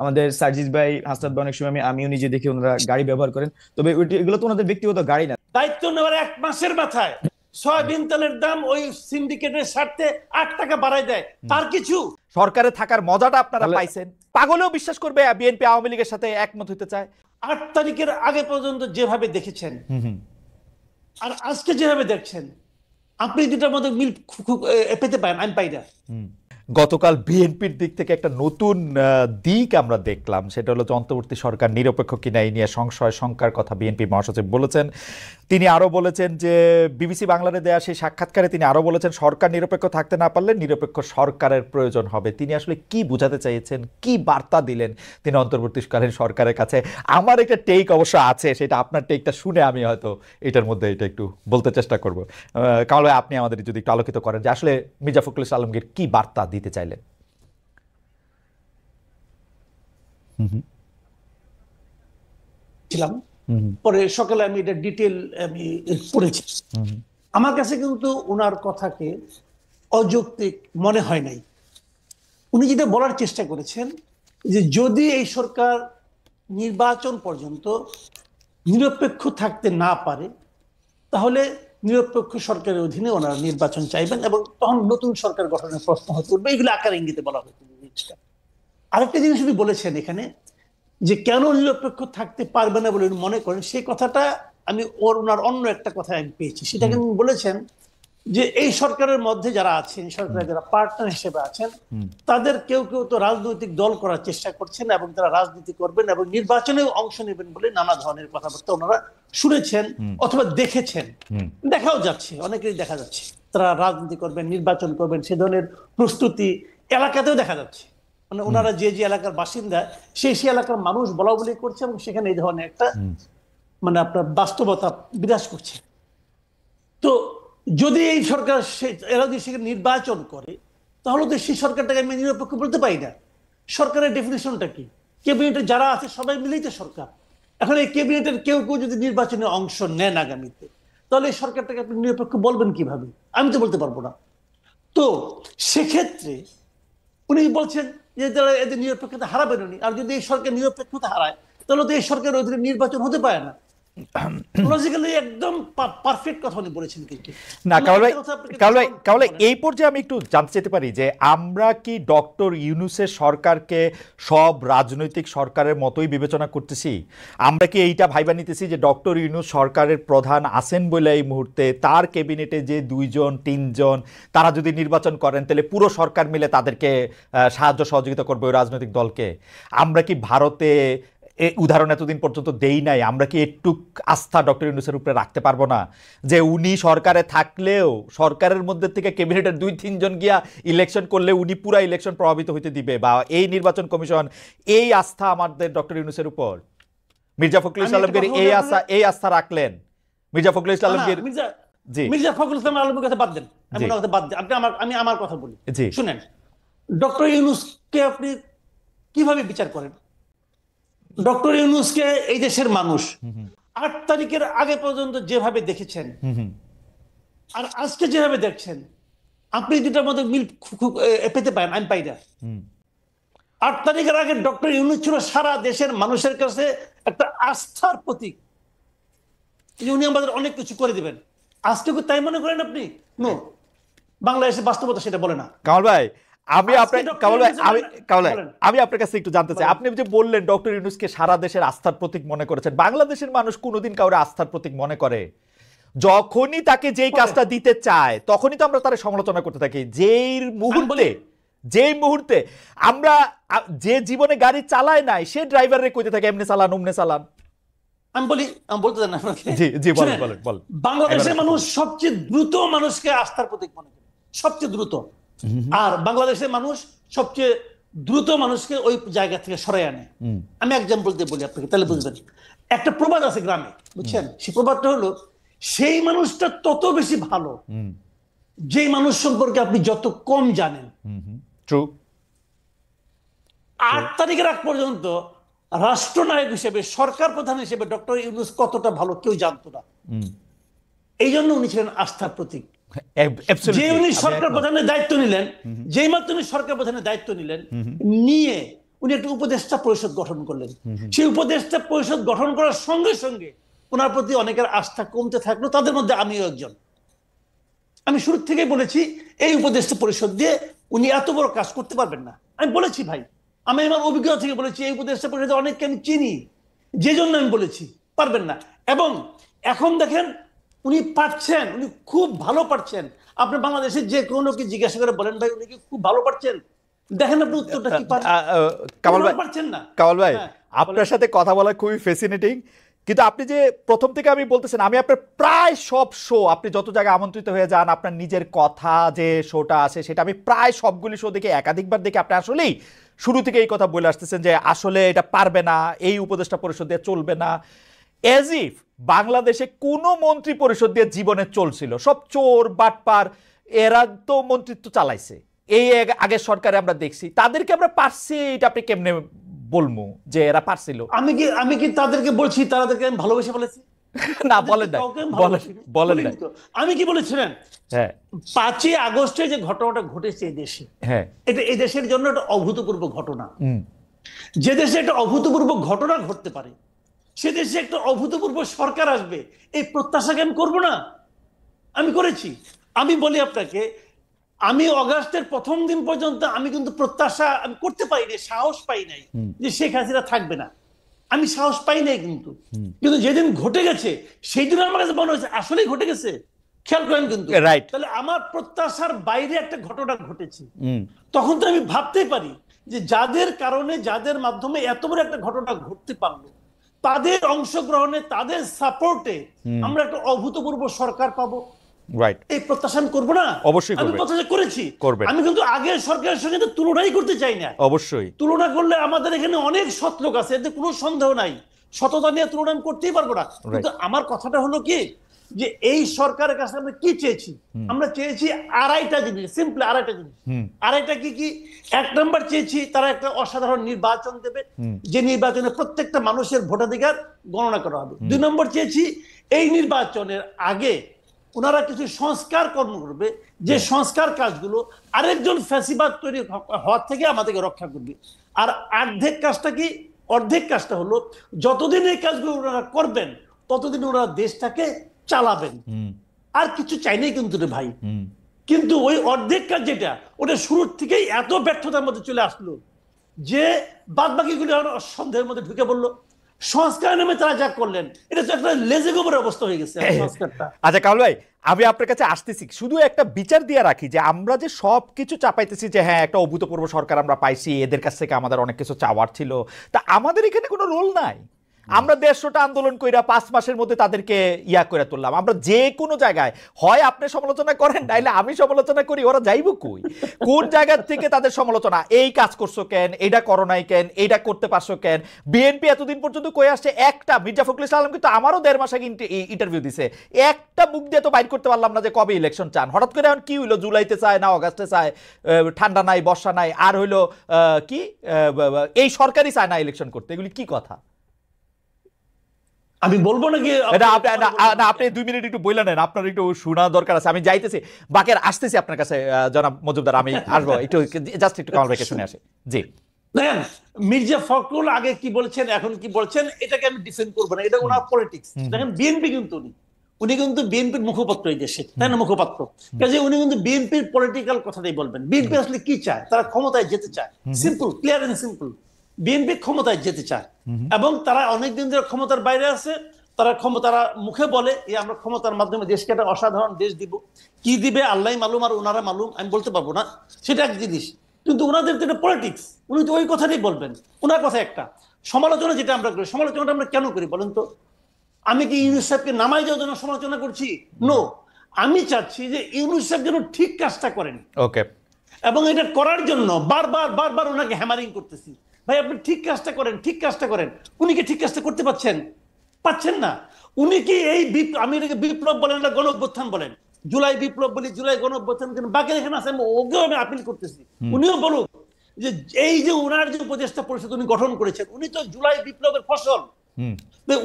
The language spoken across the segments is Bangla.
আমাদের সার্জিস ভাই, হাসনাত ভাই, অনেক সময় আমিও নিজে দেখি ওনারা গাড়ি ব্যবহার করেন। তবে এগুলো তো ওনাদের ব্যক্তিগত গাড়ি না। দায়িত্ব নেওয়ার 1 মাসের মাথায় সয়াবিন তেলের দাম ওই সিন্ডিকেটের স্বার্থে 8 টাকা বাড়ায় দেয়, তার কিছু সরকারে থাকার মজাটা আপনারা তাহলে পাইছেন। পাগলেও বিশ্বাস করবে বিএনপি আওয়ামী লীগের সাথে একমত হতে চায়। 8 তারিখের আগে পর্যন্ত যেভাবে দেখেছেন আর আজকে যেভাবে দেখছেন, আপনি দুটার মধ্যে মিল পেতে পারেন, আমি পাই না। গতকাল বিএনপির দিক থেকে একটা নতুন দিক আমরা দেখলাম, সেটা হলো যে অন্তর্বর্তী সরকার নিরপেক্ষ কিনা এই নিয়ে সংশয় শঙ্কার কথা বিএনপি মহাসচিব বলেছেন। তিনি আরো বলেছেন যে বিবিসি বাংলাতে দেয়া সেই সাক্ষাৎকারে তিনি আরো বলেছেন সরকার নিরপেক্ষ থাকতে না পারলে নিরপেক্ষ সরকারের প্রয়োজন হবে। তিনি আসলে কি বোঝাতে চাইছেন, কি বার্তা দিলেন তিনি অন্তর্বর্তীকালীন সরকারের কাছে? আমার একটা টেক অবশ্য আছে, সেটা আপনার টেকটা শুনে আমি হয়তো এটার মধ্যে এটা একটু বলতে চেষ্টা করবো। কামাল ভাই, আপনি আমাদের যদি একটু আলোকিত করেন যে আসলে মির্জা ফখরুল ইসলাম আলমগীর কি বার্তা দিতে চাইলেন। ছিলাম, পরে সকালে আমি এটা ডিটেল আমি পড়েছি। আমার কাছে কিন্তু ওনার কথাকে অযৌক্তিক মনে হয় নাই। উনি যেটা বলার চেষ্টা করেছেন যে যদি এই সরকার নির্বাচন পর্যন্ত নিরপেক্ষ থাকতে না পারে, তাহলে নিরপেক্ষ সরকারের অধীনে ওনারা নির্বাচন চাইবেন এবং তখন নতুন সরকার গঠনের প্রশ্ন হতে উঠবে। এগুলো আকার ইঙ্গিতে বলা হয়েছে। আরেকটা জিনিস উনি বলেছেন এখানে, যে কেন নিরপেক্ষ থাকতে পারবে না বলে উনি মনে করেন, সেই কথাটা আমি ওনার অন্য একটা কথা আমি পেয়েছি। সেটা কিন্তু বলেছেন যে এই সরকারের মধ্যে যারা আছেন, সরকারের যারা পার্টনার হিসেবে আছেন, তাদের কেউ কেউ তো রাজনৈতিক দল করার চেষ্টা করছেন এবং তারা রাজনীতি করবেন এবং নির্বাচনেও অংশ নেবেন বলে নানা ধরনের কথাবার্তা ওনারা শুনেছেন অথবা দেখেছেন। দেখাও যাচ্ছে, অনেকেরই দেখা যাচ্ছে তারা রাজনীতি করবেন, নির্বাচন করবেন, সে ধরনের প্রস্তুতি এলাকাতেও দেখা যাচ্ছে। মানে ওনারা যে যে এলাকার বাসিন্দা, সেই এলাকার মানুষ বলা বলি করছে এবং সেখানে এই ধরনের একটা মানে আপনার বাস্তবতা বিরাজ করছে। তো যদি এই সরকার এরা যদি সেখানে নির্বাচন করে, তাহলে তো সেই সরকারটাকে আমি নিরপেক্ষ বলতে পারি না। সরকারের ডেফিনেশনটা কি? ক্যাবিনেটে যারা আছে সবাই মিলেই তো সরকার। এখন এই ক্যাবিনেটের কেউ কেউ যদি নির্বাচনে অংশ নেন আগামীতে, তাহলে এই সরকারটাকে আপনি নিরপেক্ষ বলবেন কিভাবে? আমি তো বলতে পারবো না। তো সেক্ষেত্রে উনি বলছেন যে তারা এদের নিরপেক্ষতা হারাবেন উনি, আর যদি এই সরকার নিরপেক্ষতা হারায়, তাহলে তো এই সরকারের অধীনে নির্বাচন হতে পারে না। লজিক্যালি একদম পারফেক্ট কথা উনি বলেছেন। কিন্তু না কামাল ভাই, এই পর্যায়ে আমি একটু জানতে চাইতে পারি যে আমরা কি ডক্টর ইউনূসের সরকারকে সব রাজনৈতিক সরকারের মতোই বিবেচনা করতেছি? আমরা কি এইটা ভাইবা নিতেছি যে ডক্টর ইউনূস সরকারের প্রধান আছেন বলে এই মুহূর্তে তার ক্যাবিনেটে যে 2 জন 3 জন তারা যদি নির্বাচন করেন, তাহলে পুরো সরকার মিলে তাদেরকে সাহায্য সহযোগিতা করবে ওই রাজনৈতিক দলকে? আমরা কি ভারতে উদাহরণ এতদিন পর্যন্ত দেই নাই? আমরা কি একটু আস্থা ডক্টর ইউনূসের উপরে রাখতে পারবো না যে উনি সরকারে থাকলেও সরকারের মধ্যে থেকে ক্যাবিনেটের 2-3 জন গিয়া ইলেকশন করলে উনি পুরা ইলেকশন প্রভাবিত হইতে দিবে, বা এই নির্বাচন কমিশন, এই আস্থা আমাদের ডক্টর ইউনূসের উপর? মির্জা ফখরুল ইসলাম আলমগীর এই আস্থা রাখলেন? মির্জা ফখরুল ইসলাম আলমগীর, জি, মির্জা ফখরুল ইসলাম আলমগীর কথা বাদ দেন, আমি আমার কথা বলি। শুনেন, ডক্টর ইউনূসকে আপনি কিভাবে বিচার করেন? ডক্টর ইউনূসকে এই দেশের মানুষ 8 তারিখের আগে পর্যন্ত যেভাবে দেখেছেন আর আজকে যেভাবে দেখছেন, আপনি দুটার মধ্যে মিল পেতে পারেন, আমি পাই না। 8 তারিখের আগে ডক্টর ইউনূস ছিল সারা দেশের মানুষের কাছে একটা আস্থার প্রতীক, উনি আমাদের অনেক কিছু করে দিবেন। আজকে কি তাই মনে করেন আপনি? নো, বাংলাদেশের বাস্তবতা সেটা বলে না। কামাল ভাই, আমি আপনার কাছে একটু জানতে চাই, আপনি যে বললেন ডক্টর ইউনূসকে সারা দেশের আস্থার প্রতীক মনে করেছেন, বাংলাদেশের মানুষ কোনোদিন কাউরে আস্থার প্রতীক মনে করে? যখনই তাকে যেই কাজটা দিতে চায় তখনই তো আমরা তার সমালোচনা করতে থাকি। যেই মুহূর্তে আমরা যে জীবনে গাড়ি চালায় নাই সে ড্রাইভারে কইতে থাকে এমনি চালান অমনে চালান। আমি বলতে চান আপনাকে, জি বলেন। বাংলাদেশের মানুষ সবচেয়ে দ্রুত মানুষকে আস্থার প্রতীক মনে করে, সবচেয়ে দ্রুত। আর বাংলাদেশের মানুষ সবচেয়ে দ্রুত মানুষকে ওই জায়গা থেকে সরাই আনে। আমি এক্সাম্পল দিয়ে বলি আপনাকে, তাহলে বুঝবেন। একটা প্রবাদ আছে গ্রামে, বুঝছেন? সেই প্রবাদটা হলো, সেই মানুষটা তত বেশি ভালো যেই মানুষ সম্পর্কে আপনি যত কম জানেন। 8 তারিখের আগ পর্যন্ত রাষ্ট্রনায়ক হিসেবে, সরকার প্রধান হিসেবে ডক্টর ইউনূস কতটা ভালো কেউ জানতো না। এই জন্য উনি ছিলেন আস্থার প্রতীক। যে উনি সরকার প্রধানের দায়িত্ব নিলেন, যেই মাত্র উনি সরকার প্রধানের দায়িত্ব নিলেন, নিয়ে উনি একটা উপদেষ্টা পরিষদ গঠন করলেন। সেই উপদেষ্টা পরিষদ গঠন করার সঙ্গে সঙ্গে ওনার প্রতি অনেকের আস্থা কমতে থাকলো, তাদের মধ্যে আমিও একজন। আমি শুরু থেকেই বলেছি এই উপদেষ্টা পরিষদ দিয়ে উনি এত বড় কাজ করতে পারবেন না। আমি বলেছি ভাই, আমি আমার অভিজ্ঞতা থেকে বলেছি, এই উপদেষ্টা পরিষদে অনেককে আমি চিনি, যে জন্য আমি বলেছি পারবেন না। এবং এখন দেখেন উনি পারছেন, উনি খুব ভালো পারছেন। আপনি বাংলাদেশের যে কোনো কি জিজ্ঞাসা করে বলেন ভাই উনি কি খুব ভালো পারছেন, দেখেন আপনি উত্তরটা কি পান। কামাল ভাই পারছেন না। কামাল ভাই হ্যাঁ, আপনার সাথে কথা বলা খুবই ফ্যাসিনেটিং, কিন্তু আপনি যে প্রথম থেকে আমি বলতেছেন, আমি আপনার প্রায় সব শো, আপনি যত জায়গায় আমন্ত্রিত হয়ে যান, আপনার নিজের কথা যে শোটা আছে সেটা আমি প্রায় সবগুলি শো দেখে একাধিকবার দেখে আপনি আসলেই শুরু থেকে এই কথা বলে আসতেছেন যে আসলে এটা পারবে না, এই উপদেষ্টা পরিষদ দিয়ে চলবে না, এজ ইফ বাংলাদেশে কোনো মন্ত্রী পরিষদ দিয়ে জীবনে চলছিল, সব চোর বাটপার, এরা তো মন্ত্রিত্ব চালাইছে এই আগের সরকারে আমরা দেখছি, তাদেরকে আমরা পারছি, এটা আপনি কেমনে বলবো যে এরা পারছিল? আমি কি তাদেরকে বলছি তাদেরকে আমি ভালোবেসে বলেছি? না বলেন না, বলেন না। আমি কি বলেছিলেন? হ্যাঁ, 5ই আগস্টে যে ঘটনাটা ঘটেছে এই দেশে, হ্যাঁ, এটা এই দেশের জন্য একটা অভূতপূর্ব ঘটনা। যে দেশে একটা অভূতপূর্ব ঘটনা ঘটতে পারে সে দেশে একটা অভূতপূর্ব সরকার আসবে, এই প্রত্যাশাকে আমি করবো না? আমি করেছি। আমি বলি আপনাকে, আমি অগাস্টের প্রথম দিন পর্যন্ত আমি কিন্তু প্রত্যাশা আমি করতে পারিনি, সাহস পাই নাই যে শেখ হাসিনা থাকবে না, আমি সাহস পাই নাই। কিন্তু যেদিন ঘটে গেছে সেই দিন আমার কাছে মনে হয়েছে আসলেই ঘটে গেছে। খেয়াল করেন কিন্তু, তাহলে আমার প্রত্যাশার বাইরে একটা ঘটনা ঘটেছে। তখন তো আমি ভাবতেই পারি যে যাদের কারণে, যাদের মাধ্যমে এত বড় একটা ঘটনা ঘটতে পারলো, তাদের অংশগ্রহণে, তাদের সাপোর্টে আমরা একটা অভূতপূর্ব সরকার পাবো, এই প্রত্যাশা আমি করবো না? অবশ্যই আমি প্রত্যাশা করেছি। আমি কিন্তু আগের সরকারের সঙ্গে তো তুলনাই করতে চাই না। অবশ্যই তুলনা করলে আমাদের এখানে অনেক সৎ লোক আছে, এতে কোনো সন্দেহ নাই, সততা নিয়ে তুলনা আমি করতেই পারবো না। কিন্তু আমার কথাটা হলো কি, যে এই সরকারের কাছে আমরা কি চেয়েছি? আমরা চেয়েছি আড়াইটা জিনিস, সিম্পলি আড়াইটা জিনিস। আড়াইটা কি কি? 1 নম্বর চেয়েছি তারা একটা অসাধারণ নির্বাচন দেবে, যে নির্বাচনে প্রত্যেকটা মানুষের ভোটাধিকার গণনা করা হবে। 2 নম্বর চেয়েছি এই নির্বাচনের আগে ওনারা কিছু সংস্কার কর্ম করবে, যে সংস্কার কাজগুলো আরেকজন ফ্যাসিবাদ তৈরি হওয়ার থেকে আমাদেরকে রক্ষা করবে। আর অর্ধেক কাজটা হলো যতদিন এই কাজগুলো ওনারা করবেন ততদিন ওনারা দেশটাকে চালাবেন। আর কিছু চাই নাই কিন্তু রে ভাই। কিন্তু ওই অর্ধেক কাজ যেটা, ওটা শুরুর থেকেই এত ব্যর্থতার মধ্যে চলে আসলো যে বাদ বাকিগুলো সন্দেহের মধ্যে ঢুকে পড়লো। সংস্কার নামে তারা যা করলেন, এটা তো একটা লেজে গোবরের অবস্থা হয়ে গেছে সংস্কারটা। আচ্ছা কামাল ভাই, আমি আপনার কাছে আসতেছি, শুধু একটা বিচার দিয়ে রাখি যে আমরা যে সবকিছু চাপাইতেছি যে হ্যাঁ একটা অভূতপূর্ব সরকার আমরা পাইছি, এদের কাছ থেকে আমাদের অনেক কিছু চাওয়ার ছিল, তা আমাদের এখানে কোনো রোল নাই। আমরা 150টা আন্দোলন কইরা 5 মাসের মধ্যে তাদেরকে ইয়া করে তুললাম। আমরা যে কোনো জায়গায় হয় আপনি সমালোচনা করেন, নাইলে আমি সমালোচনা করি, ওরা যাইব কই? কোন জায়গা থেকে তাদের সমালোচনা? এই কাজ করছো কেন, এইটা করো নাই কেন, এইটা করতে পারছো কেন? বিএনপি এতদিন পর্যন্ত কই আসছে, একটা মির্জা ফখরুল ইসলাম কিন্তু আমারও 1.5 মাস আগে ইন্টারভিউ দিছে, একটা মুখ দিয়ে তো বাইর করতে পারলাম না যে কবে ইলেকশন চান। হঠাৎ করে এখন কি হইলো, জুলাইতে চায় না অগাস্টে চায়, ঠান্ডা নাই বর্ষা নাই, আর হইলো কি এই সরকারই চায় না ইলেকশন করতে, এগুলি কি কথা? আমি বলবো নাকি? আপনি 2 মিনিট একটু বইলা নেন, আপনার একটু শোনা দরকার আছে। আমি যাইতেছি, বাকের আসতেছি আপনার কাছে জনাব মজুমদার, আমি আসবো একটু, জাস্ট একটু কামাল ভাইকে শুনে আসি। জি দেখেন, মির্জা ফখরুল আগে কি বলছেন এখন কি বলছেন এটাকে আমি ডিফেন্ড করবো না, এটা ওনার পলিটিক্স। দেখেন বিএনপি কিন্তু উনি কিন্তু বিএনপির মুখপাত্র এই দেশে, তাই না? মুখপাত্র, কাজে উনি কিন্তু বিএনপির পলিটিক্যাল কথাটাই বলবেন। বিএনপি আসলে কি চায়? তারা ক্ষমতায় যেতে চায়, simple, clear and simple. BNP ক্ষমতায় যেতে চায় এবং তারা অনেকদিন ধরে ক্ষমতার বাইরে আছে। তারা মুখে বলে আমরা ক্ষমতার মাধ্যমে দেশকে একটা অসাধারণ দেশ দিব, কি দিবে আল্লাহ মালুম আর ওনারা মালুম, আমি বলতে পারবো না, সেটা এক জিনিস। কিন্তু ওনাদের তো এটা পলিটিক্স, উনি তো ওই কথাটাই বলবেন। ওনার কথা একটা। সমালোচনা যেটা আমরা করি, সমালোচনাটা আমরা কেন করি বলেন তো? আমি কি ইউনূস সাহেবকে নামাই যাওয়ার জন্য সমালোচনা করছি? নো, আমি চাচ্ছি যে ইউনূস সাহেব যেন ঠিক কাজটা করেন। ওকে, এবং এটা করার জন্য বারবার ওনাকে হ্যামারিং করতেছি, ভাই আপনি ঠিক কাজটা করেন, ঠিক কাজটা করেন। উনি কি ঠিক কাজটা করতে পাচ্ছেন না? উনি কি এই আমি এটাকে বিপ্লব বলেন না গণ অভ্যুত্থান বলেন, জুলাই বিপ্লব বলি, জুলাই গণ অভ্যুত্থান, কিন্তু বাকি এখানে আছে, ওকেও আমি আপিল করতেছি উনিও বলুক যে এই যে উনার যে উপদেষ্টা পরিষদ উনি গঠন করেছেন, উনি তো জুলাই বিপ্লবের ফসল।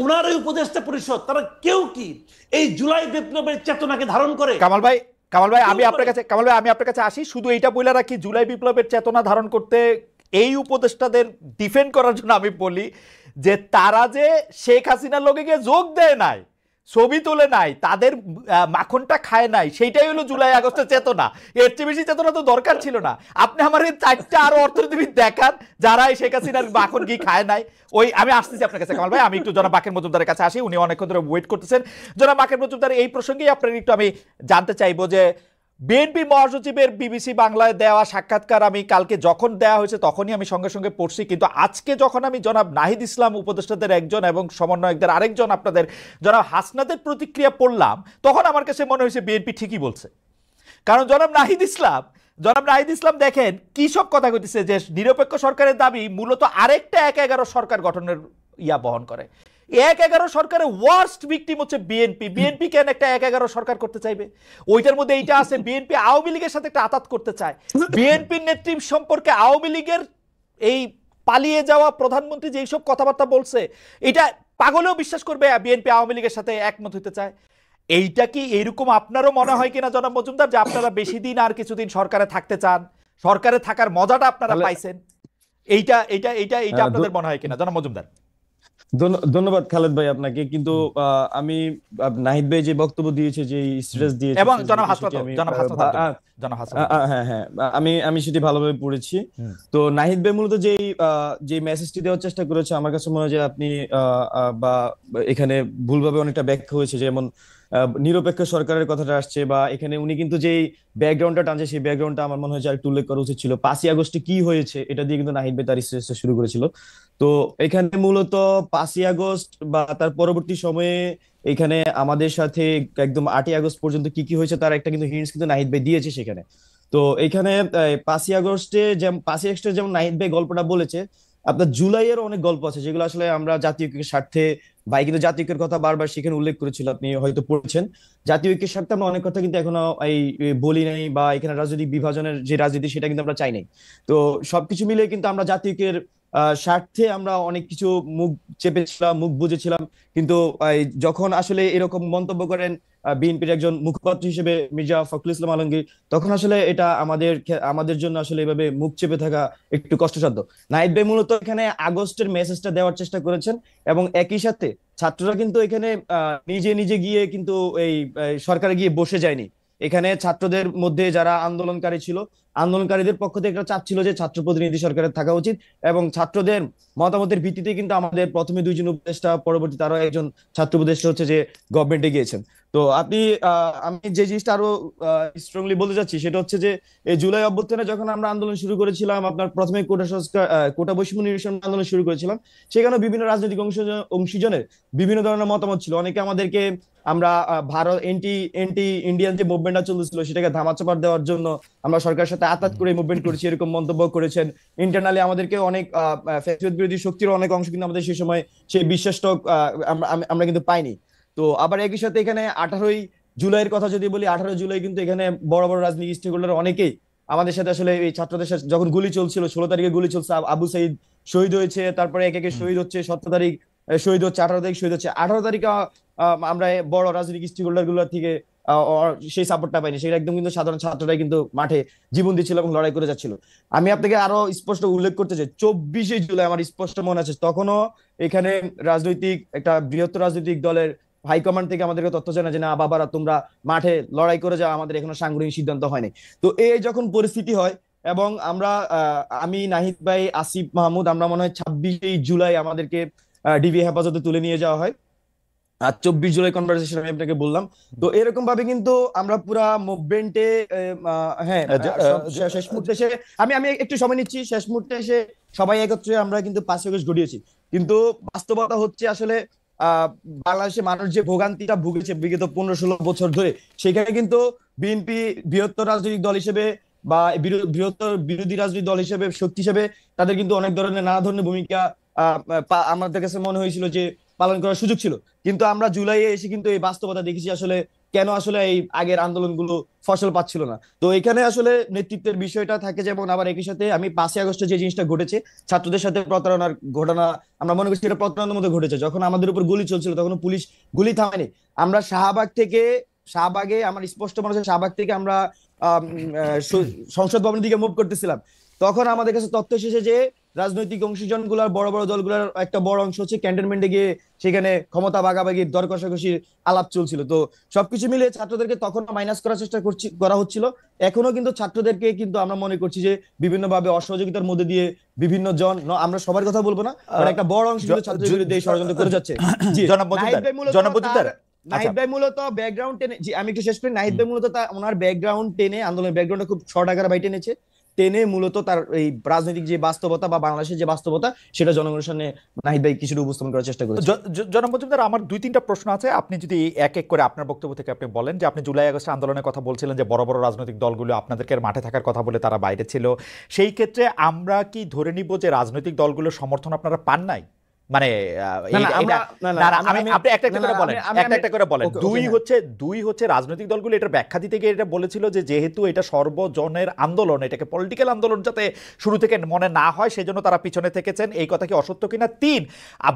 উনার এই উপদেষ্টা পরিষদ তারা কেউ কি এই জুলাই বিপ্লবের চেতনাকে ধারণ করে? কামাল ভাই আমি আপনার কাছে আসি, শুধু এইটা বলে রাখি, জুলাই বিপ্লবের চেতনা ধারণ করতে এই উপদেষ্টাদের ডিফেন্ড করার জন্য আমি বলি যে তারা যে শেখ হাসিনার লোকে গিয়ে যোগ দেয় নাই, ছবি তোলে নাই, তাদের মাখনটা খায় নাই, সেইটাই হলো জুলাই আগস্টের চেতনা। এর চেয়ে বেশি চেতনা তো দরকার ছিল না। আপনি আমার এই 4টা আরো অর্থনীতিবিদ দেখান যারা এই শেখ হাসিনার মাখন কি খায় নাই। ওই আমি আসতেছি আপনার কাছে কামাল ভাই, আমি একটু জনাব বাকের মজুমদারের কাছে আসি, উনি অনেকক্ষণ ধরে ওয়েট করতেছেন। জনাব বাকের মজুমদার, এই প্রসঙ্গেই আপনার একটু আমি জানতে চাইবো যে বিএনপি মহাসচিবের বিবিসি বাংলায় দেওয়া সাক্ষাৎকার আমি কালকে যখন দেওয়া হয়েছে তখনই আমি সঙ্গে সঙ্গে পড়ছি, কিন্তু আজকে যখন আমি জনাব নাহিদ ইসলাম উপদেষ্টাদের একজন এবং সমন্বয়কদের আরেকজন আপনাদের জনাব হাসনাদের প্রতিক্রিয়া পড়লাম, তখন আমার কাছে মনে হয়েছে বিএনপি ঠিকই বলছে। কারণ জনাব নাহিদ ইসলাম দেখেন কি সব কথা কইতেছে যে নিরপেক্ষ সরকারের দাবি মূলত আরেকটা 1-11 সরকার গঠনের বহন করে। 1-11 সরকারের ওয়ার্স্ট ভিকটিম হচ্ছে বিএনপি কেন একটা 1-11 সরকার করতে চাইবে? ওইটার মধ্যে এইটা আছে, বিএনপি আওয়ামী লীগের সাথে একটা আতাত করতে চায়। বিএনপির নেতৃত্ব সম্পর্কে আওয়ামী লীগের এই পালিয়ে যাওয়া প্রধানমন্ত্রী যে এইসব কথাবার্তা বলছে, এটা পাগলেও বিশ্বাস করবে বিএনপি আওয়ামী লীগের সাথে একমত হতে চায়। এইটা কি এইরকম আপনারও মনে হয় কিনা জনাব মজুমদার, যে আপনারা বেশি দিন আর কিছুদিন সরকারে থাকতে চান, সরকারে থাকার মজাটা আপনারা পাইছেন? এইটা এইটা এইটা এইটা আপনাদের মনে হয় কিনা জনাব মজুমদার? ধন্যবাদ খালেদ ভাই আপনাকে। কিন্তু আমি নাহিদ ভাই যে বক্তব্য দিয়েছে, যে স্ট্রেস দিয়েছে, এবং জনাব হাসনাত, হ্যাঁ হ্যাঁ আমি সেটি ভালোভাবে পড়েছি। তো নাহিদ ভাই মূলত যে মেসেজটি দেওয়ার চেষ্টা করেছে, আমার কাছে মনে হয় যে আপনি বা এখানে ভুলভাবে অনেকটা ব্যাখ্যা হয়েছে। যেমন নিরপেক্ষ সরকারের কথাটা আসছে, বা এখানে উনি কিন্তু যেই ব্যাকগ্রাউন্ডটা টানছে সেই ব্যাকগ্রাউন্ডটা আমার মনে হয় যে একটু উল্লেখ করা উচিত ছিল। 5ই আগস্টে কি হয়েছে এটা দিয়ে কিন্তু নাহিদ ভাই তার স্ট্রেসটা শুরু করেছিল। তো এখানে মূলত 5ই আগস্ট বা তার পরবর্তী সময়ে এখানে আমাদের সাথে একদম 8ই আগস্ট পর্যন্ত কি কি হয়েছে তার একটা কিন্তু হিন্টস কিন্তু নাহিদ ভাই দিয়েছে সেখানে। তো এখানে 5ই আগস্টে যেমন নাহিদ ভাই গল্পটা বলেছে, আপনার জুলাইয়ের অনেক গল্প আছে যেগুলো আসলে আমরা জাতীয় ঐক্যের স্বার্থে, ভাই কিন্তু জাতীয় ঐক্যের কথা বারবার সেখানে উল্লেখ করেছিল, আপনি হয়তো পড়েছেন। জাতীয় ঐক্যের স্বার্থে আমরা অনেক কথা কিন্তু এখনো বলি নাই, বা এখানে রাজনৈতিক বিভাজনের যে রাজনীতি সেটা কিন্তু আমরা চাই নাই। তো সবকিছু মিলে কিন্তু আমরা জাতীয় ঐক্যের স্বার্থে আমরা অনেক কিছু মুখ চেপেছিলাম, মুখ বুঝেছিলাম। কিন্তু যখন আসলে এরকম মন্তব্য করেন বিএনপির একজন মুখপাত্র হিসেবে মির্জা ফখরুল ইসলাম আলমগীর, তখন আসলে এটা আমাদের জন্য আসলে এভাবে মুখ চেপে থাকা একটু কষ্টসাধ্য। নাহিদ ভাই মূলত এখানে আগস্টের মেসেজটা দেওয়ার চেষ্টা করেছেন, এবং একই সাথে ছাত্ররা কিন্তু এখানে নিজে নিজে গিয়ে কিন্তু এই সরকারে গিয়ে বসে যায়নি। এখানে ছাত্রদের মধ্যে যারা আন্দোলনকারী ছিল, আন্দোলনকারীদের পক্ষ থেকে একটা চাপ ছিল যে ছাত্র প্রতিনিধি সরকারের থাকা উচিত, এবং ছাত্রদের মতামতের ভিত্তিতে কিন্তু আমাদের প্রথমে 2জন উপদেষ্টা, পরবর্তী তারও একজন ছাত্র উপদেষ্টা হচ্ছে যে গভর্নমেন্টে গিয়েছেন। তো আমি যে জিনিসটা আরো স্ট্রংলি বলতে চাচ্ছি সেটা হচ্ছে যে এই জুলাই অভ্যুত্থানে যখন আমরা আন্দোলন শুরু করেছিলাম, আপনার প্রথমে কোটা বৈষম্য নিরসন আন্দোলন শুরু করেছিলাম, সেখানে বিভিন্ন রাজনৈতিক অংশীজনের বিভিন্ন ধরনের মতামত ছিল। অনেকে আমাদেরকে, আমরা ভারত এন্টি ইন্ডিয়ান যে মুভমেন্টটা চলছিল সেটাকে ধামাচাপা দেওয়ার জন্য আমরা সরকারের সাথে আতাত করে মুভমেন্ট করেছি, এরকম মন্তব্য করেছেন। ইন্টারনালি আমাদেরকে অনেক ফ্যাসিবাদ বিরোধী শক্তির অনেক অংশ কিন্তু আমাদের সেই সময় সেই বিশ্বাসটা আমরা কিন্তু পাইনি। তো আবার একই সাথে এখানে 18ই জুলাইয়ের কথা যদি বলি, 18 জুলাই কিন্তু এখানে বড় বড় রাজনৈতিক স্টেক হোল্ডার অনেকেই আমাদের সাথে আসলে এই ছাত্রদের সাথে যখন গুলি চলছিল, 16 তারিখে গুলি চলছে, আবু সাইদ শহীদ হয়েছে, তারপরে একে একে শহীদ হচ্ছে, 17 তারিখ শহীদ হচ্ছে, 18 তারিখ শহীদ হচ্ছে। 18 তারিখে আমরা বড় রাজনৈতিক স্টেক হোল্ডার গুলোর থেকে সেই সাপোর্টটা পাইনি, সেটা একদম কিন্তু সাধারণ ছাত্ররাই কিন্তু মাঠে জীবন দিচ্ছিল এবং লড়াই করে যাচ্ছিল। আমি আপনাকে আরো স্পষ্ট উল্লেখ করতে চাই, 24শে জুলাই আমার স্পষ্ট মনে আছে, তখনও এখানে একটা বৃহত্তর রাজনৈতিক দলের হাইকমান্ড থেকে আমাদেরকে তথ্য জানা যে না বাবারা তোমরা মাঠে লড়াই করে যাও, আমাদের এখনো সাংগঠনিক সিদ্ধান্ত হয়নি। তো এই যখন পরিস্থিতি হয়, এবং আমি নাহিদ ভাই, আসিফ মাহমুদ, আমরা মনে হয় 26শে জুলাই আমাদেরকে ডিবি হেফাজতে তুলে নিয়ে যাওয়া হয়। আর 24 জুলাই কনভারসেশন আমি আপনাকে বললাম। তো এরকম ভাবে কিন্তু আমরা পুরা মুভমেন্টে, হ্যাঁ, শেষ মুহূর্তে এসে আমি একটু সময় নিচ্ছি, শেষ মুহূর্তে এসে সবাই একত্রে আমরা কিন্তু 5ই আগস্ট ঘটিয়েছি। কিন্তু বাস্তবতা হচ্ছে আসলে বাংলাদেশের মানুষ যে ভোগান্তিটা ভুগেছে বিগত 15-16 বছর ধরে, সেখানে কিন্তু বিএনপি বৃহত্তর রাজনৈতিক দল হিসেবে বা বৃহত্তর বিরোধী রাজনৈতিক দল হিসেবে, শক্তি হিসেবে তাদের কিন্তু অনেক ধরনের নানা ধরনের ভূমিকা আমাদের কাছে মনে হয়েছিল যে পালন করার সুযোগ ছিল। কিন্তু আমরা জুলাইয়ে এসে কিন্তু এই বাস্তবতা দেখেছি আসলে কেন আসলে এই আগের আন্দোলনগুলো ফসল পাচ্ছিল না। তো এখানে আসলে নেতৃত্বের বিষয়টা থাকে। যেমন আবার একই সাথে আমি 5ই আগস্টে যে জিনিসটা ঘটেছে, ছাত্রদের সাথে প্রতারণার ঘটনা, আমরা মনে করছি এটা প্রতারণার মধ্যে ঘটেছে। যখন আমাদের উপর গুলি চলছিল তখন পুলিশ গুলি থামায়নি। আমরা শাহবাগে আমার স্পষ্ট মনে হচ্ছে শাহবাগ থেকে আমরা সংসদ ভবনের দিকে মুভ করতেছিলাম, তখন আমাদের কাছে তথ্য এসেছে যে রাজনৈতিক অংশীজনগুলোর বড় বড় দলগুলোর একটা বড় অংশ হচ্ছে ক্যান্টনমেন্টে গিয়ে সেখানে ক্ষমতা ভাগাভাগির দর কষাকষির আলাপ চলছিল। তো সবকিছু মিলে ছাত্রদেরকে তখন মাইনাস করার চেষ্টা করা হচ্ছিল। এখনো কিন্তু ছাত্রদেরকে কিন্তু আমরা মনে করছি যে বিভিন্নভাবে অসহযোগিতার মধ্যে দিয়ে বিভিন্ন জন, আমরা সবার কথা বলবো না, একটা বড় অংশ কিন্তু ছাত্রদের বিরুদ্ধে এই ষড়যন্ত্র করে যাচ্ছে। জি, জনাব মজুমদার নাহিদ ভাই মূলত ব্যাকগ্রাউন্ড টেনে, জি আমি একটু শেষ করি। নাহিদ ভাই মূলত ওনার ব্যাকগ্রাউন্ড টেনে, আন্দোলনের ব্যাকগ্রাউন্ডটা খুব শর্ট আকারে ভাই টেনেছে, টেনে মূলত তার এই রাজনৈতিক যে বাস্তবতা বা বাংলাদেশের যে বাস্তবতা সেটা জনগণের সামনে নাহিদ ভাই কিছুটা উপস্থাপন করার চেষ্টা করেছে। জনাব মজুমদার, আমার 2-3টা প্রশ্ন আছে, আপনি যদি এক এক করে আপনার বক্তব্য থেকে আপনি বলেন। যে আপনি জুলাই আগস্ট আন্দোলনের কথা বলছিলেন যে বড় বড় রাজনৈতিক দলগুলো আপনাদেরকে মাঠে থাকার কথা বলে তারা বাইরে ছিল, সেই ক্ষেত্রে আমরা কি ধরে নিব যে রাজনৈতিক দলগুলোর সমর্থন আপনারা পান নাই? মানে আপনি একটা একটা করে বলেন। দুই হচ্ছে রাজনৈতিক দলগুলো এটার ব্যাখ্যা দিতে গিয়ে এটা বলেছিল যে যেহেতু এটা সর্বজনের আন্দোলন, এটাকে পলিটিক্যাল আন্দোলন যাতে শুরু থেকে মনে না হয় সেজন্য তারা পিছনে থেকেছেন। এই কথা কি অসত্য কিনা? 3,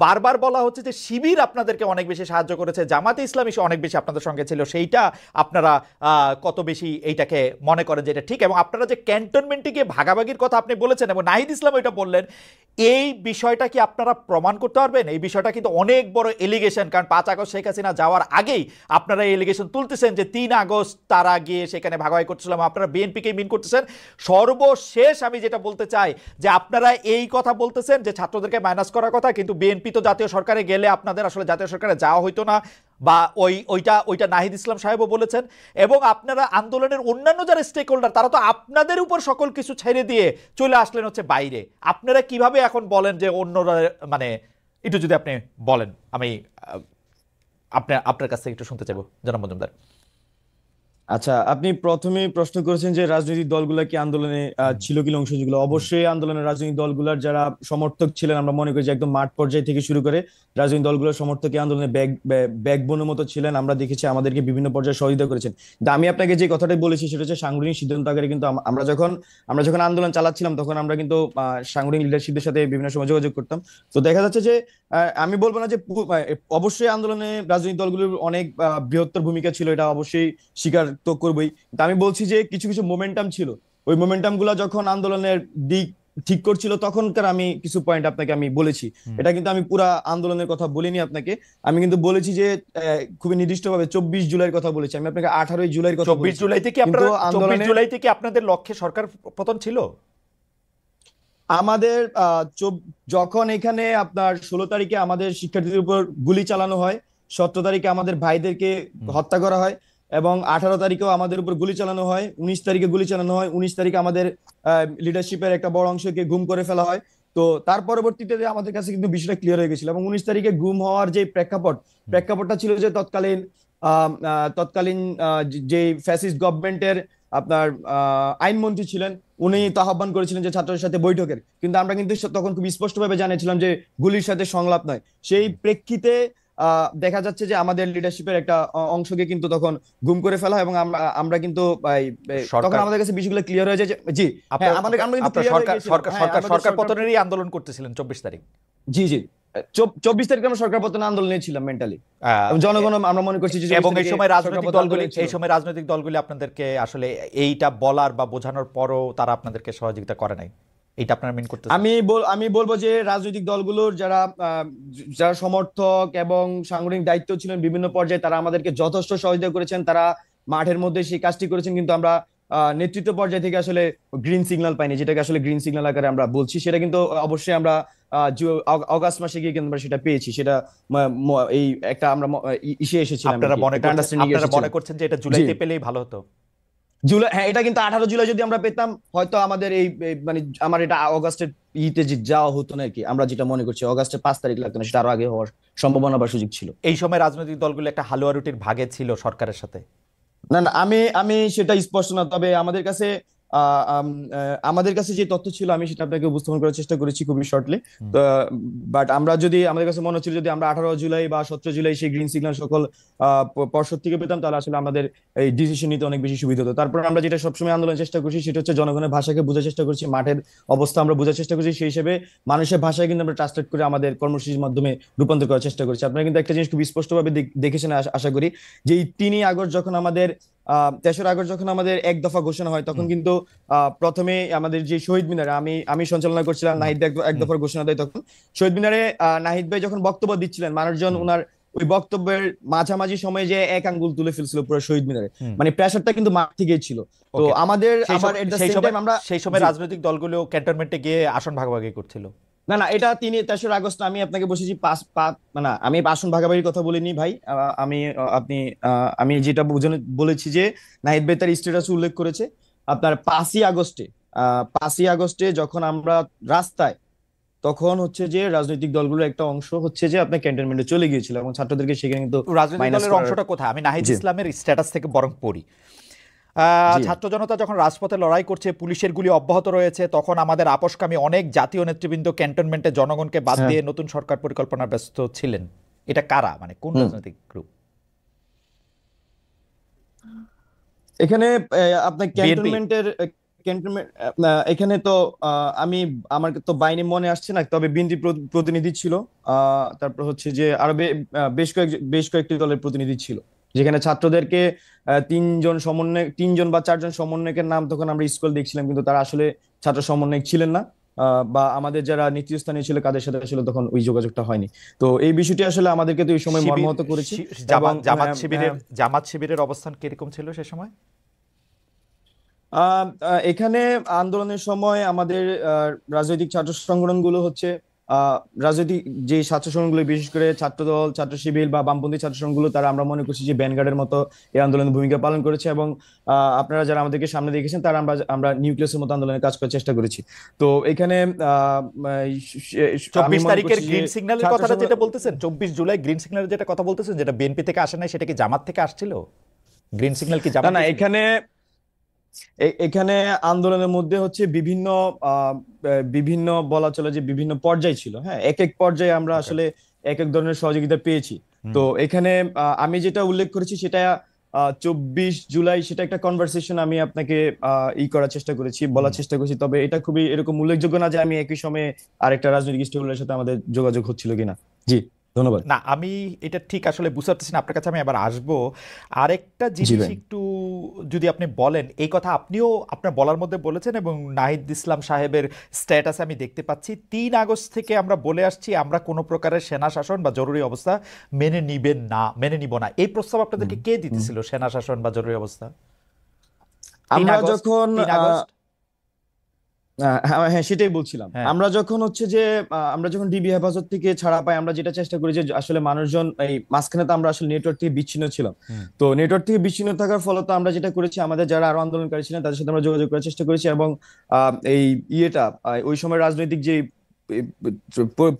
বারবার বলা হচ্ছে যে শিবির আপনাদেরকে অনেক বেশি সাহায্য করেছে, জামাতে ইসলামী অনেক বেশি আপনাদের সঙ্গে ছিল, সেইটা আপনারা কত বেশি এইটাকে মনে করেন যে এটা ঠিক? এবং আপনারা যে ক্যান্টনমেন্টে গিয়ে ভাগাভাগির কথা আপনি বলেছেন এবং নাহিদ ইসলাম এটা বললেন, এই বিষয়টা কি আপনারা প্রমাণ করতে পারবেন? এই বিষয়টা কিন্তু অনেক বড় এলিগেশন, কারণ 5 আগস্ট শেখ হাসিনা যাওয়ার আগেই আপনারা এই এলিগেশন তুলতেছেন যে 3 আগস্ট তারা গিয়ে সেখানে ভাগাভাগি করছিলাম, আপনারা বিএনপিকে মিন করতেছেন। সর্বশেষ আমি যেটা বলতে চাই যে আপনারা এই কথা বলতেছেন যে ছাত্রদেরকে মাইনাস করার কথা, কিন্তু বিএনপি তো জাতীয় সরকারে গেলে আপনাদের আসলে জাতীয় সরকারে যাওয়া হইতো না, বা ওইটা নাহিদ ইসলাম সাহেবও বলেছেন। এবং আপনারা আন্দোলনের অন্যান্য যারা স্টেক হোল্ডার তারা তো আপনাদের উপর সকল কিছু ছেড়ে দিয়ে চলে আসলেন হচ্ছে বাইরে। আপনারা কিভাবে এখন বলেন যে অন্যরা, মানে একটু যদি আপনি বলেন, আমি আপনার কাছ থেকে একটু শুনতে চাইবো জনাব মজুমদার। আচ্ছা, আপনি প্রথমেই প্রশ্ন করেছেন যে রাজনৈতিক দলগুলা কি আন্দোলনে ছিল কি অংশীজন? অবশ্যই আন্দোলনের রাজনৈতিক দলগুলোর যারা সমর্থক ছিলেন, আমরা মনে করি যে একদম মাঠ পর্যায়ে থেকে শুরু করে রাজনৈতিক দলগুলোর সমর্থক আন্দোলনে ব্যাকবোনের মতো ছিলেন। আমরা দেখেছি আমাদেরকে বিভিন্ন পর্যায়ে সহযোগিতা করেছেন। কিন্তু আমি আপনাকে যে কথাটাই বলেছি সেটা হচ্ছে সাংগঠনিক সিদ্ধান্ত আকারে। কিন্তু আমরা যখন আন্দোলন চালাচ্ছিলাম তখন আমরা কিন্তু সাংগঠনিক লিডারশিপের সাথে বিভিন্ন সময় যোগাযোগ করতাম। তো দেখা যাচ্ছে যে আমি বলবো না যে অবশ্যই আন্দোলনে রাজনৈতিক দলগুলোর অনেক বৃহত্তর ভূমিকা ছিল, এটা অবশ্যই স্বীকার তো করবোই। কিন্তু আমি বলছি যে কিছু কিছু মোমেন্টাম ছিল, ওই মোমেন্টাম গুলা যখন আন্দোলনের দিক ঠিক করছিল তখনকার আমি কিছু পয়েন্ট আপনাকে আমি বলেছি। এটা কিন্তু আমি পুরা আন্দোলনের কথা বলিনি আপনাকে, আমি কিন্তু বলেছি যে খুবই নির্দিষ্টভাবে 24 জুলাইয়ের কথা বলেছি। আমি আপনাকে 18 জুলাইয়ের কথা বলেছি। 24 জুলাই থেকে আপনাদের লক্ষ্যে সরকার পতন ছিল? আমাদের যখন এখানে আপনার 16 তারিখে আমাদের শিক্ষার্থীদের উপর গুলি চালানো হয়, 17 তারিখে আমাদের ভাইদেরকে হত্যা করা হয়, এবং 18 তারিখেও আমাদের উপর গুলি চালানো হয়, 19 তারিখে গুলি চালানো হয়, 19 তারিখে আমাদের লিডারশিপের একটা বড় অংশকে গুম করে ফেলা হয়। তো তার পরবর্তীতে আমাদের কাছে কিন্তু বিষয়টা ক্লিয়ার হয়ে গেছিল। এবং 19 তারিখে গুম হওয়ার যে প্রেক্ষাপটটা ছিল যে তৎকালীন যে ফ্যাসিস্ট গভর্নমেন্টের আপনার আইনমন্ত্রী ছিলেন, উনি তো আহ্বান করেছিলেন যে ছাত্রদের সাথে বৈঠকের। কিন্তু আমরা কিন্তু তখন খুব স্পষ্টভাবে জানিয়েছিলাম যে গুলির সাথে সংলাপ নয়। সেই প্রেক্ষিতে দেখা যাচ্ছে যে আমাদের লিডারশিপের একটা অংশকে কিন্তু তখন গুম করে ফেলা, এবং আমরা কিন্তু তখন আমাদের কাছে বিষয়গুলো ক্লিয়ার হয়ে যায় যে জি আমরা কিন্তু সরকার পতনেরই আন্দোলন করতেছিলেন 24 তারিখ। জি 24 তারিখে আমরা সরকার পতনের আন্দোলনে ছিলাম মেন্টালি। জনগণ আমরা মনে করছি যে এবং এই সময় রাজনৈতিক দলগুলি আপনাদেরকে আসলে এইটা বলার বা বোঝানোর পরও তারা আপনাদেরকে সহযোগিতা করে নাই, এইটা আপনারা মিন করতেছেন? আমি বলবো যে রাজনৈতিক দলগুলোর যারা সমর্থক এবং সাংগঠনিক দায়িত্ব ছিলেন বিভিন্ন পর্যায়ে, তারা আমাদেরকে যথেষ্ট সহযোগিতা করেছেন, তারা মাঠের মধ্যে সেই কাজটি করেছেন। কিন্তু আমরা নেতৃত্ব পর্যায় থেকে আসলে গ্রিন সিগন্যাল পাইনি, যেটাকে আসলে গ্রিন সিগন্যাল আকারে আমরা বলছি। সেটা কিন্তু অবশ্যই আমরা অগাস্ট মাসে গিয়ে কিন্তু আমরা সেটা পেয়েছি। সেটা এই একটা আমরা ইসে এসেছিলাম। আপনারা মনে করছেন যে এটা জুলাইতে পেলেই ভালো হতো? জুলাই, হ্যাঁ, এটা কিন্তু 18 জুলাই যদি আমরা পেতাম হয়তো আমাদের এই মানে আমার এটা অগাস্টের যাওয়া হতো না আর কি। আমরা যেটা মনে করছি অগাস্টের 5 তারিখ লাগতো না, সেটা আরো আগে হওয়ার সম্ভাবনা বা সুযোগ ছিল। এই সময় রাজনৈতিক দলগুলো একটা হালুয়া রুটির ভাগে ছিল সরকারের সাথে। না, আমি সেটা স্পষ্ট না, তবে আমাদের কাছে যে তথ্য ছিল আমি সেটা আপনাকে উপস্থাপন করার চেষ্টা করেছি খুবই শর্টলি। বাট আমাদের কাছে মনে হচ্ছিল যদি আমরা 18 জুলাই বা 17 জুলাই সেই গ্রিন সিগন্যাল সকল পর্ষদ থেকে পেতাম, তাহলে আসলে আমাদের এই ডিসিশন নিতে অনেক বেশি সুবিধা হতো। তারপর আমরা যেটা সবসময় আন্দোলনের চেষ্টা করছি সেটা হচ্ছে জনগণের ভাষাকে বোঝার চেষ্টা করছি, মাঠের অবস্থা আমরা বোঝার চেষ্টা করছি, সেই হিসেবে মানুষের ভাষায় কিন্তু আমরা ট্রান্সলেট করে আমাদের কর্মসূচির মাধ্যমে রূপান্তর করার চেষ্টা করছি। আপনারা কিন্তু একটা জিনিস খুব স্পষ্টভাবে দেখেছেন আশা করি, যে এই 3 আগস্ট যখন আমাদের তেসরা আগস্ট যখন আমাদের এক দফা ঘোষণা হয় তখন কিন্তু প্রথমে আমাদের যে শহীদ মিনারে আমি সঞ্চালনা করছিলাম, নাহিদ ভাই এক দফার ঘোষণা দেয় তখন শহীদ মিনারে নাহিদ ভাই যখন বক্তব্য দিচ্ছিলেন মানুষজন ওনার ওই বক্তব্যের মাঝামাঝি সময়ে যে এক আঙ্গুল তুলে ফেলছিল পুরো শহীদ মিনারে, মানে প্রেসারটা কিন্তু মাঠ থেকেই ছিল। তো আমাদের আবার এট দ্য সেম টাইম আমরা সেই সময় রাজনৈতিক দলগুলো ক্যান্টনমেন্টে গিয়ে আসন ভাগাভাগি করছিল। না এটা 3রা আগস্ট আমি আপনাকে বসেছি না আমি আসন ভাগাভাগির কথা বলিনি ভাই। আমি যেটা বলেছি যে নাহিদ ভাই তার স্ট্যাটাস উল্লেখ করেছে আপনার 5ই আগস্টে যখন আমরা রাস্তায়, তখন হচ্ছে যে রাজনৈতিক দলগুলোর একটা অংশ হচ্ছে যে আপনার ক্যান্টনমেন্টে চলে গিয়েছিল এবং ছাত্রদেরকে সেখানে কিন্তু রাজনৈতিক দলের অংশটা কোথায়? আমি নাহিদ ইসলামের স্ট্যাটাস থেকে বরং পড়ি। ছাত্র জনতা যখন রাজপথে লড়াই করছে, পুলিশের গুলি অব্যাহত রয়েছে, তখন আমাদের আপসকামী অনেক জাতীয় নেতৃবৃন্দ ক্যান্টনমেন্টে জনগণকে বাদ দিয়ে নতুন সরকার পরিকল্পনায় ব্যস্ত ছিলেন। এটা কারা, মানে কোন রাজনৈতিক গ্রুপ? এখানে আপনার ক্যান্টনমেন্টের এখানে তো আমার তো বাইরে মনে আসছে না, তবে বিএনপি প্রতিনিধি ছিল, তারপর হচ্ছে যে আরো বেশ কয়েকটি দলের প্রতিনিধি ছিল, যেখানে ছাত্রদেরকে 3জন বা 4জন সমন্বয়কের নাম তখন আমরা স্কুল দেখছিলাম, কিন্তু তারা আসলে ছাত্র সমন্বয়ক ছিলেন না, বা আমাদের যারা নেতৃস্থানীয় ছিল তাদের সাথে আসলে তখন ওই যোগাযোগটা হয়নি। তো এই বিষয়টি আসলে আমাদেরকে তো এই সময় মর্মাহত করেছি। জামাত শিবিরের অবস্থান কিরকম ছিল সে সময়? এখানে আন্দোলনের সময় আমাদের রাজনৈতিক ছাত্র সংগঠনগুলো হচ্ছে রাজনৈতিক যে ছাত্র সংগঠনগুলো, বিশেষ করে ছাত্রদল, ছাত্র শিবির বা বামপন্থী ছাত্র সংগঠনগুলো, তারা আমরা মনে করছি যে ভ্যানগার্ডের মতো এই আন্দোলনে ভূমিকা পালন করেছে, এবং আপনারা যারা আমাদেরকে সামনে দেখেছেন তারা আমরা নিউক্লিয়াসের মতো আন্দোলনে কাজ করার চেষ্টা করেছি। তো এখানে 24 তারিখের গ্রিন সিগন্যালের কথাটা যেটা বলতেছেন, 24 জুলাই গ্রিন সিগন্যালের যেটা কথা বলতেছেন, যেটা বিএনপি থেকে আসে নাই, সেটা কি জামাত থেকে আসছিল? গ্রিন সিগন্যাল কি জামাত? না, এখানে আন্দোলনের মধ্যে হচ্ছে বিভিন্ন বলা চলে যে বিভিন্ন পর্যায় ছিল। হ্যাঁ, এক এক পর্যায়ে আমরা আসলে এক এক ধরনের সহযোগিতা পেয়েছি। তো এখানে আমি যেটা উল্লেখ করেছি সেটা 24 জুলাই, সেটা একটা কনভারসেশন আমি আপনাকে করার চেষ্টা করেছি, বলার চেষ্টা করেছি, তবে এটা খুবই এরকম উল্লেখযোগ্য না যে আমি একই সময়ে আরেকটা রাজনৈতিক স্টেকের সাথে আমাদের যোগাযোগ হচ্ছিল কিনা। জি, ধন্যবাদ। না, আমি এটা ঠিক আসলে বুঝতে পারতেছি না, আপনার কাছে আমি আবার আসবো। আরেকটা জিনিস একটু যদি আপনি বলেন, এই কথা আপনিও আপনার বলার মধ্যে বলেছেন এবং নাহিদ ইসলাম সাহেবের স্ট্যাটাসে আমি দেখতে পাচ্ছি 3 আগস্ট থেকে আমরা বলে আসছি আমরা কোনো প্রকারের সেনা শাসন বা জরুরি অবস্থা মেনে নিব না। এই প্রস্তাব আপনাদেরকে কে দিতেছিল, সেনা শাসন বা জরুরি অবস্থা? আমরা যখন হ্যাঁ সেটাই বলছিলাম, আমরা যখন ডিবি হেফাজত থেকে ছাড়া পাই, আমরা যেটা চেষ্টা করি যে আসলে মানুষজন এই মাঝখানে তো আমরা আসলে নেটওয়ার্ক থেকে বিচ্ছিন্ন ছিলাম। তো নেটওয়ার্ক থেকে বিচ্ছিন্ন থাকার ফলে আমরা যেটা করেছি, আমাদের যারা আরো আন্দোলনকারী ছিলেন তাদের সাথে আমরা যোগাযোগ করার চেষ্টা করেছি, এবং ওই সময় রাজনৈতিক যে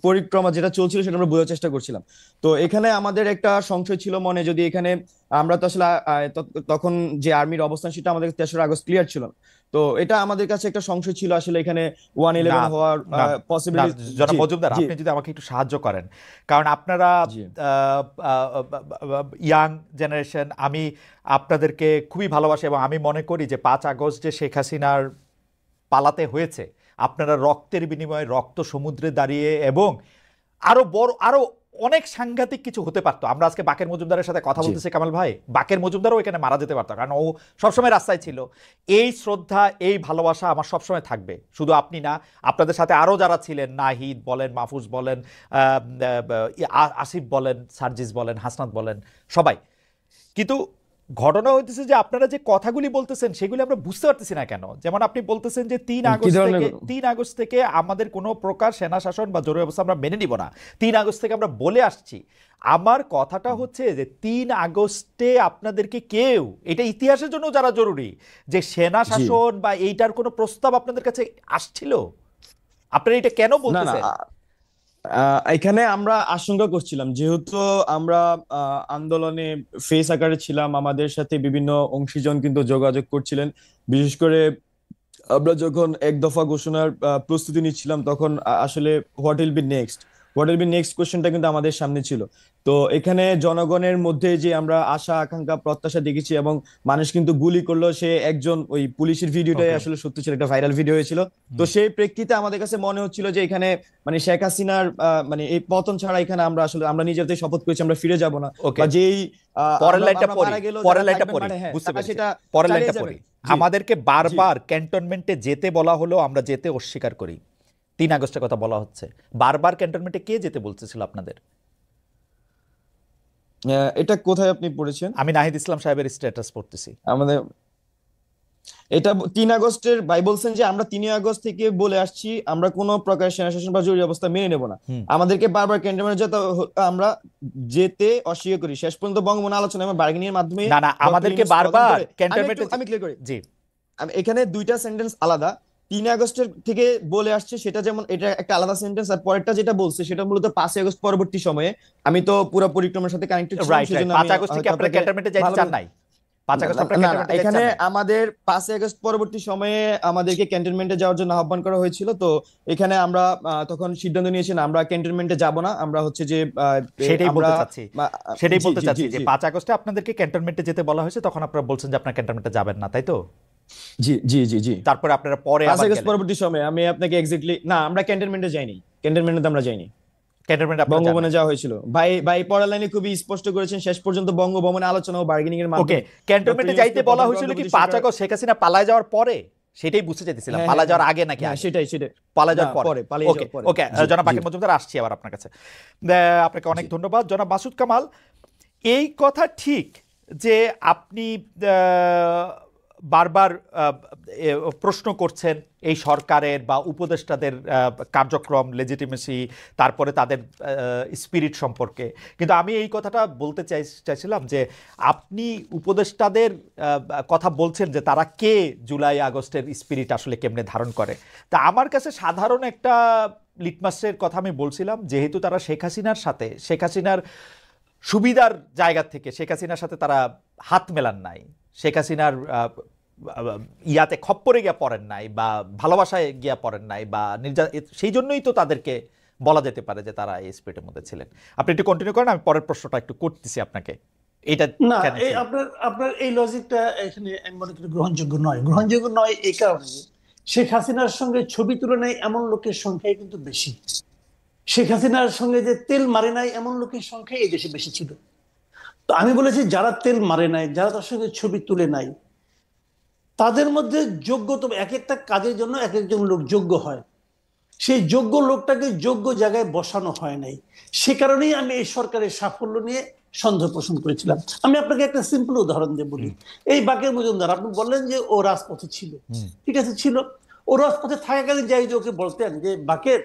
পরিক্রমা যেটা চলছিল সেটা আমরা বোঝার চেষ্টা করছিলাম। তো এখানে আমাদের একটা সংশয় ছিল মনে, যদি এখানে আমরা তো আসলে তখন যে আর্মির অবস্থান সেটা আমাদের 3রা আগস্ট ক্লিয়ার ছিল, তো এটা আমাদের কাছে একটা সংশয় ছিল আসলে এখানে 111 হওয়ার পসিবিলিটি। জনাব মজুমদার, আপনি যদি আমাকে একটু সাহায্য করেন, কারণ আপনারা ইয়াং জেনারেশন, আমি আপনাদেরকে খুবই ভালোবাসি এবং আমি মনে করি যে 5 আগস্ট যে শেখ হাসিনার পালাতে হয়েছে, আপনারা রক্তের বিনিময়ে রক্ত সমুদ্রে দাঁড়িয়ে, এবং আরো অনেক সাংঘাতিক কিছু হতে পারতো। আমরা আজকে বাকের মজুমদারের সাথে কথা বলতেছি কামাল ভাই, বাকের মজুমদারও এখানে মারা যেতে পারতো, কারণ ও সবসময় রাস্তায় ছিল। এই শ্রদ্ধা, এই ভালোবাসা আমার সবসময় থাকবে, শুধু আপনি না, আপনাদের সাথে আরো যারা ছিলেন, নাহিদ বলেন, মাহফুজ বলেন, আসিফ বলেন, সার্জিস বলেন, হাসনাত বলেন, সবাই। কিন্তু ঘটনা হইতেছে যে আপনারা যে কথাগুলি বলতেছেন সেগুলি আমরা বুঝতে পারতেছি না কেন। যেমন আপনি বলতেছেন যে 3 আগস্ট থেকে আমাদের কোনো প্রকার সেনা শাসন বা জরুরি অবস্থা আমরা মেনে নিব না, 3 আগস্ট থেকে আমরা বলে আসছি। আমার কথাটা হচ্ছে যে 3 আগস্টে আপনাদেরকে কেউ, এটা ইতিহাসের জন্য যারা জরুরি, যে সেনা শাসন বা এইটার কোনো প্রস্তাব আপনাদের কাছে আসছিল? আপনারা এটা কেন বলতেছেন? এখানে আমরা আশঙ্কা করছিলাম, যেহেতু আমরা আন্দোলনে ফেস আকারে ছিলাম, আমাদের সাথে বিভিন্ন অংশীজন কিন্তু যোগাযোগ করছিলেন, বিশেষ করে আমরা যখন এক দফা ঘোষণার প্রস্তুতি নিচ্ছিলাম তখন আসলে what will be next, what will be next কোশ্চেনটা কিন্তু আমাদের সামনে ছিল। তো এখানে জনগণের মধ্যে যে আমরা আশা আকাঙ্ক্ষা প্রত্যাশা দেখেছি এবং মানুষ কিন্তু গুলি করলো, সে একজন, ওই পুলিশের ভিডিওটাই আসলে সত্যি ছিল, একটা ভাইরাল ভিডিও হয়েছিল। তো সেই প্রেক্ষিতে আমাদের কাছে মনে হচ্ছিল যে এখানে মানে শেখ হাসিনার মানে এই পতন ছাড়া এখানে আমরা আসলে আমরা নিজেদের শপথ করেছি আমরা ফিরে যাব না, বা যেই পরের লাইনটা পড়ি, পরের লাইনটা পড়ি, হ্যাঁ, বুঝতে পেরেছি, সেটা পরের লাইনটা চালিয়ে পড়ি। যাবে। আমাদেরকে বারবার ক্যান্টনমেন্টে যেতে বলা হলো, আমরা যেতে অস্বীকার করি। 3 আগস্টের কথা বলা হচ্ছে, বারবার ক্যান্টনমেন্টে কে যেতে বলতেছিল আপনাদের? এটা কোথায় আপনি পড়েছেন? আমি নাহিদ ইসলাম সাহেবের স্ট্যাটাস পড়তেছি। আমাদের এটা 3 আগস্টের ভাই বলছেন যে আমরা 3 আগস্ট থেকে বলে আসছি আমরা কোনো প্রকার সেনা শাসন বা জরুরি অবস্থা মেনে নেব না। আমাদেরকে বারবার ক্যান্টনমেন্টে যেতে আমরা যেতে অস্বীকার করি। শেষ পর্যন্ত বঙ্গবন্ধু আলোচনা এবং বার্গেনিং এর মাধ্যমে না আমাদেরকে বারবার ক্যান্টনমেন্টে, আমি ক্লিয়ার করি। জি, এখানে দুইটা সেন্টেন্স আলাদা। 3 আগস্টের থেকে বলে আসছে সেটা যেমন এটা একটা আলাদা সেন্টেন্স, আর পরেরটা যেটা বলছে সেটা মূলত 5 আগস্ট পরবর্তী সময়ে। আমি তো পুরো পরিক্রমার সাথে কানেক্টেড ছিলাম, রাইট। 5 আগস্ট থেকে আপনারা ক্যান্টনমেন্টে যাইতে চান নাই? 5 আগস্ট আপনারা ক্যান্টনমেন্টে যাইতে চান এখানে নাই? আমাদের 5 আগস্ট পরবর্তী সময়ে আমাদেরকে ক্যান্টনমেন্টে যাওয়ার জন্য আহ্বান করা হয়েছিল। তো এখানে আমরা তখন সিদ্ধান্ত নিয়েছি না, আমরা ক্যান্টনমেন্টে যাব না। আমরা হচ্ছে যে সেটাই বলতে চাচ্ছি, সেটাই বলতে জি, চাচ্ছি জি, যে জি। 5 আগস্টে আপনাদেরকে ক্যান্টনমেন্টে যেতে বলা হয়েছে, তখন আপনারা বলছেন যে আপনারা ক্যান্টনমেন্টে যাবেন না, তাই তো? জি জি জি জি। তারপরে আপনারা পরে 5 আবার আগস্ট গেলেন। পরবর্তী সময়ে আমি আপনাকে এক্স্যাক্টলি, না আমরা ক্যান্টনমেন্টে যাইনি, ক্যান্টনমেন্টে আমরা যাইনি, ক্যান্টনমেন্টে আপনারা যান নাই। বঙ্গভবনে যাওয়া হয়েছিল। ভাই ভাই পরের লাইনে খুবই স্পষ্ট করেছেন, শেষ পর্যন্ত বঙ্গভবনে আলোচনা ও বার্গেনিং এর ওকে, মাধ্যমে ক্যান্টনমেন্টে ডক্টর যাইতে ইউনূসকে বলা প্রধান হয়েছিল কি অন্তর্বর্তী 5 সরকার- আগস্ট শেখ হাসিনা পালায় যাওয়ার পরে? সেটাই বুঝতে চাইতেছিলাম, হ্যাঁ, পালায় হ্যাঁ, যাওয়ার আগে নাকি হ্যাঁ, আগে? সেটাই পালায় না, যাওয়ার পরে। পালিয়ে ওকে যাওয়ার পরে। ওকে, জি, জনাব জি। বাকের মজুমদার, আসছি আবার আপনার কাছে। আপনাকে অনেক ধন্যবাদ। জনাব মাসুদ কামাল, এই কথা ঠিক যে আপনি বারবার প্রশ্ন করছেন এই সরকারের বা উপদেষ্টাদের কার্যক্রম, লেজিটিমেসি, তারপরে তাদের স্পিরিট সম্পর্কে, কিন্তু আমি এই কথাটা বলতে চাইছিলাম যে আপনি উপদেষ্টাদের কথা বলছেন যে তারা কে জুলাই আগস্টের স্পিরিট আসলে কেমনে ধারণ করে। তা আমার কাছে সাধারণ একটা লিটমাসের কথা আমি বলছিলাম, যেহেতু তারা শেখ হাসিনার সাথে, শেখ হাসিনার সুবিধার জায়গা থেকে শেখ হাসিনার সাথে তারা হাত মেলান নাই, শেখ হাসিনার ইয়াতে খপ্পরে গিয়া পড়েন নাই, বা ভালোবাসায় গিয়া পড়েন নাই, বা সেই জন্যই তো তাদেরকে বলা যেতে পারে যে তারা এই স্পিরিটের মধ্যে ছিলেন। আপনি একটু কন্টিনিউ করেন, আমি পরের প্রশ্নটা একটু করতেছি আপনাকে। এটা না, কেন এই ছিল? আপনার এই লজিকটা এখানে আমি মনে করি গ্রহণযোগ্য নয় এই কারণে শেখ হাসিনার সঙ্গে ছবি তুলনায় এমন লোকের সংখ্যাই কিন্তু বেশি। শেখ হাসিনার সঙ্গে যে তেল মারে নাই এমন লোকের সংখ্যা এই দেশে বেশি ছিল। তো আমি বলেছি যারা তেল মারে নাই, যারা তার সঙ্গে ছবি তুলে নাই, তাদের মধ্যে যোগ্যতম, এক একটা কাজের জন্য এক একজন লোক যোগ্য হয়, সেই যোগ্য লোকটাকে যোগ্য জায়গায় বসানো হয় নাই। সে কারণেই আমি এই সরকারের সাফল্য নিয়ে সন্দেহ পোষণ করেছিলাম। আমি আপনাকে একটা সিম্পল উদাহরণ দিয়ে বলি। এই বাকের মজুমদার, আপনি বললেন যে ও রাজপথে ছিল, ঠিক আছে ছিল, ও রাজপথে থাকাকালীন যাই যে ওকে বলতেন যে বাকের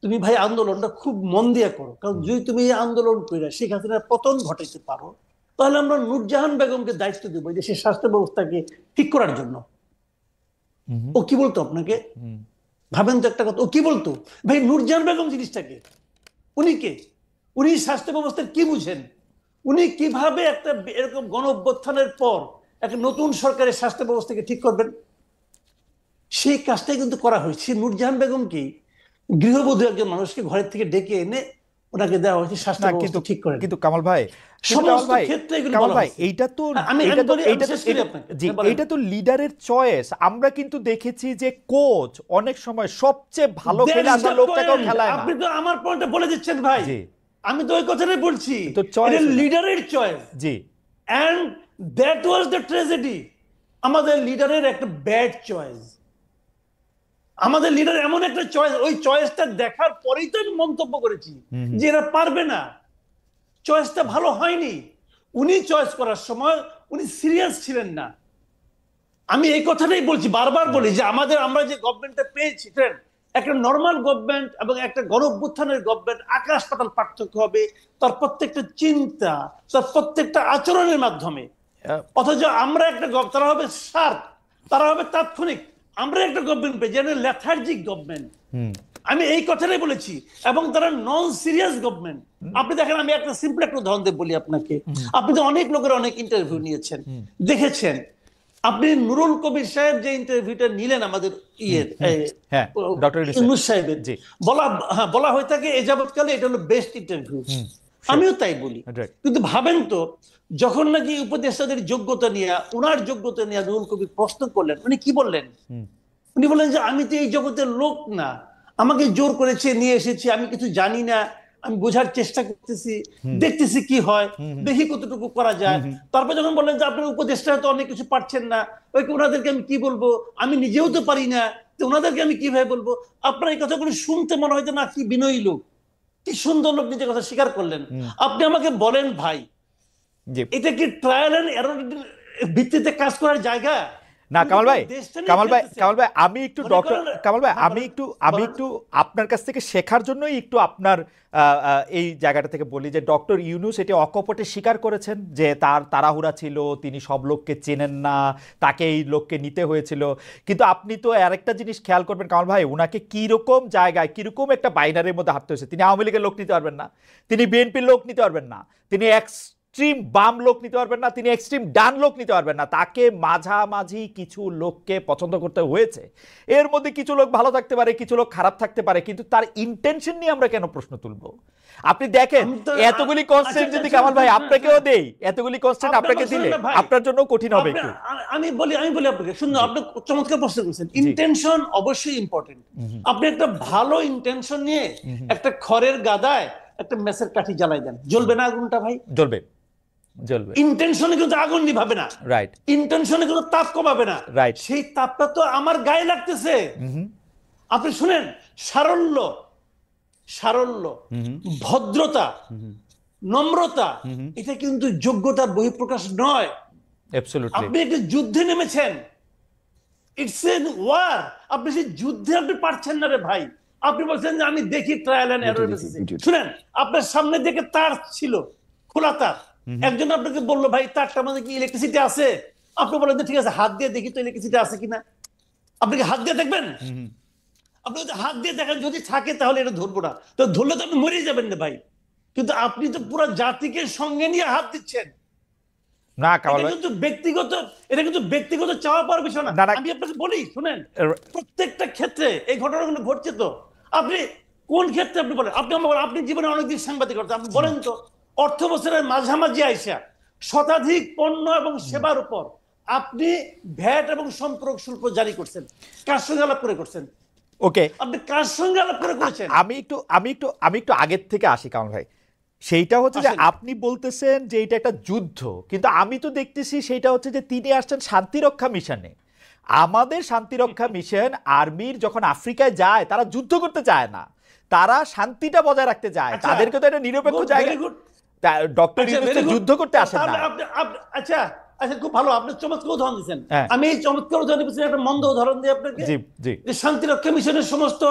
তুমি ভাই আন্দোলনটা খুব মন দিয়ে করো, কারণ যদি তুমি এই আন্দোলন করে শেখ হাসিনার পতন ঘটাইতে পারো তাহলে আমরা নূরজাহান বেগমকে দায়িত্ব দেবো দেশের স্বাস্থ্য ব্যবস্থাকে ঠিক করার জন্য। ও কি বলতো আপনাকে? ভাবেন তো একটা কথা, ও কি বলতো? ভাই নূরজাহান বেগম জিনিসটাকে, উনি কে? উনি স্বাস্থ্য ব্যবস্থার কি বুঝেন? উনি কিভাবে একটা এরকম গণ অভ্যুত্থানের পর একটা নতুন সরকারের স্বাস্থ্য ব্যবস্থাকে ঠিক করবেন? সেই কাজটাই কিন্তু করা হয়েছে। নূরজাহান বেগম কি গৃহবধূ একজন মানুষকে ঘরের থেকে ডেকে এনে ওনাকে দেওয়া হয়েছে স্বাস্থ্য ব্যবস্থা ঠিক করে। কিন্তু কামাল ভাই, এইটা তো লিডারের চয়েস। আমরা কিন্তু দেখেছি যে কোচ অনেক সময় সবচেয়ে ভালো খেলে আসা লোকটাকেও খেলায় না। আপনি তো আমার পয়েন্টে বলে দিচ্ছেন ভাই, আমি তো ওই কথাটাই বলছি, এটা লিডারের চয়েস। জি, and that was the tragedy. আমাদের লিডারের একটা ব্যাড চয়েস, আমাদের লিডার এমন একটা চয়েস, ওই চয়েসটা দেখার পরেই তো আমি মন্তব্য করেছি যে এরা পারবে না, চয়েসটা ভালো হয়নি। উনি চয়েস করার সময় উনি সিরিয়াস ছিলেন না। আমি এই কথাটাই বলছি, বারবার বলি যে আমরা যে গভর্নমেন্টটা পেয়েছি, একটা নর্মাল গভর্নমেন্ট এবং একটা গণঅভ্যুত্থানের গভর্নমেন্ট আকাশ পাতাল পার্থক্য হবে, তার প্রত্যেকটা চিন্তা, তার প্রত্যেকটা আচরণের মাধ্যমে। অথচ আমরা একটা তারা হবে শার্প, তারা হবে তাৎক্ষণিক। আমরা একটা গভর্নমেন্ট পেয়েছি যেন লেথার্জিক গভর্নমেন্ট। আমি এই কথাটাই বলেছি, এবং তারা নন সিরিয়াস গভর্নমেন্ট। আপনি দেখেন, আমি একটা সিম্পল একটা উদাহরণ দিয়ে বলি আপনাকে। আপনি তো অনেক লোকের অনেক ইন্টারভিউ নিয়েছেন, দেখেছেন আপনি নুরুল কবির সাহেব যে ইন্টারভিউটা নিলেন আমাদের হ্যাঁ, ডক্টর ইউনূস সাহেবের, জি, বলা হয়ে থাকে এ যাবৎকালে এটা হলো বেস্ট ইন্টারভিউ। আমিও তাই বলি, কিন্তু ভাবেন তো যখন নাকি উপদেষ্টাদের যোগ্যতা নিয়ে, উনার যোগ্যতা নিয়ে নুরুল কবির প্রশ্ন করলেন, উনি কি বললেন? উনি বললেন যে আমি তো এই জগতের লোক না, আমাকে জোর করেছে নিয়ে এসেছি, আমি কিছু জানি না, আমি বোঝার চেষ্টা করতেছি, দেখতেছি কি হয়, দেখি কতটুকু করা যায়। তারপর যখন বললেন যে আপনার উপদেষ্টা তো অনেক কিছু পারছেন না, ওনাদেরকে আমি কি বলবো, আমি নিজেও তো পারি না, তো ওনাদেরকে আমি কিভাবে বলবো? আপনার এই কথাগুলো শুনতে মনে হয় যে না, কি বিনয়ী লোক, কি সুন্দর লোক, নিজের কথা স্বীকার করলেন। আপনি আমাকে বলেন ভাই, এটা কি ট্রায়াল এন্ড এরর ভিত্তিতে কাজ করার জায়গা? না কামাল ভাই, আমি একটু ডক্টর কামাল ভাই, আমি একটু আপনার কাছ থেকে শেখার জন্যই একটু আপনার এই জায়গাটা থেকে বলি যে ডক্টর ইউনূস এটি অকপটে স্বীকার করেছেন যে তার তাড়াহুড়া ছিল, তিনি সব লোককে চেনেন না, তাকে এই লোককে নিতে হয়েছিল। কিন্তু আপনি তো আরেকটা জিনিস খেয়াল করবেন কামাল ভাই, উনাকে কিরকম জায়গায়, কিরকম একটা বাইনারির মধ্যে হাঁটতে হয়েছে। তিনি আওয়ামী লীগের লোক নিতে পারবেন না, তিনি বিএনপির লোক নিতে পারবেন না, তিনি এক্সট্রিম বাম লোক নিতে পারবেন না, তিনি এক্সট্রিম ডান লোক নিতে পারবেন না, তাকে মাঝামাঝি কিছু লোককে পছন্দ করতে হয়েছে। এর মধ্যে কিছু লোক ভালো থাকতে পারে, কিছু লোক খারাপ থাকতে পারে, কিন্তু তার ইন্টেনশন নিয়ে আমরা কেন প্রশ্ন তুলবো? আপনি দেখেন এতগুলি কনস্ট্যান্ট যদি কামাল ভাই আপনাকেও দেই, এতগুলি কনস্ট্যান্ট আপনাকে দিলে আপনার জন্য কঠিন হবে একটু। আমি বলি আপনাকে, শুনুন, আপনি চমৎকার প্রশ্ন করেছেন। ইন্টেনশন অবশ্যই ইম্পর্টেন্ট। আপনি একটা ভালো ইন্টেনশন নিয়ে একটা খড়ের গাদায় একটা মেসের কাঠি জ্বালাই দেন, জ্বলবে না আগুনটা ভাই? জ্বলবে। ইন্টেনশনে কিন্তু আগুন নিভাবে না, রাইট? ইন্টেনশনে কিন্তু তাপ কমাবে না, রাইট? সেই তাপটা তো আমার গায়ে লাগতেছে। আপনি শুনেন, সারল্য, ভদ্রতা, নম্রতা, এটা কিন্তু যোগ্যতার বহিঃপ্রকাশ নয়। আপনি একটা যুদ্ধে নেমেছেন, ইটস এন ওয়ার, আপনি সেই যুদ্ধে আপনি পারছেন না রে ভাই। আপনি বলছেন যে আমি দেখি ট্রায়াল এন্ড এরর বেসিসে। শুনেন, আপনার সামনে দিকে তার ছিল, খোলা তার, একজন আপনাকে বললো ভাই তারটার মধ্যে কি ইলেকট্রিসিটি আছে? আপনি বলেন যে ঠিক আছে, হাত দিয়ে দেখি তো ইলেকট্রিসিটি আছে কিনা। আপনি কি হাত দিয়ে দেখবেন? আপনি যদি হাত দিয়ে দেখেন, যদি থাকে তাহলে এটা ধরবো না, তো ধরলে তো আপনি মরে যাবেন না ভাই। কিন্তু আপনি তো পুরো জাতিকে সঙ্গে নিয়ে হাত দিচ্ছেন। না, এটা কিন্তু ব্যক্তিগত চাওয়া পাওয়ার বিষয় না। আমি আপনাকে বলি, শুনেন, প্রত্যেকটা ক্ষেত্রে এই ঘটনাগুলো ঘটছে। তো আপনি কোন ক্ষেত্রে আপনি বলেন? আপনি জীবনে অনেকদিন সাংবাদিকতা, আপনি বলেন তো, অর্থ বছরের মাঝামাঝি আইসা শতাধিক পণ্য এবং সেবার উপর আপনি ভ্যাট এবং সম্পর্ক শুল্ক জারি করছেন, কার সঙ্গে আলাপ করে করছেন? ওকে, আপনি কার সঙ্গে আলাপ করে করেছেন? আমি একটু আগের থেকে আসি কারণ ভাই, সেইটা হচ্ছে যে আপনি বলতেছেন যে এটা একটা যুদ্ধ, কিন্তু আমি তো দেখতেছি সেইটা হচ্ছে যে তিনি আসছেন শান্তিরক্ষা মিশনে। আমাদের শান্তিরক্ষা মিশন আর্মির যখন আফ্রিকায় যায়, তারা যুদ্ধ করতে চায় না, তারা শান্তিটা বজায় রাখতে চায়। তাদেরকে তো একটা নিরপেক্ষ জায়গা, ডক্টর ইউনূস যুদ্ধ করতে আসেন না। আচ্ছা, খুব ভালো, আপনি চমৎকার উদাহরণ দিচ্ছেন। আমি এই চমৎকার উদাহরণ দিচ্ছি, একটা মন্দ উদাহরণ দিই আপনাকে। যে শান্তিরক্ষা মিশনের সমস্ত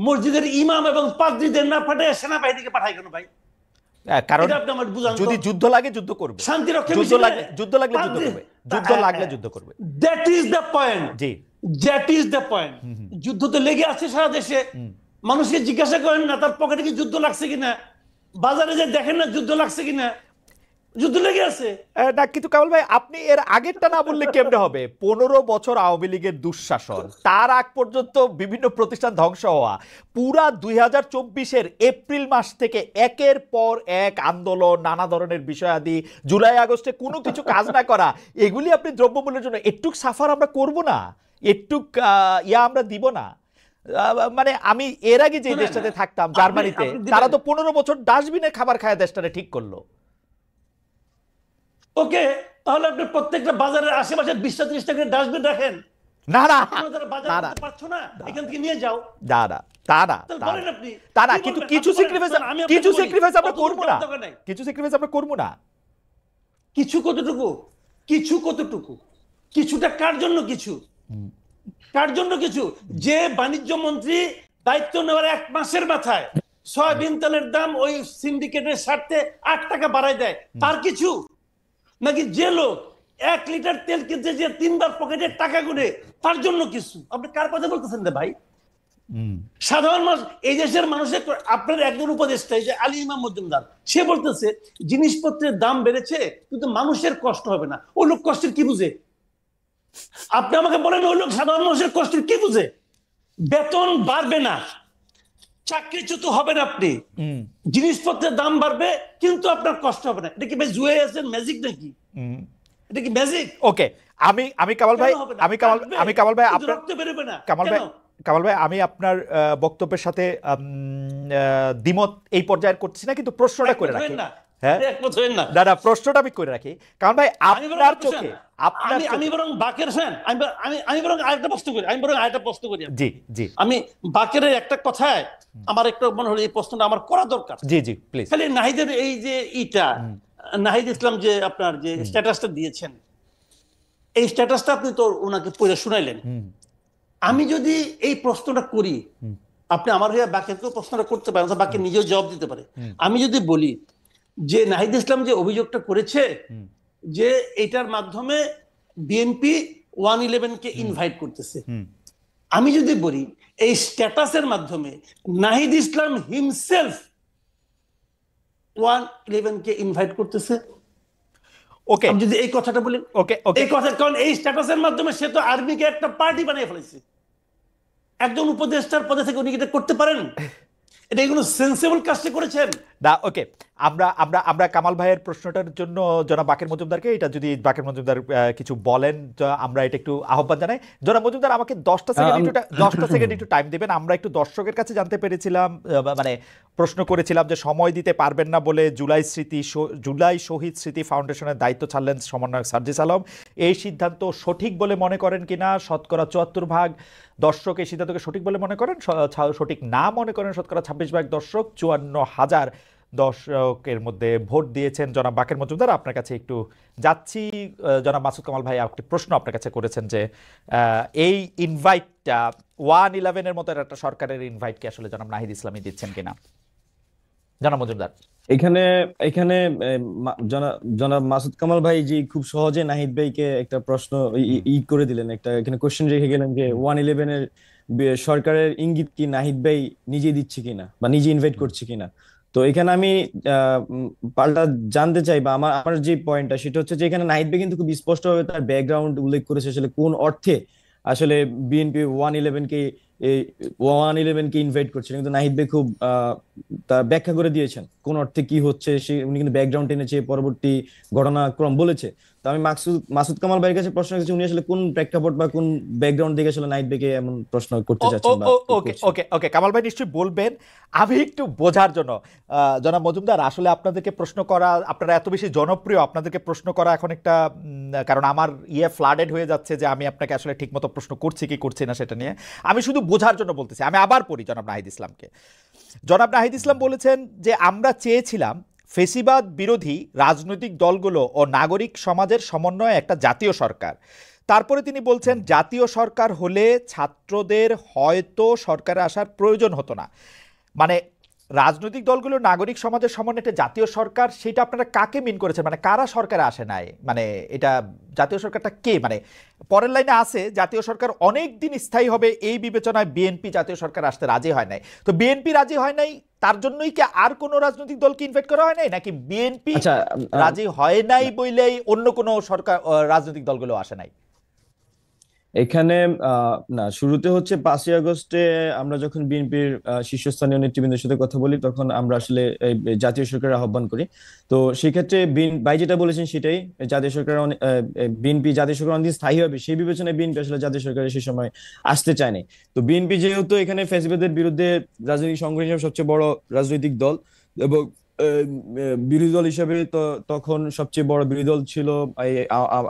মসজিদের ইমাম এবং পাদ্রীদের না পাঠায় সেনাবাহিনীকে পাঠায় কেন ভাই? কারণ যদি যুদ্ধ লাগে যুদ্ধ করবে, যুদ্ধ লাগলে যুদ্ধ করবে, যুদ্ধ লাগলে যুদ্ধ করবে। That is the point. G, that is the point. যুদ্ধ তো লেগে আছে সারা দেশে। মানুষকে জিজ্ঞাসা করেন না তার পকেটে কি যুদ্ধ লাগছে কিনা, বাজারে যে দেখেন না যুদ্ধ লাগছে কিনা, যুদ্ধ লেগে আছে না। কিন্তু কামাল ভাই, আপনি এর আগেরটা না বললে কেমনে হবে? 15 বছর আওয়ামী লীগের দুঃশাসন, তার আগ পর্যন্ত বিভিন্ন প্রতিষ্ঠান ধ্বংস হওয়া, পুরা 2024-এর এপ্রিল মাস থেকে একের পর এক আন্দোলন, নানা ধরনের বিষয়াদি, জুলাই আগস্টে কোনো কিছু কাজ না করা, এগুলি আপনি দ্রব্যমূল্যের জন্য একটুক সাফার আমরা করব না, একটুক আমরা দিব না? মানে আমি এর আগে যে দেশটাতে থাকতাম, জার্মানিতে, তারা তো 15 বছর ডাস্টবিনে খাবার খায় দেশটারে ঠিক করলো। ওকে, তাহলে আপনি প্রত্যেকটা বাজারের আশেপাশে 20-30টা করে ডাস্টবিন রাখেন। না না, বাজার পারছো না, এখান থেকে নিয়ে যাও। কিন্তু কিছু স্যাক্রিফাইস আমরা করব না, কিছু স্যাক্রিফাইস আমরা করব না। কিছু কতটুকু? কিছুটা কার জন্য? কার জন্য কিছু? যে বাণিজ্য মন্ত্রী দায়িত্ব নেওয়ার 1 মাসের মাথায় সয়াবিন তেলের দাম ওই সিন্ডিকেটের স্বার্থে 8 টাকা বাড়ায় দেয়, তার কিছু? নাকি যে লোক 1 লিটার তেল কিনতে যে 3 বার পকেটে টাকা গুনে, তার জন্য কিছু? আপনি কার কথা বলতেছেন রে ভাই? সাধারণ মানুষ, এই দেশের মানুষের, আপনার একজন উপদেষ্টা যে আলী ইমাম মজুমদার, সে বলতেছে জিনিসপত্রের দাম বেড়েছে কিন্তু মানুষের কষ্ট হবে না। ও লোক কষ্টের কি বুঝে? আপনি আমাকে বলেন ওই লোক সাধারণ মানুষের কষ্টের কি বুঝে? বেতন বাড়বে না, চাকরিচ্যুত হবেন আপনি, জিনিসপত্রের দাম বাড়বে, কিন্তু আপনার কষ্ট হবে না। এটা কি ভাই জুয়ে আছেন, ম্যাজিক নাকি? এটা কি ম্যাজিক? ওকে, আমি কামাল ভাই, কামাল ভাই আপনার রক্ত বেরোবে না কামাল ভাই আমি আপনার বক্তব্যের সাথে দ্বিমত এই পর্যায়ে করছি না, কিন্তু প্রশ্নটা করে রাখি। হ্যাঁ, না প্রশ্নটা আমি করে রাখি। কারণ ভাই আপনার চোখে আমি বরং বাকের ফ্যান, আমি বরং আরেকটা প্রশ্ন করি। জি জি, আমি বাকের একটা কথায় আমার একটু মনে হলো এই প্রশ্নটা আমার করা দরকার। জি জি প্লিজ। খালি নাহিদের এই যে নাহিদ ইসলাম যে আপনার যে স্ট্যাটাসটা দিয়েছেন, এই স্ট্যাটাসটা আপনি তো ওনাকে পড়ে শুনাইলেন। আমি যদি এই প্রশ্নটা করি, আপনি আমার হয়ে বাকেরকেও প্রশ্নটা করতে পারেন, বাকি নিজেও জবাব দিতে পারে। আমি যদি বলি যে নাহিদ ইসলাম যে অভিযোগটা করেছে যে এটার মাধ্যমে বিএনপি 111 কে ইনভাইট করতেছে, আমি যদি বলি এই স্ট্যাটাসের মাধ্যমে নাহিদ ইসলাম হিমসেলফ 111 কে ইনভাইট করতেছে, ওকে, আমি যদি এই কথাটা বলি, ওকে ওকে, এই কথা, কারণ এই স্ট্যাটাসের মাধ্যমে সে তো আর্মিকে একটা পার্টি বানিয়ে ফেলেছে। একজন উপদেষ্টার পদে থেকে উনি এটা করতে পারেন? এটা কোনো সেন্সিবল কাজটি করেছেন না। ওকে, আমরা আমরা আমরা কামাল ভাইয়ের প্রশ্নটার জন্য জনাব বাকের মজুমদারকে, এটা যদি বাকের মজুমদার কিছু বলেন, আমরা এটা একটু আহ্বান জানাই। জনাব মজুমদার আমাকে 10টা সেকেন্ড একটু টাইম দেবেন। আমরা একটু দর্শকের কাছে জানতে পেরেছিলাম, মানে প্রশ্ন করেছিলাম যে সময় দিতে পারবেন না বলে জুলাই শহীদ স্মৃতি ফাউন্ডেশনের দায়িত্ব ছাড়লেন সমন্বয়ক সার্জিস আলম। এই সিদ্ধান্ত সঠিক বলে মনে করেন কিনা? শতকরা 74% দর্শক এই সিদ্ধান্তকে সঠিক বলে মনে করেন, সঠিক না মনে করেন শতকরা 26% দর্শক। 54,000 দর্শকের মধ্যে ভোট দিয়েছেন। জনাব বাকের মজুমদার, আপনার কাছে একটু যাচ্ছি। জনাব মাসুদ কামাল ভাই একটি প্রশ্ন আপনার কাছে করেছেন যে এই ইনভাইটটা 111 এর মতো একটা সরকারের ইনভাইটকে আসলে জনাব নাহিদ ইসলামী দিচ্ছেন কিনা? জনাব মজুমদার, এখানে এখানে জনাব মাসুদ কামাল ভাই যে খুব সহজে নাহিদ ভাইকে একটা প্রশ্ন করে দিলেন, একটা এখানে কোশ্চেন রেখে গেলেন যে 111 এর সরকারের ইঙ্গিত কি নাহিদ ভাই নিজে দিচ্ছে কিনা বা নিজে ইনভাইট করছে কিনা। তো এখানে আমি পাল্টা জানতে চাই, বা আমার যে পয়েন্টটা সেটা হচ্ছে যে এখানে নাহিদ ভাই কিন্তু খুব স্পষ্টভাবে তার ব্যাকগ্রাউন্ড উল্লেখ করেছে, আসলে কোন অর্থে আসলে বিএনপি 111 কে ইনভাইট করছিলেন, কিন্তু নাহিদ ভাই খুব তার ব্যাখ্যা করে দিয়েছেন কোন অর্থে কি হচ্ছে। সে উনি কিন্তু ব্যাকগ্রাউন্ড এনেছে, পরবর্তী ঘটনাক্রম বলেছে। তো আমি মাসুদ কামাল ভাইয়ের কাছে প্রশ্ন করেছি, উনি আসলে কোন প্রেক্ষাপট বা কোন ব্যাকগ্রাউন্ড দেখে আসলে নাহিদ ভাইকে এমন প্রশ্ন করতে চাচ্ছেন। ওকে ওকে ওকে, কামাল ভাই নিশ্চয়ই বলবেন। আমি একটু বোঝার জন্য, জনাব মজুমদার, আসলে আপনাদেরকে প্রশ্ন করা, আপনারা এত বেশি জনপ্রিয়, আপনাদেরকে প্রশ্ন করা এখন একটা, কারণ আমার ফ্লাডেড হয়ে যাচ্ছে যে আমি আপনাকে আসলে ঠিকমতো প্রশ্ন করছি কি করছি না সেটা নিয়ে। আমি শুধু বোঝার জন্য বলতেছি। আমি আবার পড়ি জনাব নাহিদ ইসলামকে। জনাব নাহিদ ইসলাম বলেছেন যে আমরা চেয়েছিলাম ফেসিবাদ বিরোধী রাজনৈতিক দলগুলো ও নাগরিক সমাজের সমন্বয়ে একটা জাতীয় সরকার। তারপরে তিনি বলছেন জাতীয় সরকার হলে ছাত্রদের হয়তো সরকারে আসার প্রয়োজন হতো না। মানে রাজনৈতিক দলগুলো নাগরিক সমাজের সমন্বয়ে একটা জাতীয় সরকার, সেটা আপনারা কাকে মিন করেছেন? মানে কারা সরকারে আসে নাই? মানে এটা জাতীয় সরকারটা কে? মানে পরের লাইনে আছে জাতীয় সরকার অনেক দিন স্থায়ী হবে, এই বিবেচনায় বিএনপি জাতীয় সরকার আসতে রাজি হয় নাই। তো বিএনপি রাজি হয় নাই, তার জন্যই কি আর কোনো রাজনৈতিক দলকে ইনভাইট করা হয় নাই, নাকি বিএনপি রাজি হয় নাই বলেই অন্য কোনো সরকার রাজনৈতিক দলগুলো আসে নাই? এখানে না, শুরুতে হচ্ছে 5ই আগস্টে আমরা যখন বিএনপির শীর্ষস্থানীয় নেতৃবৃন্দের সাথে কথা বলি, তখন আমরা আসলে জাতীয় সরকারের আহ্বান করি। তো সেক্ষেত্রে ভাই যেটা বলেছেন সেটাই, জাতীয় সরকার বিএনপি জাতীয় সরকার অনেকদিন স্থায়ী হবে সেই বিবেচনায় বিএনপি আসলে জাতীয় সরকারের সেই সময় আসতে চায়নি। তো বিএনপি যেহেতু এখানে ফ্যাসিবাদের বিরুদ্ধে রাজনৈতিক সংগঠন হিসেবে সবচেয়ে বড় রাজনৈতিক দল, এবং বিরোধী দল হিসেবে তো তখন সবচেয়ে বড় বিরোধী দল ছিল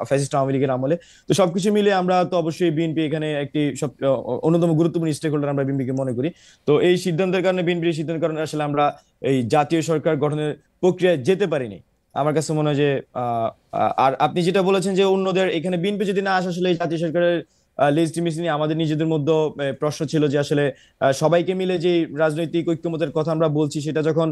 ফ্যাসিস্ট আওয়ামী লীগের আমলে। তো সবকিছু মিলে আমরা তো অবশ্যই বিএনপি এখানে একটি অন্যতম গুরুত্বপূর্ণ স্টেক হোল্ডার আমরা বিএনপিকে মনে করি। তো এই সিদ্ধান্তের কারণে, বিএনপির সিদ্ধান্তের কারণে আসলে আমরা এই জাতীয় সরকার গঠনের প্রক্রিয়ায় যেতে পারিনি। আমার কাছে মনে হয় যে আর আপনি যেটা বলেছেন যে অন্যদের, এখানে বিএনপি যদি না আসে আসলে এই জাতীয় সরকারের লেজিটিমেসি নিয়ে আমাদের নিজেদের মধ্যে প্রশ্ন ছিল যে আসলে সবাইকে মিলে যে রাজনৈতিক ঐক্যমতের কথা আমরা বলছি, সেটা যখন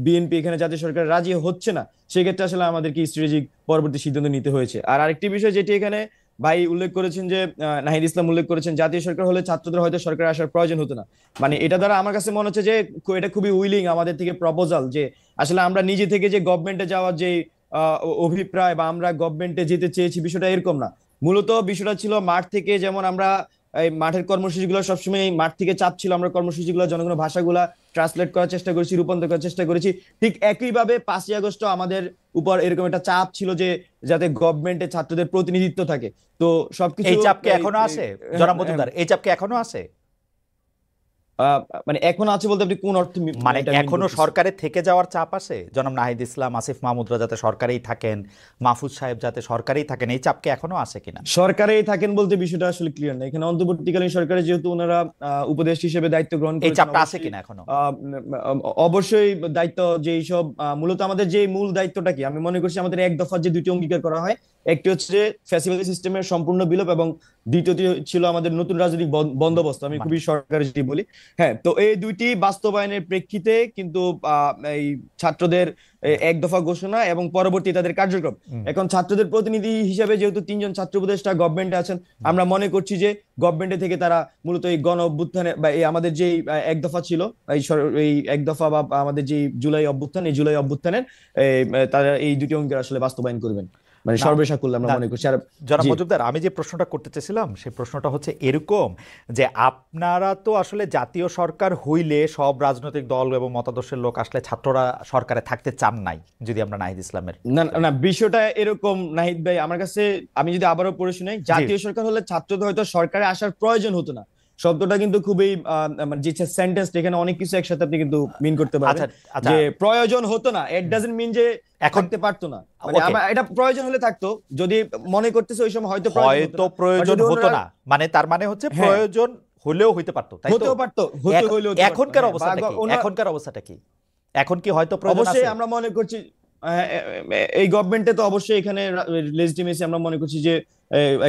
বিএনপি এখানে জাতীয় সরকার রাজি হচ্ছে না, সেক্ষেত্রে আসলে আমাদেরকে স্ট্র্যাটেজিক পরবর্তী সিদ্ধান্ত নিতে হয়েছে। আর আরেকটি বিষয় যেটি এখানে ভাই উল্লেখ করেছেন, যে নাহিদ ইসলাম উল্লেখ করেছেন জাতীয় সরকার হলে ছাত্রদের হয়তো সরকারে আসার প্রয়োজন হতো না। মানে এটা দ্বারা আমার কাছে মনে হচ্ছে যে এটা খুবই উইলিং আমাদের থেকে প্রপোজাল, যে আসলে আমরা নিজে থেকে যে গভর্নমেন্টে যাওয়ার যে অভিপ্রায় বা আমরা গভর্নমেন্টে যেতে চেয়েছি, বিষয়টা এরকম না। মূলত বিষয়টা ছিল মাঠ থেকে, যেমন আমরা এই মাঠের কর্মসূচিগুলো সবসময় মাঠ থেকে চাপ ছিল, আমরা কর্মসূচিগুলো জনগণের ভাষাগুলা ট্রান্সলেট করার চেষ্টা করেছি, রূপান্তর করার চেষ্টা করেছি। ঠিক একইভাবে 5ই আগস্ট আমাদের উপর এরকম একটা চাপ ছিল যে যাতে গভর্নমেন্টে ছাত্রদের প্রতিনিধিত্ব থাকে। তো সবকিছু এই চাপ কি এখনো আছে জনাব মজুমদার? এই চাপ কি এখনো আছে? মানে এখন আছে বলতে আপনি কোন অর্থে মানে এটা mean এখনো করতেছেন? সরকারে থেকে যাওয়ার চাপ আছে? জনাব নাহিদ ইসলাম, আসিফ মাহমুদরা যাতে সরকারেই থাকেন, মাহফুজ সাহেব যাতে সরকারেই থাকেন, এই চাপ কি এখনো আছে কিনা? সরকারেই থাকেন বলতে বিষয়টা আসলে ক্লিয়ার না। এখানে অন্তর্বর্তীকালীন সরকারে যেহেতু ওনারা উপদেষ্টা হিসেবে দায়িত্ব গ্রহণ এই করেছেন, চাপটা আছে অবশ্যই কিনা এখনো? অবশ্যই দায়িত্ব যে সব মূলত আমাদের যে মূল দায়িত্বটা কি, আমি মনে করছি আমাদের এক দফার যে দুটি অঙ্গীকার করা হয়, একটি হচ্ছে যে ফ্যাসিলিটি সিস্টেমের সম্পূর্ণ বিলোপ এবং দ্বিতীয়টি ছিল আমাদের নতুন রাজনৈতিক বন্দোবস্ত, আমি খুবই সরকারি যদি বলি। হ্যাঁ, তো এই দুইটি বাস্তবায়নের প্রেক্ষিতে কিন্তু এই ছাত্রদের এক দফা ঘোষণা এবং পরবর্তী তাদের কার্যক্রম। এখন ছাত্রদের প্রতিনিধি হিসেবে যেহেতু 3জন ছাত্র উপদেষ্টা গভর্নমেন্টে আছেন, আমরা মনে করছি যে গভর্নমেন্টে থেকে তারা মূলত এই গণ অভ্যুত্থানে বা এই আমাদের যে এক দফা ছিল, এই এক দফা বা আমাদের যে জুলাই অভ্যুত্থান, এই জুলাই অভ্যুত্থানের তারা এই দুটি অঙ্গীকার আসলে বাস্তবায়ন করবেন, মানে না, সর্বসাকুল্যে আমরা না, মনে করছি। আর জনাব জি, মজুমদার, আমি যে প্রশ্নটা করতে চাইছিলাম সেই প্রশ্নটা হচ্ছে এরকম যে আপনারা তো আসলে জাতীয় সরকার হইলে সব রাজনৈতিক দল এবং মতাদর্শের লোক আসলে ছাত্ররা সরকারে থাকতে চান নাই, যদি আমরা নাহিদ ইসলামের না না, বিষয়টা এরকম নাহিদ ভাই, আমার কাছে আমি যদি আবারও পড়ে শুনাই, জাতীয় সরকার হলে ছাত্রদের হয়তো সরকারে আসার প্রয়োজন হতো না। শব্দটা কিন্তু খুবই মানে যে সেন্টেন্স, এখানে অনেক কিছু একসাথে আপনি কিন্তু মিন করতে আচ্ছা পারবেন। আচ্ছা, যে প্রয়োজন হতো না, ইট ডাজন্ট মিন যে এখন থাকতে পারতো না, মানে ওকে, আমার এটা প্রয়োজন হলে থাকতো, যদি মনে করতেছে ওই সময় হয়তো প্রয়োজন হতো হয়তো না। But প্রয়োজন যদি হতো ওনারা না, মানে তার মানে হচ্ছে হ্যাঁ প্রয়োজন হলেও হইতে পারতো, তাই তো? হতেও পারতো, হতে হইলেও হতে পারতো, এখনকার হ্যাঁ, বা অবস্থাটা কি? ওনার এখনকার অবস্থাটা কি? এখন কি হয়তো প্রয়োজন অবশ্যই আছে? আমরা মনে করছি এই গভর্নমেন্টে তো অবশ্যই এখানে লেজিটিমেসি আমরা মনে করছি যে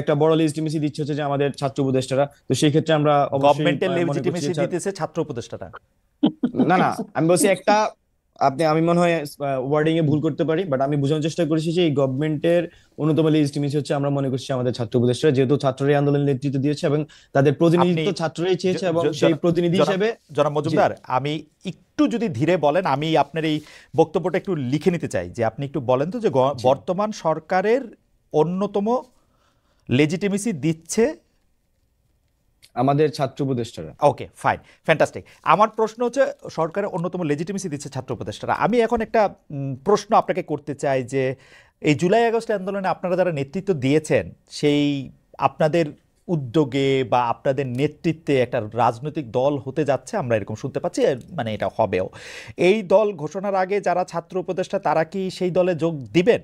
একটা বড় লেজিটিমেসি দিচ্ছে হচ্ছে যে আমাদের ছাত্র উপদেষ্টারা। তো সেই ক্ষেত্রে আমরা অবশ্যই গভর্নমেন্টের মনে করছি লেজিটিমেসি যে দিতেছে ছাত্র উপদেষ্টারা। না না, আমি বলছি একটা, আমি মনে হয় ওয়ার্ডিং এ ভুল করতে পারি, বাট আমি বোঝানোর চেষ্টা করেছি যে এই গভর্নমেন্টের অন্যতম লেজিটিমেসি হচ্ছে আমরা মনে করছি আমাদের ছাত্র উপদেষ্টারা, যেহেতু ছাত্ররাই আন্দোলনের নেতৃত্ব দিয়েছে এবং তাদের আপনি প্রতিনিধিত্ব ছাত্ররাই চেয়েছে, এবং সেই প্রতিনিধি হিসেবে জনাব জি মজুমদার, আমি একটু যদি ধীরে বলেন, আমি আপনার এই বক্তব্যটা একটু লিখে নিতে চাই, যে আপনি একটু বলেন তো যে জি বর্তমান সরকারের অন্যতম লেজিটিমেসি দিচ্ছে। আমাদের ছাত্র উপদেষ্টারা। ওকে, ফাইন, ফ্যান্টাস্টিক। আমার প্রশ্ন হচ্ছে সরকারের অন্যতম লেজিটিমেসি দিচ্ছে ছাত্র উপদেষ্টারা। আমি এখন একটা প্রশ্ন আপনাকে করতে চাই যে এই জুলাই আগস্ট আন্দোলনে আপনারা যারা নেতৃত্ব দিয়েছেন, সেই আপনাদের উদ্যোগে বা আপনাদের নেতৃত্বে একটা রাজনৈতিক দল হতে যাচ্ছে, আমরা এরকম শুনতে পাচ্ছি, মানে এটা হবেও। এই দল ঘোষণার আগে যারা ছাত্র উপদেষ্টা তারা কি সেই দলে যোগ দিবেন?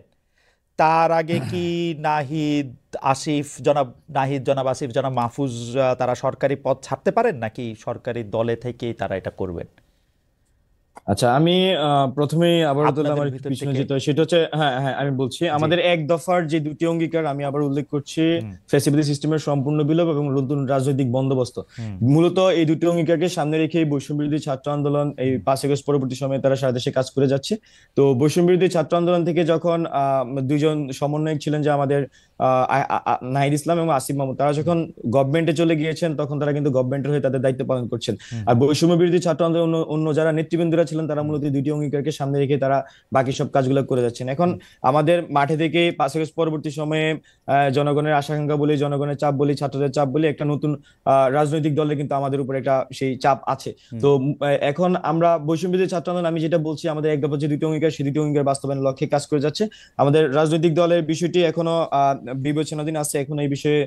তার আগে কি নাহিদ, আসিফ, জনাব নাহিদ, জনাব আসিফ, জনাব মাহফুজ তারা সরকারি পদ ছাড়তে পারেন, নাকি সরকারি দলে থেকেই তারা এটা করবেন? আচ্ছা, আমি প্রথমেই আবারও তাহলে আপনাদের আমার একটু ভিতর পিছনে থেকে। যেতে হয়, সেটা হচ্ছে হ্যাঁ হ্যাঁ আমি বলছি জি। আমাদের এক দফার যে দুটি অঙ্গীকার, আমি আবার উল্লেখ করছি, হুম ফ্যাসিলিটি সিস্টেমের সম্পূর্ণ বিলোপ এবং নতুন রাজনৈতিক বন্দোবস্ত। হুম মূলত এই দুটি অঙ্গীকারকে সামনে রেখে বৈষম্য বিরোধী ছাত্র আন্দোলন এই হুম 5 আগস্ট পরবর্তী সময়ে তারা সারা দেশে কাজ করে যাচ্ছে। তো বৈষম্য বিরোধী ছাত্র আন্দোলন থেকে যখন দুইজন সমন্বয়ক ছিলেন যে আমাদের নাহিদ ইসলাম এবং আসিফ মাহমুদ, তারা যখন গভর্নমেন্টে চলে গিয়েছেন তখন তারা কিন্তু গভর্নমেন্টের হয়ে তাদের দায়িত্ব পালন করছেন। হুম আর বৈষম্য বিরোধী ছাত্র আন্দোলন অন্য যারা নেতৃবৃন্দরা ছিলেন তারা হুম মূলত এই দুটি অঙ্গীকারকে সামনে রেখে তারা বাকি সব কাজগুলো করে যাচ্ছেন। এখন হুম আমাদের মাঠে থেকে 5 আগস্ট পরবর্তী সময়ে জনগণের আশাকাঙ্ক্ষা বলি, জনগণের চাপ বলি, ছাত্রদের চাপ বলি, একটা নতুন রাজনৈতিক দলের কিন্তু আমাদের উপর একটা সেই চাপ আছে। হুম তো এখন আমরা বৈষম্য বিরোধী ছাত্র আন্দোলন, আমি যেটা বলছি আমাদের এক দফা যে দুটি অঙ্গীকার, সেই দুটি অঙ্গীকার বাস্তবায়নের লক্ষ্যে কাজ করে যাচ্ছে। আমাদের রাজনৈতিক দলের বিষয়টি এখনো বিবেচনাধীন আছে, এখনো এই বিষয়ে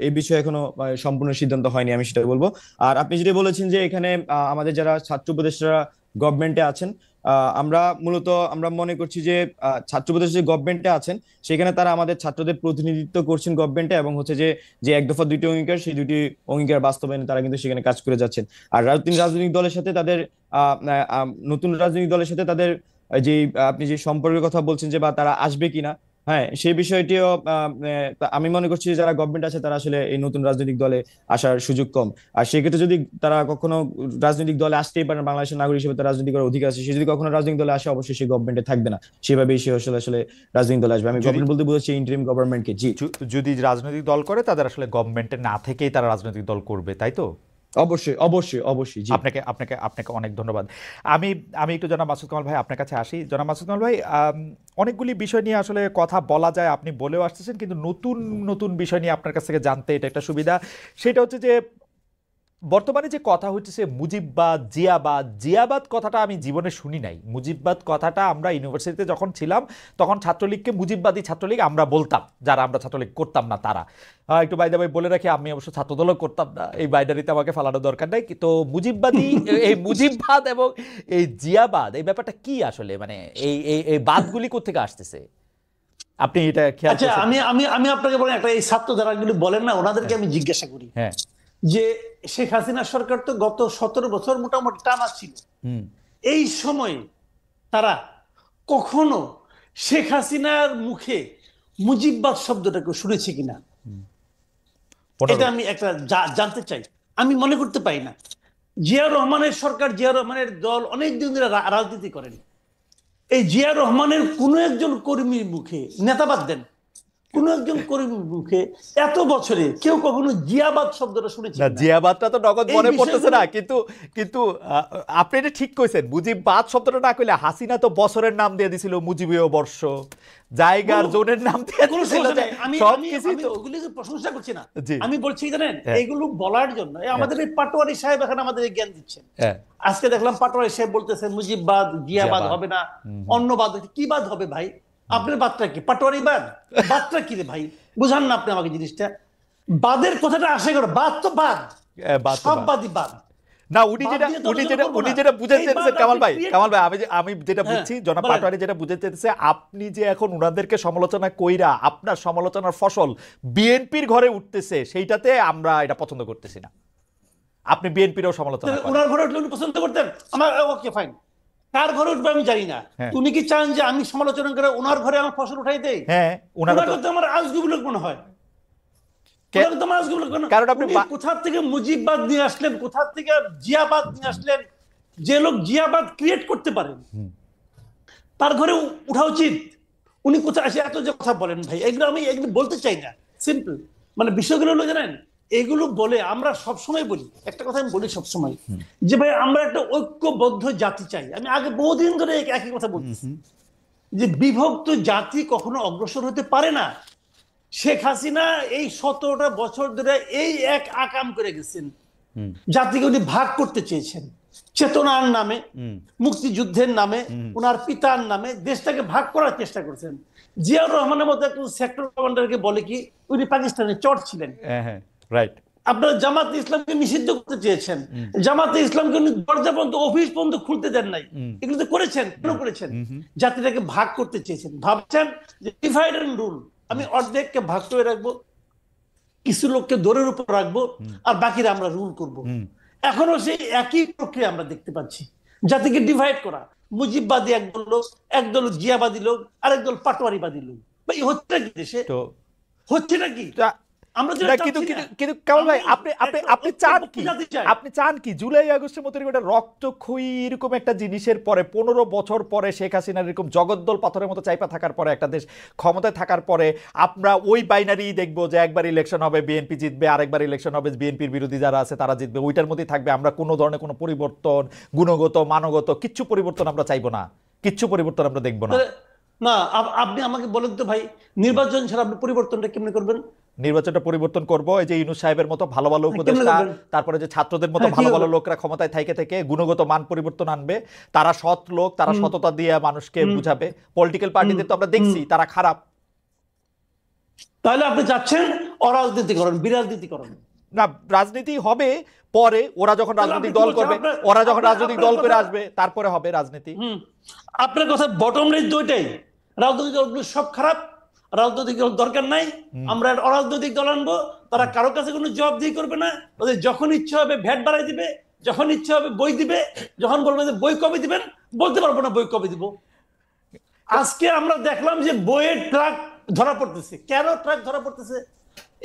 এই বিষয়ে এখনো সম্পূর্ণ সিদ্ধান্ত হয়নি, আমি সেটা বলবো। আর আপনি যেটা বলেছেন যে এখানে আমাদের যারা ছাত্র উপদেষ্টারা গভর্নমেন্টে আছেন, আমরা মনে করছি যে ছাত্র উপদেষ্টা যে গভর্নমেন্টে আছেন সেখানে তারা আমাদের ছাত্রদের প্রতিনিধিত্ব করছেন গভর্নমেন্টে, এবং হচ্ছে যে যে এক দফা দুইটি অঙ্গীকার, সেই দুটি অঙ্গীকার বাস্তবায়নে তারা কিন্তু সেখানে কাজ করে যাচ্ছেন। আর রাজনৈতিক দলের সাথে তাদের নতুন রাজনৈতিক দলের সাথে তাদের যে আপনি যে সম্পর্কের কথা বলছেন যে বা তারা আসবে কিনা, হ্যাঁ সেই বিষয়টিও আমি মনে করছি যে যারা গভর্নমেন্ট আছে তারা আসলে এই নতুন রাজনৈতিক দলে আসার সুযোগ কম। আর সেক্ষেত্রে যদি তারা কখনো রাজনৈতিক দলে আসতেই পারেন, বাংলাদেশের নাগরিক হিসেবে তার রাজনৈতিক করার অধিকার আছে, সে যদি কখনো রাজনৈতিক দলে আসে অবশ্যই সে গভর্নমেন্টে থাকবে না, সেভাবেই সে আসলে আসলে রাজনৈতিক দলে আসবে। আমি যদি গভর্নমেন্ট বলতে বুঝাচ্ছি ইন্টারিম গভর্নমেন্টকে। জি যদি রাজনৈতিক দল করে তাদের আসলে গভর্নমেন্টে না থেকেই তারা রাজনৈতিক দল করবে, তাই তো? অবশ্যই অবশ্যই অবশ্যই, জি। আপনাকে আপনাকে আপনাকে অনেক ধন্যবাদ। আমি আমি একটু জনাব মাসুদ কামাল ভাই আপনার কাছে আসি। জনাব মাসুদ কামাল ভাই, অনেকগুলি বিষয় নিয়ে আসলে কথা বলা যায়, আপনি বলেও আসতেছেন, কিন্তু নতুন নতুন বিষয় নিয়ে আপনার কাছ থেকে জানতে এটা একটা সুবিধা। সেটা হচ্ছে যে বর্তমানে যে কথা হচ্ছে মুজিববাদ, জিয়াবাদ, জিয়াবাদ কথাটা আমি জীবনে শুনি নাই। মুজিববাদ কথাটা আমরা ইউনিভার্সিটিতে যখন ছিলাম তখন ছাত্রলীগকে মুজিববাদী ছাত্রলীগ আমরা বলতাম, যারা আমরা ছাত্রলীগ করতাম না তারা। একটু বাইদা ভাই বলে রাখি, আমি অবশ্য ছাত্রদলও করতাম না, এই বাইডারিতে আমাকে ফালানোর দরকার নাই। তো মুজিববাদী এই মুজিববাদ এবং এই জিয়াবাদ, এই ব্যাপারটা কি আসলে, মানে এই এই এই বাদগুলি কোত্থেকে আসতেছে, আপনি এটা খেয়াল আচ্ছা, করছেন? আমি আমি আমি আপনাকে বলেন, একটা এই ছাত্র যারাগুলি বলেন না, ওনাদেরকে আমি জিজ্ঞাসা করি হ্যাঁ, যে শেখ হাসিনা সরকার তো গত 17 বছর মোটামুটি টানা ছিল, এই সময়ে তারা কখনো শেখ হাসিনার মুখে মুজিববাদ শব্দটাকে শুনেছে কিনা, এটা আমি একটা জানতে চাই। আমি মনে করতে পারি না। জিয়া রহমানের সরকার, জিয়া রহমানের দল অনেক দিন ধরে রাজনীতি করেন। এই জিয়া রহমানের কোন একজন কর্মীর মুখে, নেতাবাদ দেন, কোন একজন কর্মীর মুখে এত বছরে কেউ কখনো জিয়াবাদ শব্দটা শুনেছে না? কিনা? জিয়াবাদটা তো নগদ এই মনে পড়তেছে না, বিষয়গুলো- কিন্তু কিন্তু আপনি এটা ঠিক কইছেন, মুজিববাদ শব্দটা না কইলে হাসিনা তো বছরের নাম দিয়ে দিছিল মুজিবীয় বর্ষ, জায়গার জোনের নাম দিয়ে কোনো দিছিল, সমস্যা নাই। আমি সবকিছুই তো। ওগুলিকে প্রশংসা করছি না, জি। আমি বলছি জানেন, হ্যাঁ। এগুলো বলার জন্য আমাদের এই পাটোয়ারি সাহেব এখন আমাদের জ্ঞান দিচ্ছেন। হ্যাঁ, আজকে দেখলাম পাটোয়ারি সাহেব বলতেছে মুজিববাদ, জিয়াবাদ জিয়াবাদ হবে না, অন্য বাদ হবে। কি বাদ হবে ভাই? আপনার বাদটা কি? পাটোয়ারি বাদ? বাদটা কি রে ভাই? বুঝান না আপনি আমাকে জিনিসটা। বাদের কথাটা আসে করে, বাদ তো বাদ, বাদ তো সব বাদ। বাদই বাদ। না, উনি বাদ যেটা দিয়ে তো উনি আলোচনা যেটা করবো উনি না। যেটা বুঝাতে এই চেয়েছেন বাদ কামাল আপনি ভাই, create কামাল ভাই, আমি যেটা হ্যাঁ, বুঝছি, জনাব বলেন। পাটোয়ারি যেটা বুঝাতে চেয়েছে, আপনি যে এখন উনাদেরকে সমালোচনা কইরা আপনার সমালোচনার ফসল বিএনপির ঘরে উঠতেছে, সেইটাতে আমরা এটা পছন্দ করতেছি না। আপনি বিএনপিরও সমালোচনা করেন। ওনার ঘরে উঠলে উনি পছন্দ করতেন? আমার ওকে ফাইন। কার ঘরে উঠবে আমি জানি না। হ্যাঁ। উনি কি চান যে আমি সমালোচনা করে ওনার ঘরে আমার ফসল উঠাই দেই? হ্যাঁ, ওনারা তো, ওনাকে তো আমার আজগুবি লোক মনে হয়। কে- ওনাকে তো আমার আজগুবি লোক মনে হয়। কারণ আপনি উনি কোথা থেকে মুজিববাদ নিয়ে আসলেন, কোথা থেকে জিয়াবাদ নিয়ে আসলেন? যে লোক জিয়াবাদ ক্রিয়েট করতে পারেন তার ঘরে উঠা উচিত। উনি কোথায় আসে এত যে কথা বলেন ভাই, এগুলো বলতে চাই না। সিম্পল মানে বিষয়গুলো হলো জানেন, এগুলো বলে আমরা সবসময় বলি একটা কথা, আমি বলি সবসময় যে ভাই আমরা একটা ঐক্যবদ্ধ জাতি চাই। আমি আগে বহুদিন ধরে একই কথা বলতেছি যে বিভক্ত জাতি কখনো অগ্রসর হতে পারে না। শেখ হাসিনা এই 17টা বছর ধরে এই এক আকাম করে গেছেন, জাতিকে উনি ভাগ করতে চেয়েছেন চেতনার নামে, মুক্তিযুদ্ধের নামে, ওনার পিতার নামে দেশটাকে ভাগ করার চেষ্টা করেছেন। জিয়াউর রহমানের মতো একজন সেক্টর কমান্ডারকে বলে কি উনি পাকিস্তানে চট ছিলেন। হ্যাঁ, রাইট। আপনারা জামাতে ইসলামকে নিষিদ্ধ করতে চেয়েছেন, জামাতে ইসলামকে উনি দরজা পর্যন্ত, অফিস পর্যন্ত খুলতে দেন নাই। এগুলো তো করেছেন, কেন করেছেন? জাতিটাকে ভাগ করতে চেয়েছেন। ভাবছেন যে ডিভাইড এন্ড রুল, আমি অর্ধেককে ভাগ করে রাখবো, কিছু লোককে দৌড়ের উপর রাখবো, আর বাকিরা আমরা রুল করব। এখনো সেই একই প্রক্রিয়া আমরা দেখতে পাচ্ছি, জাতিকে ডিভাইড করা। মুজিববাদী একদল লোক, একদল জিয়াবাদী লোক, আরেকদল পাটোয়ারিবাদী লোক। ভাই হচ্ছে কি দেশে? তো হচ্ছে নাকি? আমরা যেটা না, চাচ্ছি না। কিন্তু কামাল ভাই, আপনি আপনি আপনি চান কি? জাতি চাই। আপনি চান কি জুলাই আগস্টের মতো এরকম একটা রক্তক্ষয়ী এরকম একটা জিনিসের পরে, 15 বছর পরে, শেখ হাসিনার এরকম জগদ্দল পাথরের মতো চাইপা থাকার পরে, একটা দেশ ক্ষমতায় থাকার পরে আমরা ওই বাইনারি দেখবো যে একবার ইলেকশন হবে বিএনপি জিতবে, আরেকবার ইলেকশন হবে বিএনপির বিরোধী যারা আছে তারা জিতবে, ওইটার মধ্যেই থাকবে। আমরা কোনো ধরনের কোনো পরিবর্তন, গুণগত মানগত কিচ্ছু পরিবর্তন আমরা চাইবো না, কিচ্ছু পরিবর্তন আমরা দেখবো না। না, আপনি আমাকে বলেন তো ভাই, নির্বাচন ছাড়া আপনি পরিবর্তনটা কেমনে করবেন? নির্বাচনটা পরিবর্তন করব এই যে ইউনূস সাহেবের মতো ভালো ভালো উপদেষ্টা, তারপরে যে ছাত্রদের মতো ভালো ভালো লোকরা ক্ষমতায় থেকে গুণগত মান পরিবর্তন আনবে। তারা সৎ লোক, তারা সততা দিয়ে মানুষকে বুঝাবে। পলিটিক্যাল পার্টিদের তো আমরা দেখছি তারা খারাপ। তাহলে আপনি চাচ্ছেন অরাজনীতিকরণ, বিরাজনীতিকরণ? না, রাজনীতি হবে পরে, ওরা যখন রাজনৈতিক দল করবে, ওরা যখন রাজনৈতিক দল করে আসবে তারপরে হবে রাজনীতি। আপনার কথা বটম লাইন দুইটাই, রাজনৈতিক দলগুলো সব খারাপ, রাজনৈতিক দল দরকার নাই, আমরা অরাজনৈতিক দল আনবো, তারা কারো কাছে কোনো জবাবদিহি করবে না, ওদের যখন ইচ্ছা হবে ভ্যাট বাড়াই দিবে, যখন ইচ্ছা হবে বই দিবে, যখন বলবে যে বই কবে দিবেন বলতে পারবো না বই কবে দিব। আজকে আমরা দেখলাম যে বইয়ের ট্রাক ধরা পড়তেছে। কেন ট্রাক ধরা পড়তেছে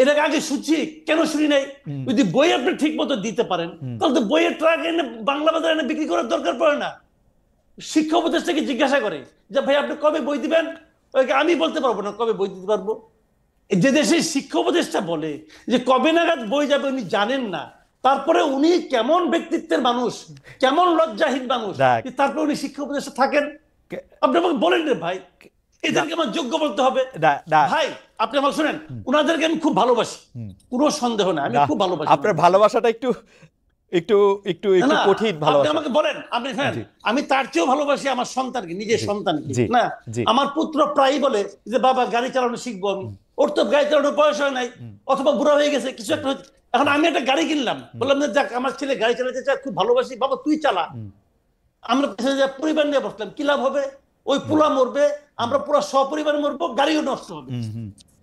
এর আগে শুনছি, কেন শুনি নাই? যদি বই আপনি ঠিক মতো দিতে পারেন তাহলে তো বইয়ের ট্রাক এনে বাংলা বাজারে এনে বিক্রি করার দরকার পড়ে না। শিক্ষা উপদেষ্টাকে জিজ্ঞাসা করে যে ভাই আপনি কবে বই দিবেন, আমি বলতে পারবো না কবে বই দিতে পারবো। যে দেশে শিক্ষা উপদেষ্টা বলে যে কবে নাগাদ বই যাবে উনি জানেন না, তারপরে উনি কেমন ব্যক্তিত্বের মানুষ, কেমন লজ্জাহীন মানুষ, দেখ। তারপরে উনি শিক্ষা উপদেষ্টা থাকেন। আপনি আমাকে বলেন রে ভাই, এদেরকে আমার যোগ্য বলতে হবে? ভাই আপনি আমাকে শুনেন, উনাদেরকে আমি খুব ভালোবাসি, কোনো সন্দেহ নাই, আমি খুব ভালোবাসি। আপনার ভালোবাসাটা একটু একটু একটু একটু কঠিন আপনি ভালোবাসা। আমাকে বলেন, আপনি শুনেন, আমি তার চেয়েও ভালোবাসি আমার সন্তানকে, নিজের সন্তানকে। জি, না, জি। আমার পুত্র প্রায়ই বলে যে বাবা গাড়ি চালানো শিখবো আমি। ওর তো গাড়ি চালানোর বয়স হয় নাই, অথবা বুড়া হয়ে গেছে, কিছু একটা হচ্ছে। এখন আমি একটা গাড়ি কিনলাম, বললাম যে যাক আমার ছেলে গাড়ি চালাতে চায়, খুব ভালোবাসি, বাবা তুই চালা। আমরা পরিবার নিয়ে বসলাম, কি লাভ হবে? ওই পোলা মরবে, আমরা পুরো সপরিবার মরবো, গাড়িও নষ্ট হবে।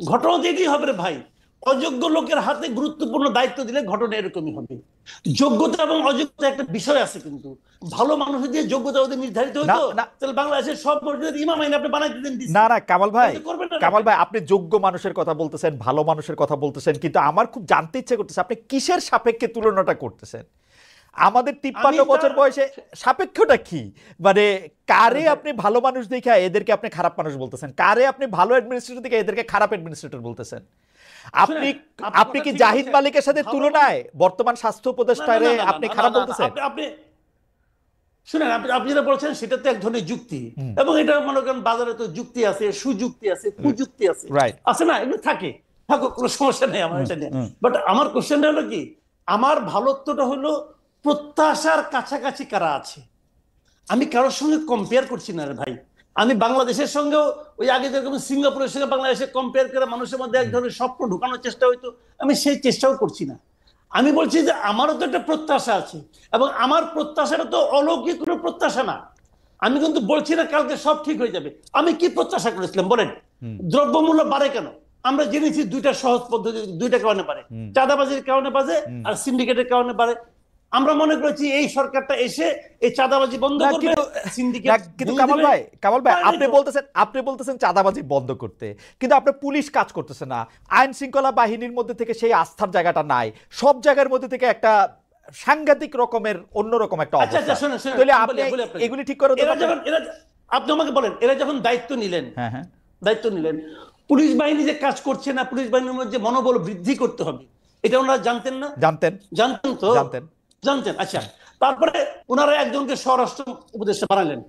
ঘটনা তো এটাই হবে রে ভাই। অযোগ্য লোকের হাতে গুরুত্বপূর্ণ দায়িত্ব দিলে ঘটনা এরকমই হবে। যোগ্যতা এবং অযোগ্যতা একটা বিষয় আছে, কিন্তু ভালো মানুষ দিয়ে যোগ্যতা ওদের নির্ধারিত হতো, তাহলে বাংলাদেশের সব মসজিদের ইমাম আইন আপনি বানাই দিতেন। না না কামাল ভাই, কামাল ভাই আপনি যোগ্য মানুষের কথা বলতেছেন, ভালো মানুষের কথা বলতেছেন, কিন্তু আমার খুব জানতে ইচ্ছে করতেছে আপনি কিসের সাপেক্ষে তুলনাটা করতেছেন? আমাদের 53 বছর বয়সে সাপেক্ষটা কি? মানে কারে আপনি ভালো মানুষ দেখে এদেরকে আপনি খারাপ মানুষ বলতেছেন, কারে আপনি ভালো অ্যাডমিনিস্ট্রেটর দেখে এদেরকে খারাপ অ্যাডমিনিস্ট্রেটর বলতেছেন? আপনি কি জাহিদ মালিকের সাথে তুলনায় বর্তমান স্বাস্থ্য উপদেষ্টারে আপনি খারাপ বলতেছেন? আপনি শুনেন, আপনি যেটা বলছেন সেটা তো এক ধরনের যুক্তি, এবং এটা মনে করেন বাজারে তো যুক্তি আছে, সুযুক্তি আছে, কুযুক্তি আছে, আছে না? এগুলো থাকে, থাকুক, কোনো সমস্যা নেই আমার এটা নিয়ে। বাট আমার কোশ্চেনটা হলো কি, আমার ভালোত্বটা হলো প্রত্যাশার কাছাকাছি কারা আছে। আমি কারোর সঙ্গে কম্পেয়ার করছি না রে ভাই। আমি বাংলাদেশের সঙ্গেও ওই আগে যেরকম সিঙ্গাপুরের সঙ্গে বাংলাদেশে কম্পেয়ার করে মানুষের মধ্যে এক ধরনের স্বপ্ন ঢুকানোর চেষ্টা হইতো, আমি সেই চেষ্টাও করছি না। আমি বলছি যে আমারও তো একটা প্রত্যাশা আছে, এবং আমার প্রত্যাশাটা তো অলৌকিক কোনো প্রত্যাশা না। আমি কিন্তু বলছি না কালকে সব ঠিক হয়ে যাবে। আমি কি প্রত্যাশা করেছিলাম বলেন? দ্রব্যমূল্য বাড়ে কেন? আমরা জেনেছি দুইটা সহজ পদ্ধতি, দুইটা কারণে বাড়ে, চাঁদাবাজির কারণে বাড়ে আর সিন্ডিকেটের কারণে বাড়ে। আমরা মনে করেছি এই সরকারটা এসে এই চাঁদাবাজি বন্ধ করবে, সিন্ডিকেট। কিন্তু কামাল ভাই আপনি বলতেছেন চাঁদাবাজি বন্ধ করতে, কিন্তু আপনার পুলিশ কাজ করতেছে না, আইন শৃঙ্খলা বাহিনীর মধ্যে থেকে সেই আস্থার জায়গাটা নাই, সব জায়গার মধ্যে থেকে একটা সাংঘাতিক রকমের অন্যরকম একটা অবস্থা। তাহলে আপনি এগুলি ঠিক করে দেবেন? আপনি আমাকে বলেন, এরা যখন দায়িত্ব নিলেন, পুলিশ বাহিনী যে কাজ করছে না, পুলিশ বাহিনীর মধ্যে মনোবল বৃদ্ধি করতে হবে, এটা ওনারা জানতেন না? জানতেন তো, জানতেন। আচ্ছা, তারপরে ওনারা একজনকে স্বরাষ্ট্র উপদেষ্টা বানালেন,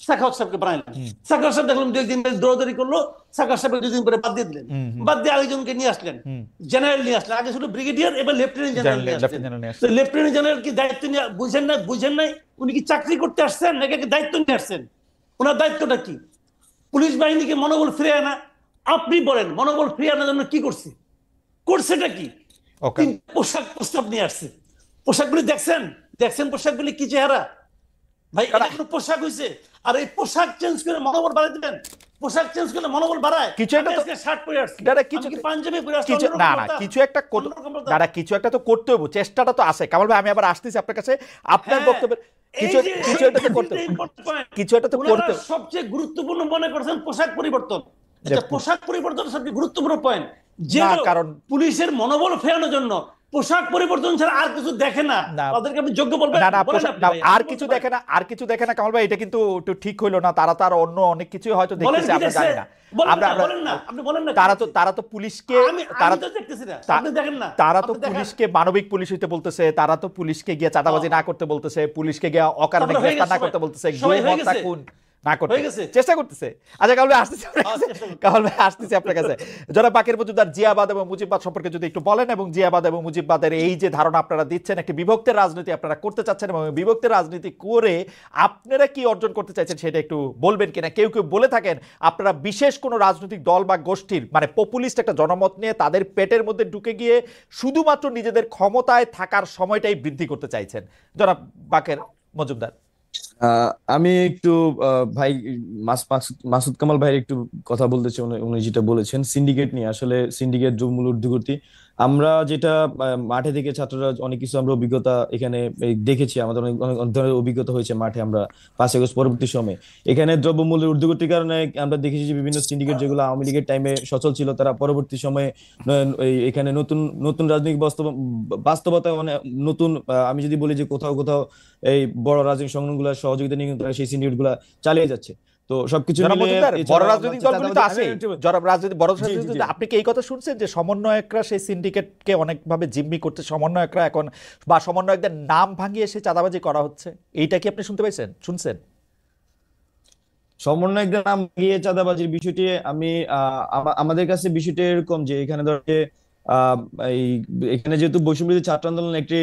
সাখাওয়াত সাহেবকে বানালেন। সাখাওয়াত সাহেব দেখলাম 2 দিন দৌড়াদৌড়ি করলো, সাখাওয়াত সাহেব 2 দিন পরে বাদ দিয়ে দিলেন, বাদ দিয়ে আরেকজনকে নিয়ে আসলেন, জেনারেল নিয়ে আসলেন। আগে ছিল ব্রিগেডিয়ার, এবার লেফটেন্যান্ট জেনারেল নিয়ে আসলেন। লেফটেন্যান্ট জেনারেল কি দায়িত্ব নিয়ে বুঝেন নাই উনি কি চাকরি করতে আসছেন নাকি দায়িত্ব নিয়ে আসছেন? ওনার দায়িত্বটা কি? পুলিশ বাহিনীকে মনোবল ফিরে আনা। আপনি বলেন মনোবল ফিরে আনার জন্য কি করছেটা কি? পোশাক প্রস্তাব নিয়ে আসছে। পোশাকগুলি দেখছেন পোশাকগুলি কি চেহারা ভাই? এটা কোনো পোশাক হয়েছে? আর এই পোশাক চেঞ্জ করে মনোবল বাড়াই দিবেন? পোশাক চেঞ্জ করলে মনোবল বাড়ায়? কিছু একটা তো শার্ট পরে আসছি, পাঞ্জাবি পরে আসছি, কিছু একটা তো করতে হবে, চেষ্টাটা তো আছে। কামাল ভাই আমি আবার আসতেছি আপনার কাছে, আপনার বক্তব্যের কিছু একটা তো করতে। সবচেয়ে গুরুত্বপূর্ণ মনে করছেন পোশাক পরিবর্তন। পোশাক পরিবর্তন সবচেয়ে গুরুত্বপূর্ণ পয়েন্ট, যে কারণ পুলিশের মনোবল ফেরানোর জন্য পোশাক পরিবর্তন ছাড়া আর কিছু দেখে না। তাদেরকে আপনি যোগ্য বলবেন? আর কিছু দেখে না কামাল ভাই, এটা কিন্তু একটু ঠিক হইলো না। তারা তার অন্য অনেক কিছু হয়তো দেখতেছে, আমরা জানি না। তারা তো পুলিশকে মানবিক পুলিশ হইতে বলতেছে, তারা তো পুলিশকে গিয়ে চাঁদাবাজি না করতে বলতেছে, পুলিশকে গিয়ে অকারণে গ্রেফতার না করতে বলতেছে, না করতে চেষ্টা করতেছে। আচ্ছা কামাল ভাই আসতেছে আপনার কাছে। জনাব বাকের মজুমদার, জিয়াবাদ এবং মুজিববাদ সম্পর্কে যদি একটু বলেন, এবং জিয়াবাদ এবং মুজিববাদের এই যে ধারণা আপনারা দিচ্ছেন, একটি বিভক্তের রাজনীতি আপনারা করতে চাচ্ছেন, এবং বিভক্তের রাজনীতি করে আপনারা কি অর্জন করতে চাইছেন সেটা একটু বলবেন কিনা? কেউ বলে থাকেন আপনারা বিশেষ কোনো রাজনৈতিক দল বা গোষ্ঠীর মানে পপুলিস্ট একটা জনমত নিয়ে তাদের পেটের মধ্যে ঢুকে গিয়ে শুধুমাত্র নিজেদের ক্ষমতায় থাকার সময়টাই বৃদ্ধি করতে চাইছেন। জনাব বাকের মজুমদার। আমি একটু ভাই মাসুদ কামাল ভাইয়ের একটু কথা বলতে চাই। উনি যেটা বলেছেন সিন্ডিকেট নিয়ে, আসলে সিন্ডিকেট মূল ঊর্ধ্বগতি আমরা যেটা মাঠে থেকে ছাত্ররা অনেক কিছু আমরা অভিজ্ঞতা এখানে দেখেছি, আমাদের অনেক অনেক ধরনের অভিজ্ঞতা হয়েছে মাঠে। আমরা 5 আগস্ট পরবর্তী সময়ে এখানে দ্রব্যমূল্যের ঊর্ধ্বগতির কারণে আমরা দেখেছি যে বিভিন্ন সিন্ডিকেট যেগুলো আওয়ামী লীগের টাইমে সচল ছিল, তারা পরবর্তী সময়ে এখানে নতুন নতুন রাজনৈতিক বাস্তবতায় নতুন, আমি যদি বলি যে কোথাও কোথাও এই বড় রাজনৈতিক সংগঠনগুলোর সহযোগিতা নিয়ে তারা সেই সিন্ডিকেট গুলা চালিয়ে যাচ্ছে। তো সবকিছু জনাব মিলিয়ে মজুমদার, বড় এছাড়াও রাজনৈতিক দলগুলি তো আছে, বড় জি, জি, রাজনৈতিক জি। দল, আপনি কি এই কথা শুনছেন যে সমন্বয়করা সেই সিন্ডিকেটকে অনেকভাবে জিম্মি করতে, সমন্বয়করা এখন বা সমন্বয়কদের নাম ভাঙিয়ে সে চাঁদাবাজি করা হচ্ছে, এইটা কি আপনি শুনতে পাইছেন, শুনছেন? সমন্বয়কদের নাম গিয়ে চাঁদাবাজির বিষয়টি আমি আমাদের কাছে বিষয়টি এরকম যে এখানে ধর যে, আহ, এই এখানে যেহেতু বৈষম্যবিরোধী ছাত্র আন্দোলন একটি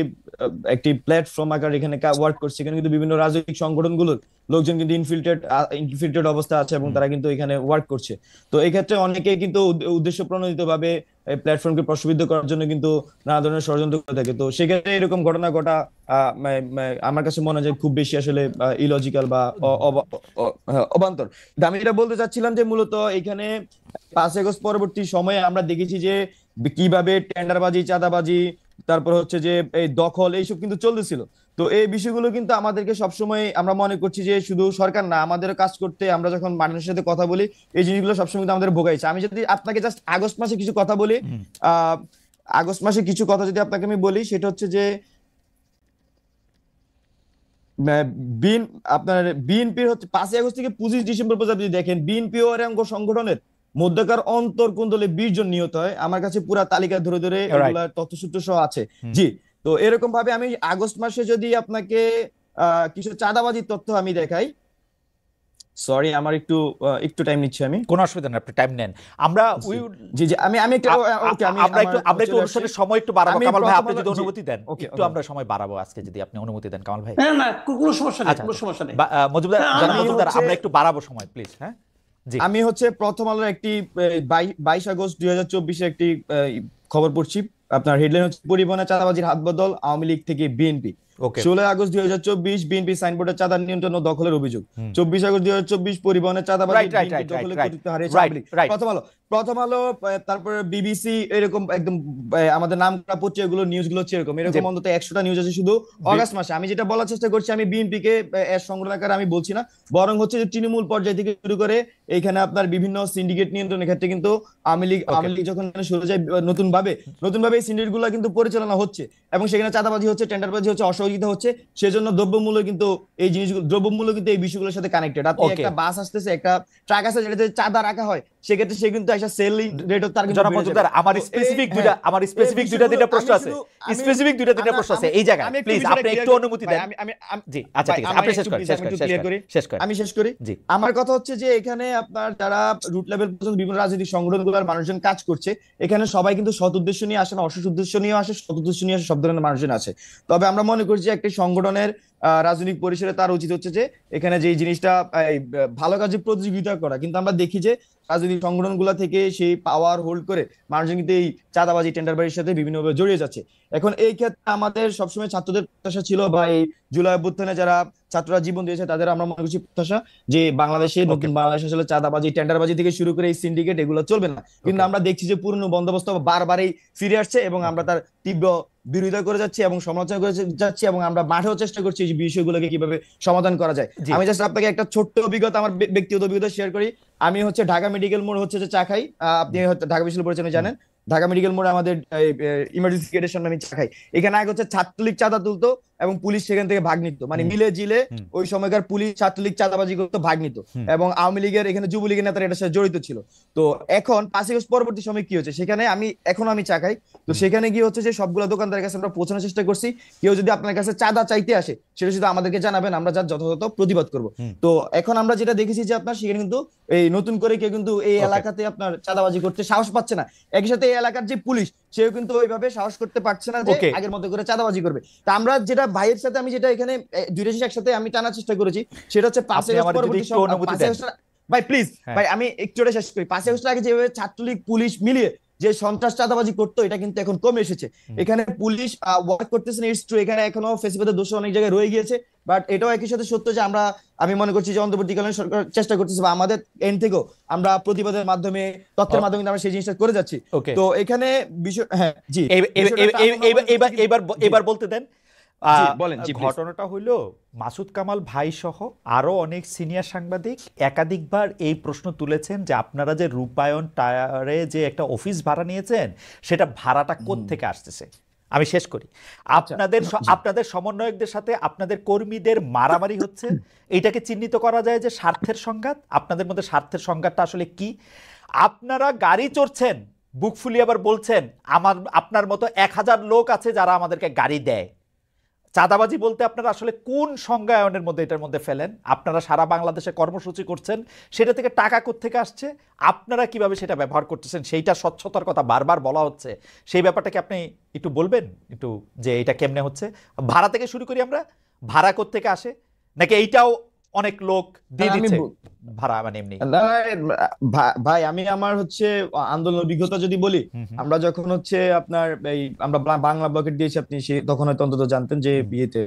একটি প্ল্যাটফর্ম আকার এখানে ওয়ার্ক করছে, এখানে কিন্তু বিভিন্ন রাজনৈতিক সংগঠনগুলোর লোকজন কিন্তু ইনফিল্ট্রেটেড অবস্থা আছে এবং তারা কিন্তু এখানে ওয়ার্ক করছে। তো এই ক্ষেত্রে অনেকেই কিন্তু উদ্দেশ্য প্রণোদিত ভাবে এই প্ল্যাটফর্মকে প্রশ্নবিদ্ধ করার জন্য কিন্তু নানা ধরনের ষড়যন্ত্র করে থাকে। তো সেক্ষেত্রে এরকম ঘটনা ঘটা আমার কাছে মনে হয় যে খুব বেশি আসলে ইলজিক্যাল বা অবান্তর। কিন্তু আমি এটা বলতে চাচ্ছিলাম যে মূলত এখানে 5 আগস্ট পরবর্তী সময়ে আমরা দেখেছি যে কিভাবে টেন্ডারবাজি, চাঁদাবাজি, তারপর হচ্ছে যে এই দখল, এইসব কিন্তু চলতেছিল। তো এই বিষয়গুলো কিন্তু আমাদেরকে সবসময় আমরা মনে করছি যে শুধু সরকার না, আমাদেরও কাজ করতে, আমরা যখন মানুষের সাথে কথা বলি এই জিনিসগুলো সবসময় কিন্তু আমাদের ভোগাইছে। আমি যদি আপনাকে জাস্ট আগস্ট মাসে কিছু কথা বলি, আহ আগস্ট মাসে কিছু কথা যদি আপনাকে আমি বলি, সেটা হচ্ছে যে বিন আপনার বিএনপির হচ্ছে 5 আগস্ট থেকে 25 ডিসেম্বর পর্যন্ত যদি দেখেন, বিএনপি ও এর অঙ্গ সংগঠনের মধ্যকার অন্তর কুন্দলে 20 জন নিহত হয়। আমার কাছে পুরা তালিকা ধরে ধরে রাইট। এগুলা তথ্যসূত্র সহ আছে। জি। তো এরকম ভাবে আমি আগস্ট মাসে যদি আপনাকে কিছু চাঁদাবাজির তথ্য আমি দেখাই, সরি আমার একটু একটু টাইম নিচ্ছি আমি। কোনো অসুবিধা নেই, আপনি টাইম নেন। আমরা জি জি জি, আমি একটু ওকে, আমি আমরা একটু অনুষ্ঠানের সময় একটু বাড়াবো, আমি কামাল ভাই আপনি প্রথম যদি জি, অনুমতি দেন, ওকে একটু ওকে আমরা সময় বাড়াবো আজকে, যদি আপনি অনুমতি দেন কামাল ভাই। না না, কোনো সমস্যা নেই, আচ্ছা কোনো সমস্যা নেই। মজুমদার, হ্যাঁ, জনাব আমি মজুমদার, হচ্ছে- আমরা একটু বাড়াবো সময় প্লিজ। হ্যাঁ জি। আমি হচ্ছে প্রথম আলোর একটি 22 আগস্ট 2024 একটি খবর পড়ছি। আপনার হেডলাইন হচ্ছে পরিবহনে চাঁদাবাজির হাত বদল আওয়ামী লীগ থেকে বিএনপি। ওকে। 16 আগস্ট 2024 বিএনপি সাইনবোর্ডে চাঁদা নিয়ন্ত্রণ ও দখলের অভিযোগ। 24 আগস্ট 2024 পরিবহনে চাঁদাবাজি রাইট রাইট বিএনপির রাইট রাইট দখলে রাইট কর্তৃত্ব হারিয়েছে রাইট আওয়ামী লীগ। রাইট। প্রথম আলো তারপরে বিবিসি, এরকম একদম আমাদের নাম করা পত্রিকাগুলো নিউজগুলো হচ্ছে এরকম অন্তত 100টা নিউজ আছে শুধু অগাস্ট মাসে। আমি যেটা বলার চেষ্টা করছি, আমি বিএনপি কে এর সংগঠন আকারে আমি বলছি না, বরং হচ্ছে যে তৃণমূল পর্যায় থেকে শুরু করে এখানে আপনার বিভিন্ন সিন্ডিকেট নিয়ন্ত্রণের ক্ষেত্রে কিন্তু আওয়ামী লীগ যখন সরে যায়, নতুন ভাবে এই সিন্ডিকেট গুলো কিন্তু পরিচালনা হচ্ছে এবং সেখানে চাঁদাবাজি হচ্ছে, টেন্ডারবাজি হচ্ছে, অসহযোগিতা হচ্ছে। সেজন্য দ্রব্যমূল্য কিন্তু এই জিনিসগুলো, দ্রব্যমূল্য কিন্তু এই বিষয়গুলোর সাথে কানেক্টেড। আপনি একটা বাস আসতেছে, একটা ট্রাক আছে, যেটাতে চাঁদা রাখা হয়, সেক্ষেত্রে সে কিন্তু একটা সেলিং রেট তার কিন্তু জনাব বেড়ে মজুমদার, যাবে। আমার তো স্পেসিফিক হ্যাঁ, দুইটা আমার স্পেসিফিক দুইটা তিনটা প্রশ্ন আমি আছে, শুধু- আমি- স্পেসিফিক দুইটা তিনটা আমি- প্রশ্ন আছে আমি- এই জায়গায়, আমি একটু প্লিজ বিষয়টা আপনি clear একটু করি। অনুমতি ভাই, দেন। আমি- জি আচ্ছা ভাই, ঠিক আছে, আমার আপনি শেষ একটু করেন, please, শেষ আমি করেন, একটু শেষ clear করেন, করি। শেষ করেন। আমি শেষ করি। জি। আমার কথা হচ্ছে যে এখানে আপনার যারা রুট লেভেল পর্যন্ত বিভিন্ন রাজনৈতিক সংগঠনগুলোর মানুষজন কাজ করছে, এখানে সবাই কিন্তু সৎ উদ্দেশ্য নিয়ে আসে না, অসৎ উদ্দেশ্য নিয়ে আসে, সৎ উদ্দেশ্য নিয়ে আসে, সব ধরনের মানুষজন আছে। তবে আমরা মনে করি যে একটি সংগঠনের রাজনৈতিক পরিসরে তার উচিত হচ্ছে যে এখানে যে জিনিসটা ভালো কাজে প্রতিযোগিতা করা। কিন্তু আমরা দেখি যে রাজনৈতিক সংগঠনগুলো থেকে সেই পাওয়ার হোল্ড করে মানুষজন কিন্তু এই চাঁদাবাজি, টেন্ডারবাজির সাথে বিভিন্নভাবে জড়িয়ে যাচ্ছে। এখন এই ক্ষেত্রে আমাদের সবসময় ছাত্রদের প্রত্যাশা ছিল, বা এই জুলাই অভ্যুত্থানে যারা ছাত্ররা জীবন দিয়েছে তাদের আমরা মনে করছি প্রত্যাশা যে বাংলাদেশে, নতুন বাংলাদেশ আসলে চাঁদাবাজি, টেন্ডারবাজি থেকে শুরু করে এই সিন্ডিকেট এগুলো চলবে না। কিন্তু আমরা দেখছি যে পুরনো বন্দোবস্ত বারবারই ফিরে আসছে এবং আমরা তার তীব্র বিরোধিতা করে যাচ্ছি এবং সমালোচনা করে যাচ্ছি এবং আমরা মাঠেও চেষ্টা করছি এই বিষয়গুলোকে কিভাবে সমাধান করা যায়। জি। আমি জাস্ট আপনাকে একটা ছোট্ট অভিজ্ঞতা, আমার ব্যক্তিগত অভিজ্ঞতা শেয়ার করি। আমি হচ্ছে ঢাকা মেডিকেল মোড় হচ্ছে যে চা খাই, আপনি হয়তো ঢাকা বিশ্ববিদ্যালয় পরিচালনা জানেন, ঢাকা মেডিকেল মোড়ে আমাদের ইমার্জেন্সি গেটের সামনে আমি চা খাই। এখানে আগে হচ্ছে ছাত্রলীগ চাঁদা তুলতো এবং পুলিশ সেখান থেকে ভাগ নিত, মানে মিলে জিলে ওই সময়কার পুলিশ ছাত্রলীগ চাঁদাবাজি করতো, ভাগ নিত, এবং আওয়ামী লীগের এখানে যুবলীগের নেতারা এটার সাথে জড়িত ছিল। তো এখন 5 আগস্ট পরবর্তী সময় কি হচ্ছে, সেখানে আমি চা খাই, তো সেখানে গিয়ে হচ্ছে যে সবগুলো দোকানদারের কাছে আমরা পৌঁছানোর চেষ্টা করছি, কেউ যদি আপনার কাছে চাঁদা চাইতে আসে সেটা শুধু আমাদেরকে জানাবেন, আমরা যার যথাযথ প্রতিবাদ করব। তো এখন আমরা যেটা দেখেছি যে আপনার সেখানে কিন্তু এই নতুন করে কেউ কিন্তু এই এলাকাতে আপনার চাঁদাবাজি করতে সাহস পাচ্ছে না। একই সাথে এই এলাকার যে পুলিশ, সেও কিন্তু ওইভাবে সাহস করতে পারছে না যে আগের মতো করে চাঁদাবাজি করবে। তা আমরা যেটা ভাইয়ের সাথে আমি যেটা এখানে দুইটা জিনিস একসাথে আমি টানার চেষ্টা করেছি, সেটা হচ্ছে 5 আগস্ট পরবর্তী ভাই প্লিজ ভাই আমি একটু শেষ করি। 5 আগস্ট আগে যেভাবে ছাত্রলীগ পুলিশ মিলিয়ে যে সন্ত্রাস চাঁদাবাজি করতো, এটা কিন্তু এখন কমে এসেছে। এখানে পুলিশ ওয়ার্ক করতেছে না, ইটস ট্রু, এখানে এখনো ফেসিবাদের দোষ অনেক জায়গায় রয়ে গিয়েছে, বাট এটাও একই সাথে সত্য যে আমি মনে করছি যে অন্তর্বর্তীকালীন সরকার চেষ্টা করতেছে, বা আমাদের এন্ড থেকেও আমরা প্রতিবাদের মাধ্যমে, তথ্যের মাধ্যমে আমরা সেই জিনিসটা করে যাচ্ছি। তো এখানে বিষয়, হ্যাঁ জি, এবার বলতে দেন। বলেন। ঘটনাটা হইলো মাসুদ কামাল ভাই সহ আরো অনেক সিনিয়র সাংবাদিক একাধিকবার এই প্রশ্ন তুলেছেন যে আপনারা যে রূপায়ণ টায়ারে যে একটা অফিস ভাড়া নিয়েছেন, সেটা ভাড়াটা কোত্থেকে আসতেছে। আমি শেষ করি। আপনাদের সমন্বয়কদের সাথে আপনাদের কর্মীদের মারামারি হচ্ছে, এইটাকে চিহ্নিত করা যায় যে স্বার্থের সংঘাত। আপনাদের মধ্যে স্বার্থের সংঘাতটা আসলে কি? আপনারা গাড়ি চড়ছেন, বুক ফুলিয়ে আবার বলছেন আপনার মতো 1000 লোক আছে যারা আমাদেরকে গাড়ি দেয়। চাঁদাবাজি বলতে আপনারা আসলে কোন সংজ্ঞায়নের মধ্যে এটার মধ্যে ফেলেন? আপনারা সারা বাংলাদেশে কর্মসূচি করছেন, সেটা থেকে টাকা কোত্থেকে আসছে, আপনারা কিভাবে সেটা ব্যবহার করতেছেন, সেইটা স্বচ্ছতার কথা বারবার বলা হচ্ছে, সেই ব্যাপারটাকে আপনি একটু বলবেন একটু, যে এটা কেমনে হচ্ছে? ভাড়া থেকে শুরু করি আমরা, ভাড়া কোত্থেকে আসে, নাকি এইটাও অনেক লোক দিয়ে দিচ্ছে ভাড়া, মানে এমনি? ভাই আমি আমার হচ্ছে আন্দোলন অভিজ্ঞতা যদি বলি, আমরা যখন হচ্ছে আপনার এই আমরা বাংলা ব্লকেট দিয়েছি, আপনি তখন হয়তো অন্তত জানতেন যে বিয়েতে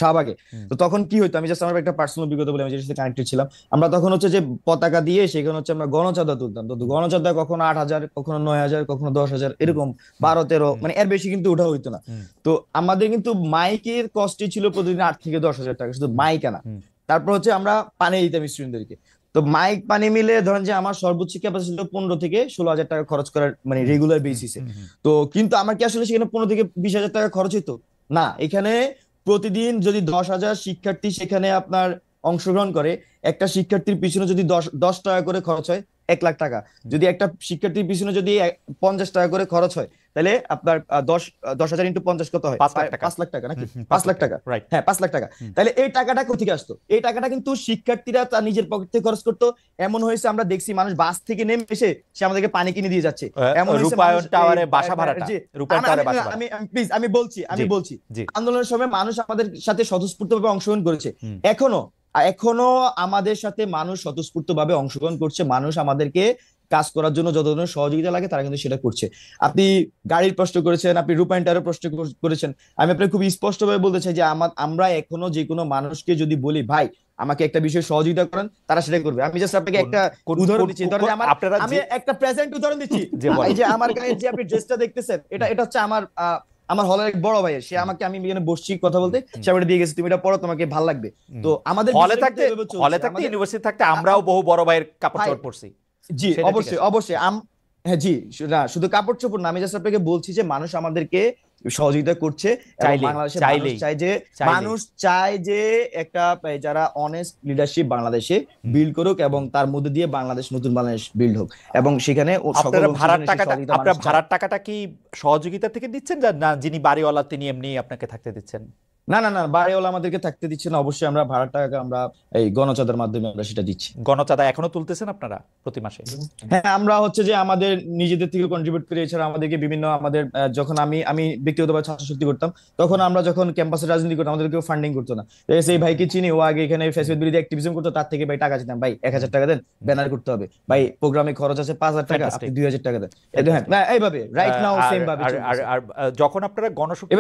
শাহবাগে, তো তখন কি হইতো, আমি জাস্ট আমার একটা পার্সোনাল অভিজ্ঞতা বলি, আমি যেটার সাথে কানেক্টেড ছিলাম। আমরা তখন হচ্ছে যে পতাকা দিয়ে সেখানে হচ্ছে আমরা গণচাঁদা তুলতাম, তো গণচাঁদা কখনো 8000, কখনো 9000, কখনো 10000, এরকম 12-13, মানে এর বেশি কিন্তু ওঠা হইতো না। তো আমাদের কিন্তু মাইকের কস্টই ছিল প্রতিদিন 8 থেকে 10,000 টাকা, শুধু মাইক আনা। তারপর হচ্ছে আমরা পানি দিতাম স্টুডেন্টদেরকে, তো মাইক পানি মিলে ধরেন যে আমার সর্বোচ্চ ক্যাপাসিটি ছিল 15 থেকে 16,000 টাকা খরচ করার, মানে রেগুলার বেসিসে। তো কিন্তু আমার কি আসলে সেখানে 15 থেকে 20,000 টাকা খরচ হইতো না? এখানে প্রতিদিন যদি 10,000 শিক্ষার্থী সেখানে আপনার অংশগ্রহণ করে, একটা শিক্ষার্থীর পিছনে যদি 10 টাকা করে খরচ হয়, 1 লাখ টাকা। যদি একটা শিক্ষার্থীর পিছনে যদি 50 টাকা করে খরচ হয়, তাহলে আপনার 10,000 ইন্টু 50 কত হয়? 5 লাখ টাকা নাকি? 5 লাখ টাকা, হ্যাঁ 5 লাখ টাকা। তাহলে এই টাকাটা কোথেকে আসতো? এই টাকাটা কিন্তু শিক্ষার্থীরা তার নিজের পকেট থেকে খরচ করতো। এমন হয়েছে আমরা দেখছি মানুষ বাস থেকে নেমে এসে সে আমাদেরকে পানি কিনে দিয়ে যাচ্ছে। এমন হয়েছে রূপায়ণ টাওয়ারে বাসা ভাড়াটা, রূপায়ণ টাওয়ারে বাসা ভাড়া। প্লিজ আমি বলছি আন্দোলনের সময় মানুষ আমাদের সাথে স্বতঃস্ফূর্তভাবে অংশগ্রহণ করেছে, এখনো আমাদের সাথে মানুষ স্বতঃস্ফূর্তভাবে অংশগ্রহণ করছে। মানুষ আমাদেরকে কাজ করার জন্য যত ধরনের সহযোগিতা লাগে তারা কিন্তু সেটা করছে। আপনি গাড়ির প্রশ্ন করেছেন, আপনি রূপায়ণ টাওয়ারের প্রশ্ন করেছেন, আমি আপনাকে খুব স্পষ্টভাবে বলতে চাই যে আমরা এখনো যে কোনো মানুষকে যদি বলি ভাই আমাকে একটা বিষয়ে সহযোগিতা করেন, তারা সেটা করবে। আমি জাস্ট আপনাকে একটা উদাহরণ দিচ্ছি, আমি একটা প্রেজেন্ট উদাহরণ দিচ্ছি। এই যে আমার গায়ে যে আপনি ড্রেসটা দেখতেছেন, এটা হচ্ছে আমার হলের এক বড় ভাই, সে আমাকে, আমি এখানে বসছি কথা বলতে, সে আমাকে দিয়ে গেছে, তুমি এটা পড়ো, তোমাকে ভালো লাগবে। তো আমাদের হলে থাকতে ইউনিভার্সিটি থাকতে আমরাও বহু বড় ভাইয়ের কাপড় চোপড় পরছি। জি অবশ্যই হ্যাঁ জি, না শুধু কাপড় চোপড় না, আমি জাস্ট আপনাকে বলছি যে মানুষ আমাদেরকে সহযোগিতা করছে। মানুষ চায় যে একটা যারা অনেস্ট লিডারশিপ বাংলাদেশে বিল্ড করুক, এবং তার মধ্যে দিয়ে নতুন বাংলাদেশ বিল্ড হোক, এবং সেখানে আপনারা ভাড়ার টাকাটা কি সহযোগিতা থেকে দিচ্ছেন, না যিনি বাড়িওয়ালা তিনি এমনি আপনাকে থাকতে দিচ্ছেন? না, বাড়িওয়ালা আমাদেরকে থাকতে দিচ্ছে না, অবশ্যই আমরা ভাড়ার টাকা আমরা এই গণচাঁদার মাধ্যমে আমরা সেটা দিচ্ছি। গণচাঁদা এখনো তুলতেছেন আপনারা প্রতি মাসে? হ্যাঁ, আমরা হচ্ছে যে আমাদের নিজেদের থেকে কন্ট্রিবিউট করে, এছাড়া আমাদেরকে বিভিন্ন যখন আমি ব্যক্তিগতভাবে ছাত্র শক্তি করতাম, তখন আমরা যখন ক্যাম্পাসে রাজনীতি করতাম আমাদের কেউ ফান্ডিং করতো না। সেই ভাইকে চিনি, ও আগে এখানে ফ্যাসিলিটি বিরোধী অ্যাক্টিভিজম করতো, তার থেকে ভাই টাকা চিনতাম, ভাই 1000 টাকা দেন, ব্যানার করতে হবে, ভাই প্রোগ্রামে খরচ আছে 5000 টাকা, আপনি 2000 টাকা দেন। এইভাবে রাইট নাও সেম ভাবে। আর যখন আপনারা গণশক্তি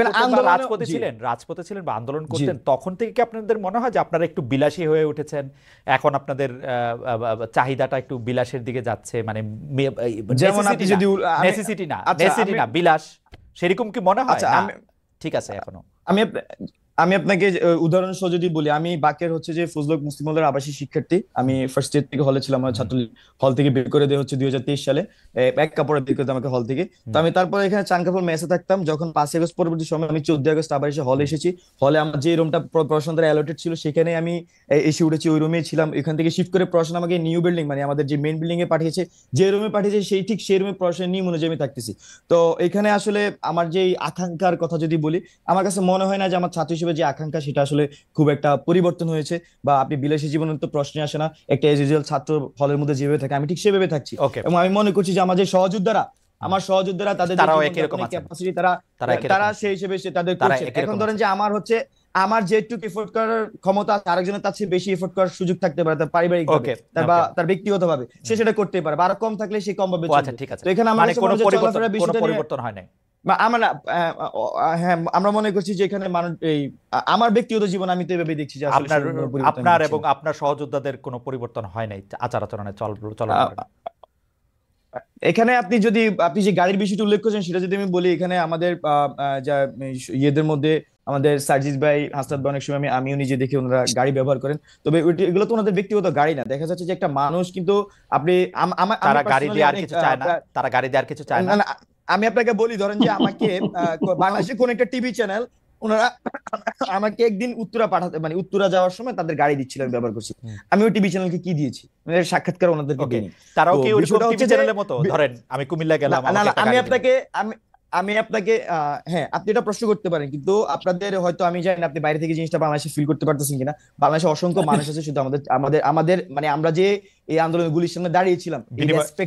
রাজপথে ছিলেন বা আন্দোলন করতেন, তখন থেকে কি আপনাদের মনে হয় যে আপনারা একটু বিলাসী হয়ে উঠেছেন, এখন আপনাদের চাহিদাটা একটু বিলাসের দিকে যাচ্ছে, মানে যেমন আপনি যদি নেসেসিটি না বিলাস, সেরকম কি মনে হয়? ঠিক আছে, এখনো আমি আপনাকে উদাহরণ সহ যদি বলি, আমি বাকের হচ্ছে যে ফজলক মুসলিম হলের আবাসিক শিক্ষার্থী। আমি ফার্স্ট ইয়ার থেকে হলে ছিলাম, আমার ছাত্রলীগ হল থেকে বের করে দেওয়া হচ্ছে 2023 সালে, এক কাপড়ে বের করে আমাকে হল থেকে। তো আমি তারপরে এখানে চানকাপুর মেসে থাকতাম। যখন 5 আগস্ট পরবর্তী সময় আমি 14 আগস্ট আবার এসে হলে এসেছি। হলে আমার যে রুমটা পড়াশোনা দ্বারা অ্যালটেড ছিল সেখানে আমি এসে উঠেছি, ওই রুমেই ছিলাম। এখান থেকে শিফট করে পড়াশোনা আমাকে নিউ বিল্ডিং, মানে আমাদের যে মেইন বিল্ডিং এ পাঠিয়েছে, যে রুমে পাঠিয়েছে সেই রুমে পড়াশোনা নিয়ম অনুযায়ী আমি থাকতেছি। তো এখানে আসলে আমার যে আকাঙ্ক্ষার কথা যদি বলি, আমার কাছে মনে হয় না যে আমার ছাত্র হিসেবে যে আকাঙ্ক্ষা সেটা আসলে খুব একটা পরিবর্তন হয়েছে, বা আপনি বিলাসী জীবনের তো প্রশ্নই আসে না। একটা এজ ইউজুয়াল ছাত্র হলের মধ্যে যেভাবে থাকে আমি ঠিক সেভাবে থাকছি, এবং আমি মনে করছি যে আমার সহযোদ্ধারা তাদের ক্যাপাসিটি তারা সেই হিসেবে তাদের করছে। এখন ধরেন যে আমার যেটুকু এফোর্ট করার ক্ষমতা আরেকজনের তার চেয়ে বেশি এফোর্ট করার সুযোগ থাকতে পারে, তার পারিবারিক বা তার ব্যক্তিগত ভাবে সে সেটা করতে পারে, বা আরো কম থাকলে সে কম ভাবে। তো এখানে আমার কোনো পরিবর্তন হয় নাই। আমরা মনে করছি যে এখানে আমার ব্যক্তিগত জীবন আমি তো এভাবে দেখছি যে আপনার এবং আপনার সহযোদ্ধাদের কোনো পরিবর্তন হয় নাই আচার আচরণে চল। এখানে আপনি যে গাড়ির বিষয়টি উল্লেখ করেছেন সেটা যদি আমি বলি, এখানে আমাদের যা ইয়েদের মধ্যে আমাদের সার্জিস ভাই, হাসনাত ভাই, অনেক সময় আমিও নিজে দেখি ওনারা গাড়ি ব্যবহার করেন, তবে এগুলো তো ওনাদের ব্যক্তিগত গাড়ি না। দেখা যাচ্ছে যে একটা মানুষ কিন্তু আপনি তারা গাড়ি দেওয়ার কিছু চায় না। আমি আপনাকে বলি, ধরেন যে আমাকে বাংলাদেশে কোন একটা টিভি চ্যানেল ওনারা আমাকে একদিন উত্তরা পাঠাতে, মানে উত্তরা যাওয়ার সময় তাদের গাড়ি দিচ্ছিল, আমি ব্যবহার করছি। আমি ওই টিভি চ্যানেলকে কি দিয়েছি, মানে সাক্ষাৎকার ওনাদেরকে দিইনি। তারাও তো কি ওরকম বিষয়টা টিভি হচ্ছে যে চ্যানেলের মতো, ধরেন আমি কুমিল্লা গেলাম, না আমাকে না, একটা আমি গাড়ি দিল। আপনাকে আমি আপনাকে হ্যাঁ, আপনি এটা প্রশ্ন করতে পারেন, কিন্তু আপনাদের হয়তো, আমি জানি না আপনি বাইরে থেকে জিনিসটা বাংলাদেশে ফিল করতে পারতেছেন কিনা। বাংলাদেশে অসংখ্য মানুষ আছে, শুধু আমাদের আমাদের আমাদের মানে আমরা যে এই আন্দোলনগুলির সামনে দাঁড়িয়েছিলাম,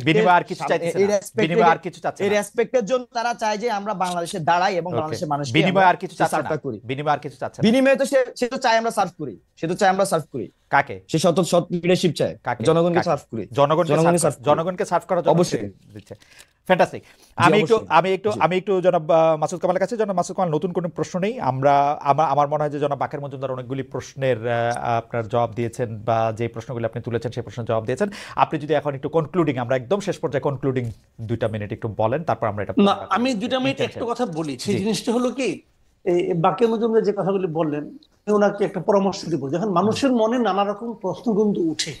বিনিময় আর কিছু চাইতেছে না, বিনিময় আর কিছু চাচ্ছে না, এই রেসপেক্টের জন্য তারা চায় যে আমরা বাংলাদেশে দাঁড়াই এবং বাংলাদেশের মানুষকে বিনিময় আর কিছু চাচ্ছে সার্ভটা না, করি। বিনিময় আর কিছু চাচ্ছে না। বিনিময়ে তো সে তো চায় আমরা সার্ভ করি, সে তো চায় আমরা সার্ভ করি। কাকে? সে সৎ লিডারশিপ চায়, জনগণকে সার্ভ করি, জনগণকে সার্ভ করার জন্য অবশ্যই দিচ্ছে। ফ্যান্টাস্টিক। আমি একটু জনাব মাসুদ কামালের কাছে, জনাব মাসুদ কামাল, নতুন কোনো প্রশ্ন নেই। আমার মনে হয় যে জনাব বাকের মজুমদার অনেকগুলি প্রশ্নের আপনার জবাব দিয়েছেন, বা যে প্রশ্নগুলি আপনি তুলেছেন সেই প্রশ্নের জবাব দিয়েছেন। আপনি যদি এখন একটু কনক্লুডিং, আমরা একদম শেষ পর্যায়ে কনক্লুডিং 2 মিনিট একটু বলেন, তারপর আমরা এটা না, আমি 2 মিনিট একটা কথা বলি। সেই জিনিসটা হলো কি, বাকের মজুমদার যে কথাগুলি বললেন, ওনাকে একটা পরামর্শ দিব। যখন মানুষের মনে নানা রকম প্রশ্ন কিন্তু উঠে,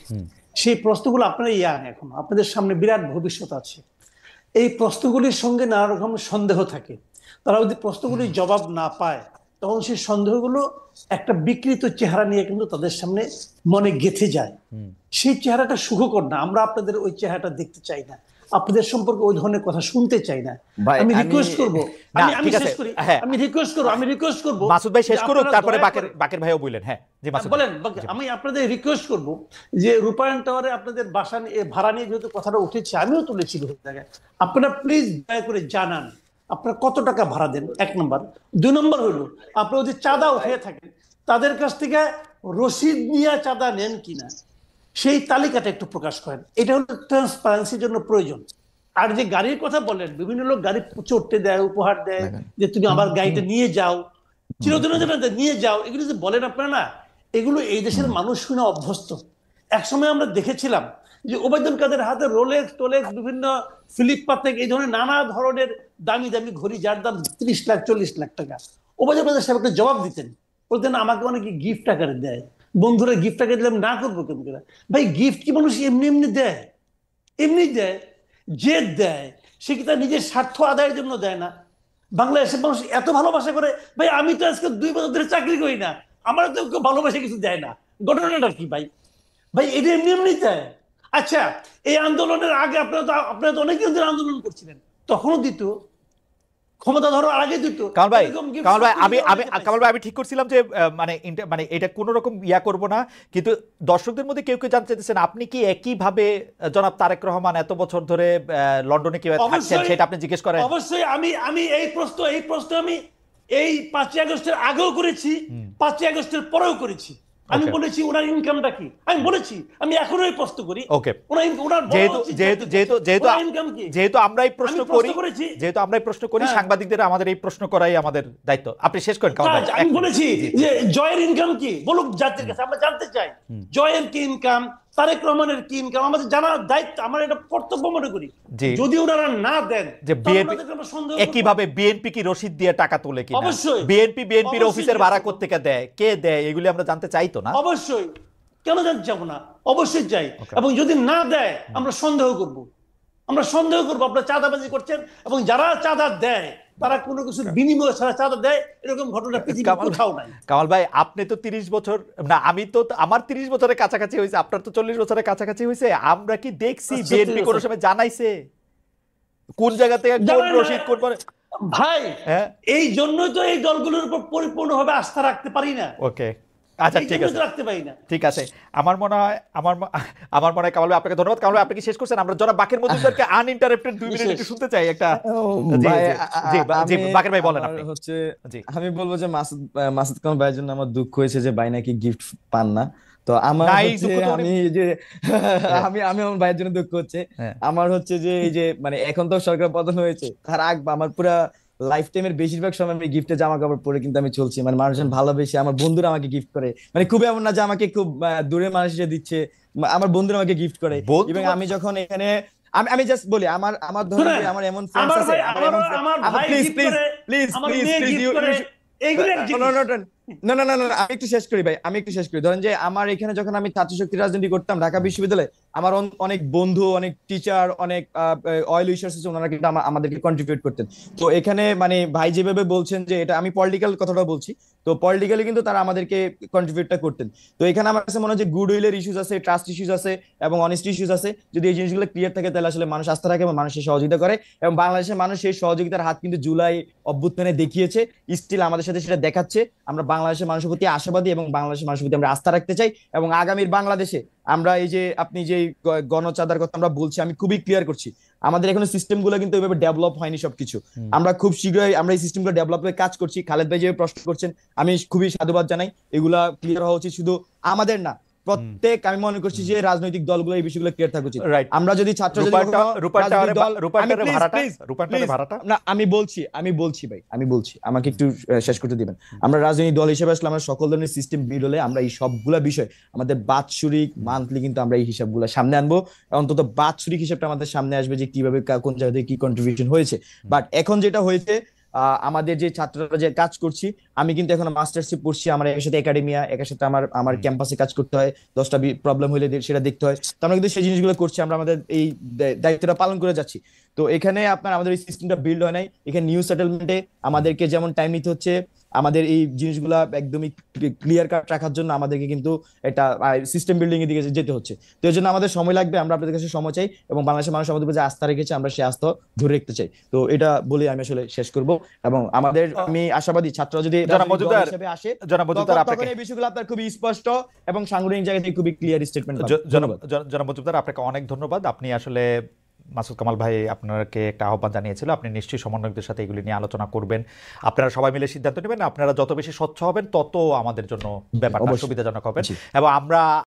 সেই প্রশ্নগুলো আপনারা ইয়াং, এখন আপনাদের সামনে বিরাট ভবিষ্যৎ আছে। এই প্রশ্নগুলির সঙ্গে নানা রকম সন্দেহ থাকে। তারা যদি প্রশ্নগুলির জবাব না পায়, তখন সেই সন্দেহগুলো একটা বিকৃত চেহারা নিয়ে কিন্তু তাদের সামনে মনে গেঁথে যায়। সেই চেহারাটা সুখকর না। আমরা আপনাদের ওই চেহারাটা দেখতে চাই না, আপনাদের সম্পর্কে ওই ধরনের কথা শুনতে চাই না। আমি রিকোয়েস্ট করবো, আমি রিকোয়েস্ট করবো মাসুদ ভাই শেষ করুক, তারপরে বাকের ভাইও বললেন। হ্যাঁ বলেন। আমি আপনাদের রিকোয়েস্ট করবো যে রূপায়ণ টাওয়ারে আপনাদের বাসা ভাড়া নিয়ে যেহেতু কথাটা উঠেছে, আমিও তুলেছিল, আপনারা প্লিজ দয়া করে জানান আপনারা কত টাকা ভাড়া দেন, 1 নম্বর। 2 নম্বর হলো, আপনারা যদি চাঁদা উঠে থাকেন, তাদের কাছ থেকে রসিদ নিয়ে চাঁদা নেন কিনা, সেই তালিকাটা একটু প্রকাশ করেন। এটা হলো ট্রান্সপারেন্সির জন্য প্রয়োজন। আর যে গাড়ির কথা বলেন, বিভিন্ন লোক গাড়ি চড়তে দেয়, উপহার দেয়, যে তুমি আমার গাড়িটা নিয়ে যাও, চিরদিনের জন্য নিয়ে যাও, এগুলো যে বলেন আপনারা না, এগুলো এই দেশের মানুষ শুনে অভ্যস্ত। একসময় আমরা দেখেছিলাম যে ওবায়দুল কাদের হাতে রোলেক্স টোলেক্স, বিভিন্ন ফিলিপ পাতেক, এই ধরনের নানা ধরনের দামি দামি ঘড়ি, যার দাম 30 লাখ 40 লাখ টাকা। ওবায়দুল কাদের সাহেবকে জবাব দিতেন, বলতেন আমাকে অনেকে গিফট আকারে দেয়, বন্ধুরা গিফট আকারে দিলাম, না করবো কেন? ভাই, গিফট কি মানুষ এমনি এমনি দেয়? এমনি দেয়? যে দেয় সে কি তার নিজের স্বার্থ আদায়ের জন্য দেয় না? বাংলাদেশের মানুষ এত ভালোবাসা করে, ভাই আমি তো আজকে 2 বছর ধরে চাকরি করি না, আমার তো কেউ ভালোবাসা কিছু দেয় না। ঘটনাটা কি ভাই? এটা এমনি এমনি দেয়? আচ্ছা, এই আন্দোলনের আগে আপনারা তো অনেক আন্দোলন করছিলেন, তখনও দিত, ক্ষমতা ধরার আগে দিত। কামাল ভাই আমি ঠিক করছিলাম যে মানে এটা কোন রকম ইয়া করব না, কিন্তু দর্শকদের মধ্যে কেউ জানতে চাইতেছেন আপনি কি একইভাবে জনাব তারেক রহমান এত বছর ধরে লন্ডনে কিভাবে থাকছেন সেটা আপনি জিজ্ঞেস করেন? অবশ্যই। আমি এই প্রশ্ন আমি এই 5ই আগস্টের আগেও করেছি, 5ই আগস্টের পরেও করেছি। আমি বলেছি ওনার ইনকামটা কি, আমি বলেছি, আমি এখনো এই প্রশ্ন করি। যেহেতু আমরাই প্রশ্ন করি, সাংবাদিকদের আমাদের এই প্রশ্ন করাই আমাদের দায়িত্ব। আপনি শেষ করেন। আমি বলেছি যে জয়ের ইনকাম কি, বলুক জাতির কাছে, আমরা জানতে চাই জয়ের কি ইনকাম, তারেক রহমানের কি ইনকাম, আমাদের জানার দায়িত্ব, আমরা এটা কর্তব্য মনে করি। যদি ওনারা না দেন, যে একইভাবে বিএনপি কি রসিদ দিয়ে টাকা তোলে কিনা, বিএনপির অফিসের ভাড়া কোত্থেকে দেয়, কে দেয়, এগুলি আমরা জানতে চাই তো না? অবশ্যই, কেন জানতে চাবো না? অবশ্যই চাই। এবং যদি না দেয়, আমরা সন্দেহ করব আপনারা চাঁদাবাজি করছেন, এবং যারা চাঁদা দেয় তারা কোনো কিছুর বিনিময়ে ছাড়া চাঁদা দেয়, এরকম ঘটনা পৃথিবীর কোথাও নাই। কামাল ভাই, আপনি তো 30 বছর না, আমি তো আমার 30 বছরের কাছাকাছি হয়েছে, আপনার তো 40 বছরের কাছাকাছি হয়েছে। আমরা কি দেখছি বিএনপি কোনো সময় জানাইছে কোন জায়গা থেকে কোন রসিদ কোন ভাই? এই জন্যই তো এই দলগুলোর উপর পরিপূর্ণভাবে আস্থা রাখতে পারি না। ওকে, আচ্ছা ঠিক আছে, ঠিক আছে। আমার মনে হয় কামাল ভাই, আপনাকে ধন্যবাদ। কামাল ভাই, আপনি কি শেষ করছেন? আমরা যারা বাকের মজুমদারকে আনইন্টারাপ্টেড 2 মিনিট একটু শুনতে চাই একটা। জি বাকের ভাই বলেন। আপনি হচ্ছে আমি বলবো যে মাসুদ কামাল ভাইয়ের জন্য আমার দুঃখ হয়েছে যে ভাই নাকি গিফট পান না। তো আমার আমি আমার ভাইয়ের জন্য দুঃখ হচ্ছে। আমার হচ্ছে যে এই যে মানে এখন তো সরকার পতন হয়েছে, তার আগ আমার পুরা লাইফ টাইমের বেশিরভাগ সময় আমি গিফটে জামা কাপড় পরে কিন্তু আমি চলছি, মানে মানুষজন ভালোবেসে, আমার বন্ধুরা আমাকে গিফট করে, মানে খুব এমন না যে আমাকে খুব দূরের মানুষ এসে দিচ্ছে, আমার বন্ধুরা আমাকে গিফট করে। এবং আমি যখন এখানে আমি জাস্ট বলি, আমার ধরনের আমার এমন ফ্রেন্ডস আছে, প্লিজ না না না না, আমি একটু শেষ করি ভাই, আমি একটু শেষ করি। ধরেন যে আমার এখানে যখন আমি ছাত্র শক্তি রাজনীতি করতাম ঢাকা বিশ্ববিদ্যালয়ে, আমার অনেক বন্ধু, অনেক টিচার, অনেক অয়েল উইশার্স আছে, ওনারা কিন্তু আমাদেরকে কন্ট্রিবিউট করতেন। তো এখানে মানে ভাই যেভাবে বলছেন যে এটা, আমি পলিটিক্যাল কথাটা বলছি, তো পলিটিক্যালি কিন্তু তারা আমাদেরকে কন্ট্রিবিউটটা করতেন। তো এখানে আমার কাছে মনে হয় যে গুড উইলের ইস্যুস আছে, ট্রাস্ট ইস্যুস আছে, এবং অনেস্টি ইস্যুস আছে। যদি এই জিনিসগুলো ক্লিয়ার থাকে তাহলে আসলে মানুষ আস্থা রাখে এবং মানুষের সহযোগিতা করে। এবং বাংলাদেশের মানুষ সেই সহযোগিতার হাত কিন্তু জুলাই অভ্যুত্থানে দেখিয়েছে, স্টিল আমাদের সাথে সেটা দেখাচ্ছে। আমরা বাংলাদেশের মানুষের প্রতি আশাবাদী এবং বাংলাদেশের মানুষের প্রতি আমরা আস্থা রাখতে চাই। এবং আগামীর বাংলাদেশে আমরা এই যে আপনি যে গণচাঁদার কথা আমরা বলছি, আমি খুবই ক্লিয়ার করছি, আমাদের এখনো সিস্টেম গুলো কিন্তু ওইভাবে ডেভেলপ হয়নি সবকিছু। আমরা খুব শীঘ্রই আমরা এই সিস্টেম গুলো ডেভেলপ করে কাজ করছি। খালেদ ভাই যে প্রশ্ন করছেন, আমি খুবই সাধুবাদ জানাই। এগুলা ক্লিয়ার হওয়া উচিত শুধু আমাদের না, প্রত্যেক, আমি মনে করছি যে রাজনৈতিক দলগুলো এই বিষয়গুলো ক্লিয়ার থাকা উচিত। রাইট। আমরা যদি ছাত্র যদি রাজনৈতিক দল, না আমি বলছি ভাই, আমি বলছি, আমাকে একটু শেষ করতে দিবেন। আমরা রাজনৈতিক দল হিসেবে আসলে আমরা সকল ধরনের সিস্টেম বিল হলে আমরা এই সবগুলা বিষয় আমাদের বাৎসরিক মান্থলি কিন্তু আমরা এই হিসাবগুলো সামনে আনবো। অন্তত বাৎসরিক হিসাবটা আমাদের সামনে আসবে যে কিভাবে কোন জায়গা থেকে কি কন্ট্রিবিউশন হয়েছে। বাট এখন যেটা হয়েছে, আমাদের যে ছাত্ররা যে কাজ করছি, আমি কিন্তু এখন মাস্টার্সে পড়ছি, আমার একের সাথে একাডেমিয়া, একের সাথে আমার ক্যাম্পাসে কাজ করতে হয়, 10টা প্রবলেম হলে সেটা দেখতে হয়। তো আমরা কিন্তু সেই জিনিসগুলো করছি, আমরা আমাদের এই দায়িত্বটা পালন করে যাচ্ছি। তো এখানে আপনার আমাদের এই সিস্টেমটা বিল্ড হয় নাই। এখানে নিউ সেটেলমেন্টে আমাদেরকে যেমন টাইম নিতে হচ্ছে, আমাদের এই জিনিসগুলা একদমই ক্লিয়ার কাট রাখার জন্য আমাদেরকে কিন্তু একটা সিস্টেম বিল্ডিং এর দিকে যেতে হচ্ছে। তো এই জন্য আমাদের সময় লাগবে, আমরা আপনাদের কাছে সময় চাই, এবং বাংলাদেশের মানুষ আমাদের উপর যে আস্থা রেখেছে আমরা সেই আস্থা ধরে রাখতে চাই। তো এটা বলে আমি আসলে শেষ করব। এবং আমাদের, আমি আশাবাদী ছাত্ররা যদি হিসেবে আসে তখন এই বিষয়গুলো আপনার খুবই স্পষ্ট এবং সাংগঠনিক জায়গা থেকে খুবই ক্লিয়ার স্টেটমেন্ট। জনাব মজুমদার, আপনাকে অনেক ধন্যবাদ। আপনি আসলে, মাসুদ কামাল ভাই আপনাকে একটা আহ্বান জানিয়েছিল, আপনি নিশ্চয়ই সমন্বয়কদের সাথে এগুলি নিয়ে আলোচনা করবেন, আপনারা সবাই মিলে সিদ্ধান্ত নেবেন। আপনারা যত বেশি স্বচ্ছ হবেন তত আমাদের জন্য ব্যাপারটা সুবিধাজনক হবে। এবং আমরা